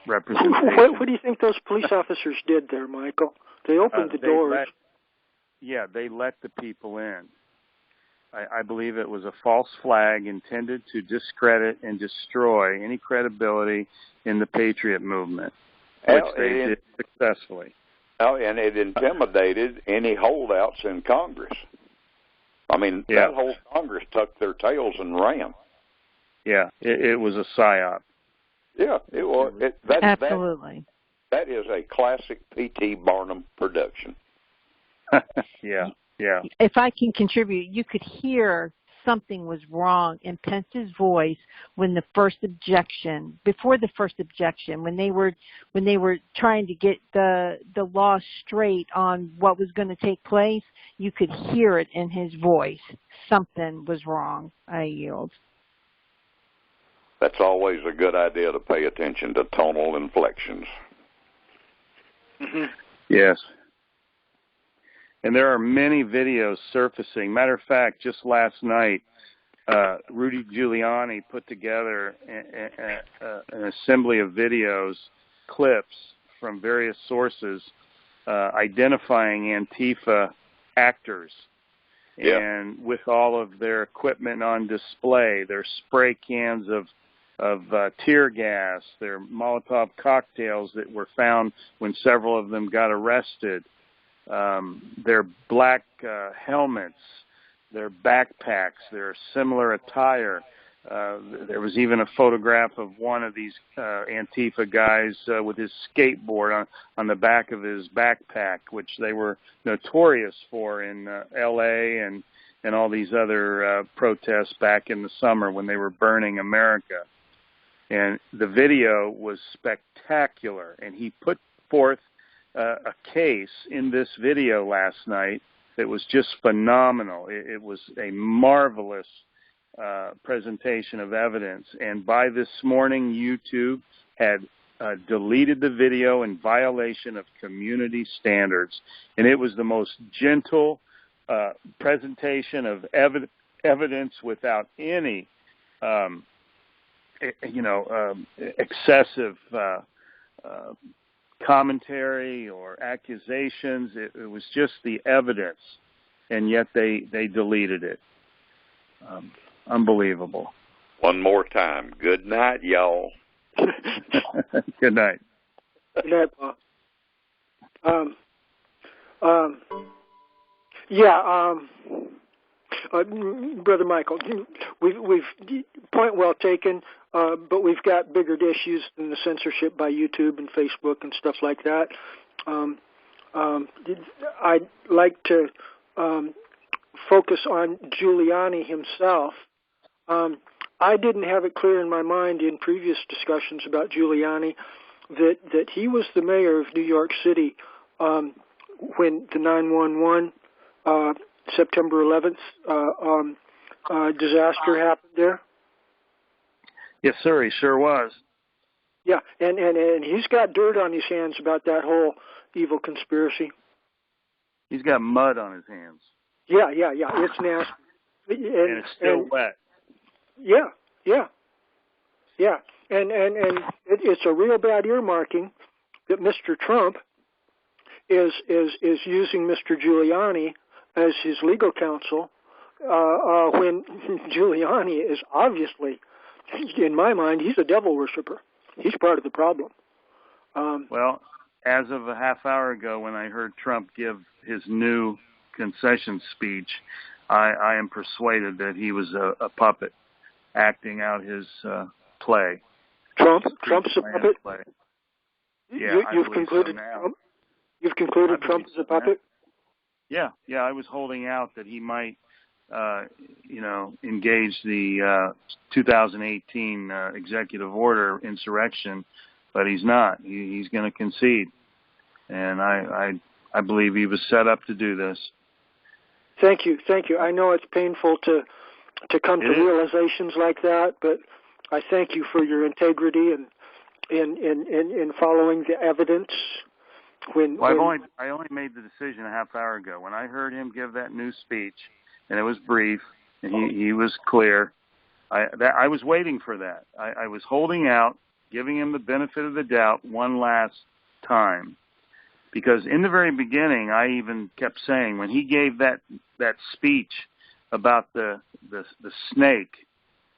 representation. What do you think those police officers did there, Michael? They opened the doors. They let the people in. I believe it was a false flag intended to discredit and destroy any credibility in the Patriot movement, which they did successfully. And it intimidated any holdouts in Congress. I mean, that whole Congress tucked their tails and ran. Yeah, it was a psyop. Yeah, it was. Absolutely. That is a classic P.T. Barnum production. Yeah. If I can contribute, you could hear something was wrong in Pence's voice when before the first objection, when they were trying to get the law straight on what was going to take place, you could hear it in his voice. Something was wrong. I yield. That's always a good idea to pay attention to tonal inflections. Mm-hmm. Yes. And there are many videos surfacing. Matter of fact, just last night, Rudy Giuliani put together an assembly of videos, clips from various sources, identifying Antifa actors. Yep. And with all of their equipment on display, their spray cans of tear gas, their Molotov cocktails that were found when several of them got arrested, their black helmets, their backpacks, their similar attire. There was even a photograph of one of these Antifa guys with his skateboard on the back of his backpack, which they were notorious for in L.A. and all these other protests back in the summer when they were burning America. And the video was spectacular, and he put forth a case in this video last night that was just phenomenal. It was a marvelous presentation of evidence, and by this morning YouTube had deleted the video in violation of community standards, and it was the most gentle presentation of evidence without any excessive commentary or accusations. It was just the evidence, and yet they deleted it. Unbelievable. One more time. Good night, y'all. Good night. Good night, Bob. Brother Michael, we've point well taken, but we've got bigger issues than the censorship by YouTube and Facebook and stuff like that. I'd like to focus on Giuliani himself. I didn't have it clear in my mind in previous discussions about Giuliani that he was the mayor of New York City when the 9/11 September 11th disaster happened there. Yes, sir, he sure was. Yeah, and he's got dirt on his hands about that whole evil conspiracy. He's got mud on his hands. Yeah, it's nasty. And it's still wet. Yeah. And it's a real bad earmarking that Mr. Trump is using Mr. Giuliani as his legal counsel when Giuliani is obviously, in my mind, he's a devil worshiper. He's part of the problem. Well, as of a half hour ago when I heard Trump give his new concession speech, I am persuaded that he was a puppet acting out his play. Trump's a puppet? Play. Yeah, you've concluded Trump? You've concluded Trump is a puppet? Yeah, I was holding out that he might, engage the 2018 executive order insurrection, but he's not. He's going to concede, and I believe he was set up to do this. Thank you. I know it's painful to come to realizations like that, but I thank you for your integrity and in following the evidence. I only made the decision a half hour ago when I heard him give that new speech, and it was brief, and he was clear. I was waiting for that. I was holding out, giving him the benefit of the doubt one last time, because in the very beginning, I even kept saying when he gave that speech about the snake.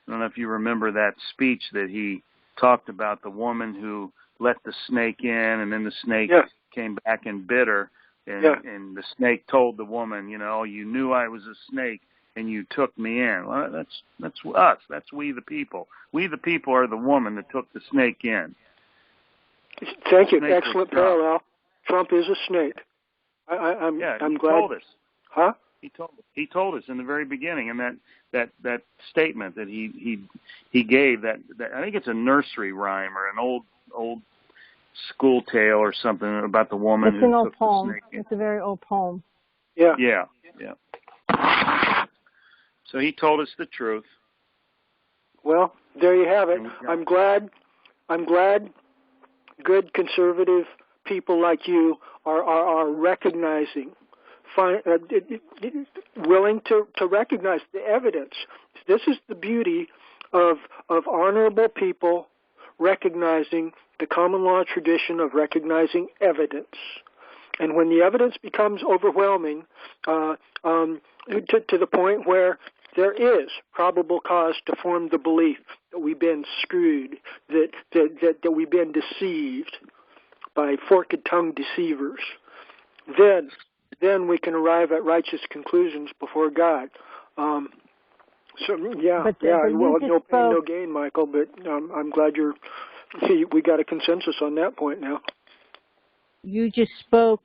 I don't know if you remember that speech that he talked about the woman who let the snake in, and then the snake came back and bit her, and the snake told the woman, you knew I was a snake and you took me in. Well, that's us. That's we the people. We the people are the woman that took the snake in. Thank you. Excellent parallel. Trump is a snake. I'm glad. Told us. Huh? He told us in the very beginning, and that statement that he gave that I think it's a nursery rhyme or an old school tale or something about the woman who took the snake in. It's a very old poem. Yeah. So he told us the truth. Well, there you have it. I'm glad good conservative people like you are recognizing, willing to recognize the evidence. This is the beauty of honorable people recognizing the common law tradition of recognizing evidence. And when the evidence becomes overwhelming to the point where there is probable cause to form the belief that we've been screwed, that we've been deceived by forked-tongued deceivers, then we can arrive at righteous conclusions before God. So well, no pain, no gain, Michael. But I'm glad we got a consensus on that point now. You just spoke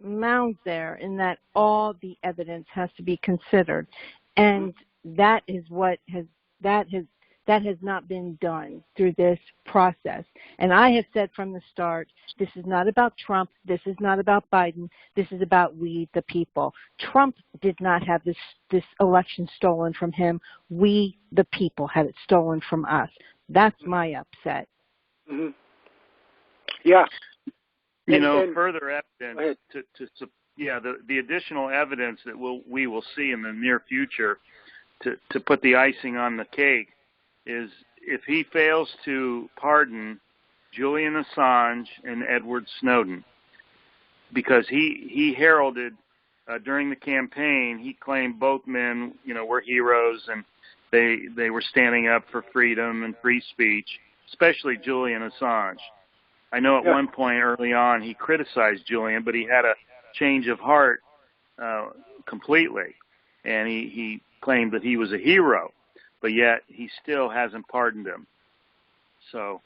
mounds there, in that all the evidence has to be considered, and that is what has not been done through this process. And I have said from the start, this is not about Trump, this is not about Biden, this is about we the people. Trump did not have this election stolen from him. We the people had it stolen from us. That's my upset. Mm-hmm. Yeah. Further evidence the additional evidence that we will see in the near future to put the icing on the cake is if he fails to pardon Julian Assange and Edward Snowden, because he heralded during the campaign, he claimed both men, were heroes, and they were standing up for freedom and free speech, especially Julian Assange. I know at one point early on he criticized Julian, but he had a change of heart completely, and he claimed that he was a hero, but yet he still hasn't pardoned him. So,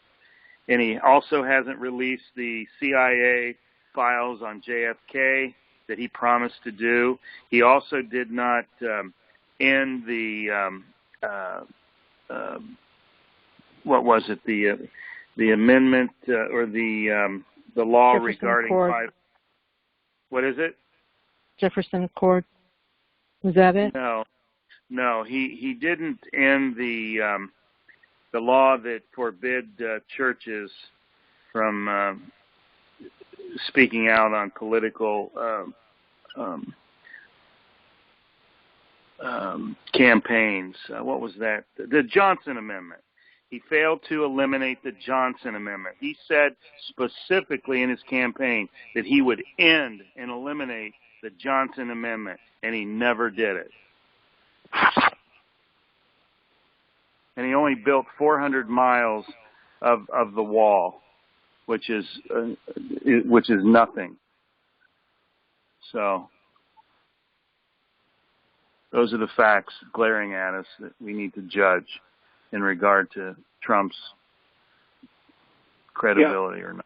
and he also hasn't released the CIA files on JFK that he promised to do. He also did not end the what was it, the amendment or the law Jefferson regarding Accord. What is it? Jefferson Accord. Was that it? No. He didn't end the law that forbid churches from speaking out on political campaigns. What was that? The Johnson Amendment. He failed to eliminate the Johnson Amendment. He said specifically in his campaign that he would end and eliminate the Johnson Amendment, and he never did it. And he only built 400 miles of the wall, which is nothing. So those are the facts glaring at us that we need to judge in regard to Trump's credibility or not.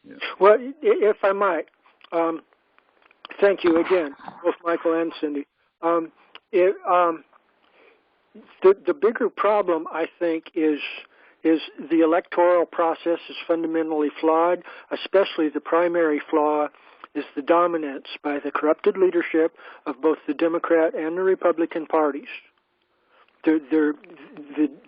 Yeah. Well, if I might, thank you again, both Michael and Cindy. The bigger problem, I think, is the electoral process is fundamentally flawed. Especially the primary flaw is the dominance by the corrupted leadership of both the Democrat and the Republican parties. The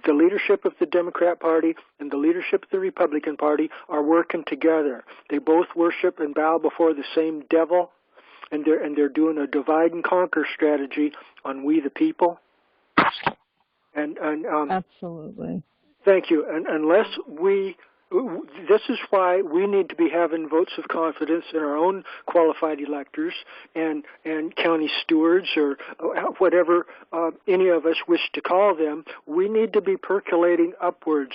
leadership of the Democrat Party and the leadership of the Republican Party are working together. They both worship and bow before the same devil, and they're doing a divide and conquer strategy on we the people. And absolutely. Thank you. And unless this is why we need to be having votes of confidence in our own qualified electors and county stewards or whatever any of us wish to call them. We need to be percolating upwards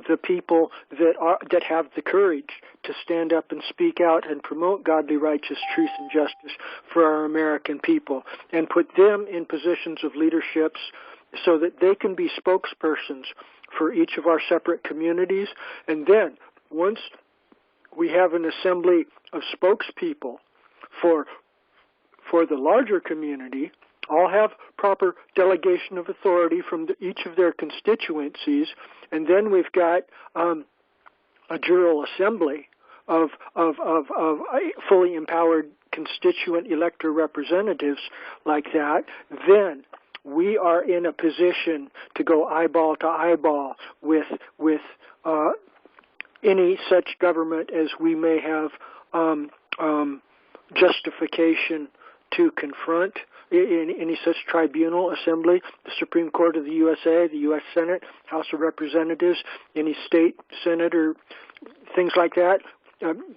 the people that have the courage to stand up and speak out and promote godly, righteous truth and justice for our American people, and put them in positions of leaderships so that they can be spokespersons for each of our separate communities. And then, once we have an assembly of spokespeople for the larger community, all have proper delegation of authority from each of their constituencies, and then we've got a general assembly of fully empowered constituent elector representatives like that, then we are in a position to go eyeball to eyeball with any such government as we may have justification to confront in any such tribunal, assembly, the Supreme Court of the USA, the U.S. Senate, House of Representatives, any state senate or things like that,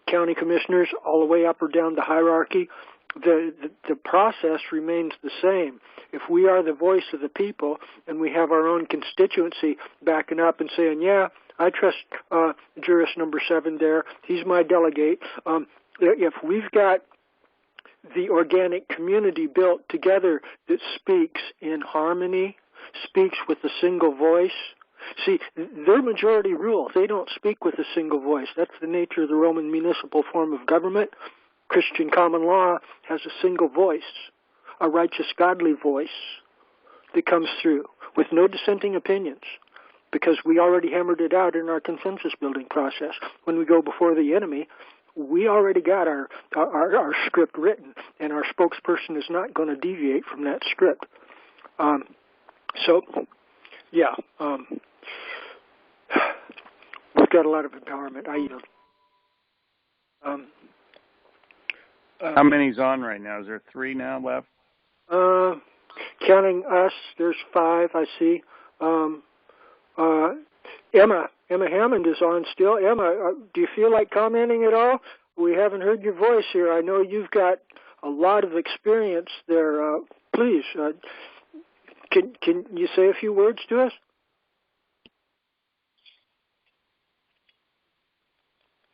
county commissioners, all the way up or down the hierarchy. The process remains the same. If we are the voice of the people and we have our own constituency backing up and saying, yeah, I trust jurist number 7 there, he's my delegate. If we've got the organic community built together that speaks in harmony speaks with a single voice. See, their majority rule. They don't speak with a single voice. That's the nature of the Roman municipal form of government. Christian common law has a single voice, a righteous, godly voice that comes through with no dissenting opinions, because we already hammered it out in our consensus building process. When we go before the enemy, we already got our script written, and our spokesperson is not going to deviate from that script. We've got a lot of empowerment. I yield. How many's on right now? Is there 3 now left? Counting us, there's 5, I see. Emma Hammond is on still. Emma, do you feel like commenting at all? We haven't heard your voice here. I know you've got a lot of experience there. Please, can you say a few words to us?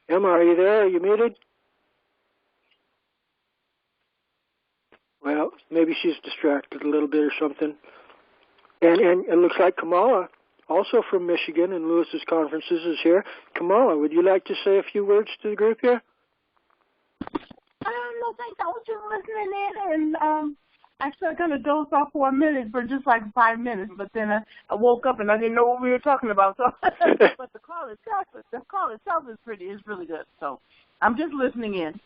Emma, are you there? Are you muted? Well, maybe she's distracted a little bit or something. And it looks like Kamala, also from Michigan and Lewis's conferences, is here. Kamala, would you like to say a few words to the group here? No, thanks. I was just listening in, and actually I kind of dozed off for a minute, for just like 5 minutes, but then I woke up and I didn't know what we were talking about. So, but the call itself is really good. So I'm just listening in.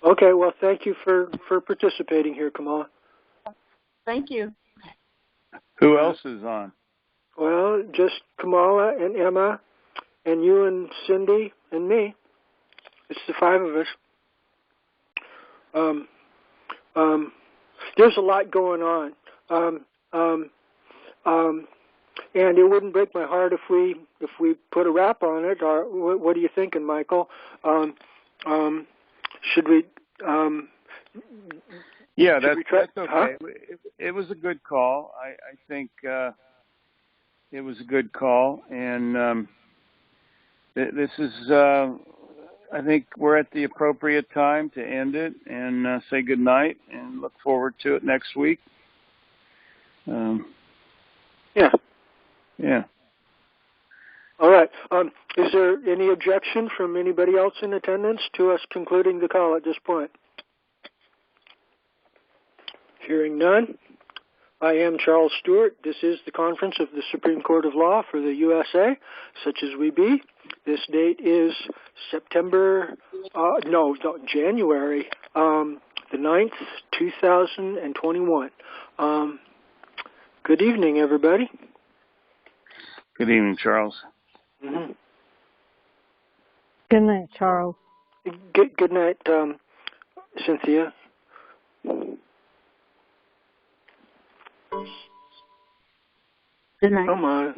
Okay, well, thank you for participating here, Kamala. Thank you. Who else is on? Well, just Kamala and Emma and you and Cindy and me. It's the 5 of us. There's a lot going on. And it wouldn't break my heart if we put a wrap on it. Or what are you thinking, Michael? Should we? Yeah, that's okay. Huh? It was a good call. I think it was a good call, and this is. I think we're at the appropriate time to end it and say good night, and look forward to it next week. Yeah. Yeah. All right. Is there any objection from anybody else in attendance to us concluding the call at this point? Hearing none, I am Charles Stewart. This is the conference of the Supreme Court of Law for the USA, such as we be. This date is January the 9th, 2021. Good evening, everybody. Good evening, Charles. Mm-hmm. Good night, Charles. Good night, Cynthia. Good night. Come on.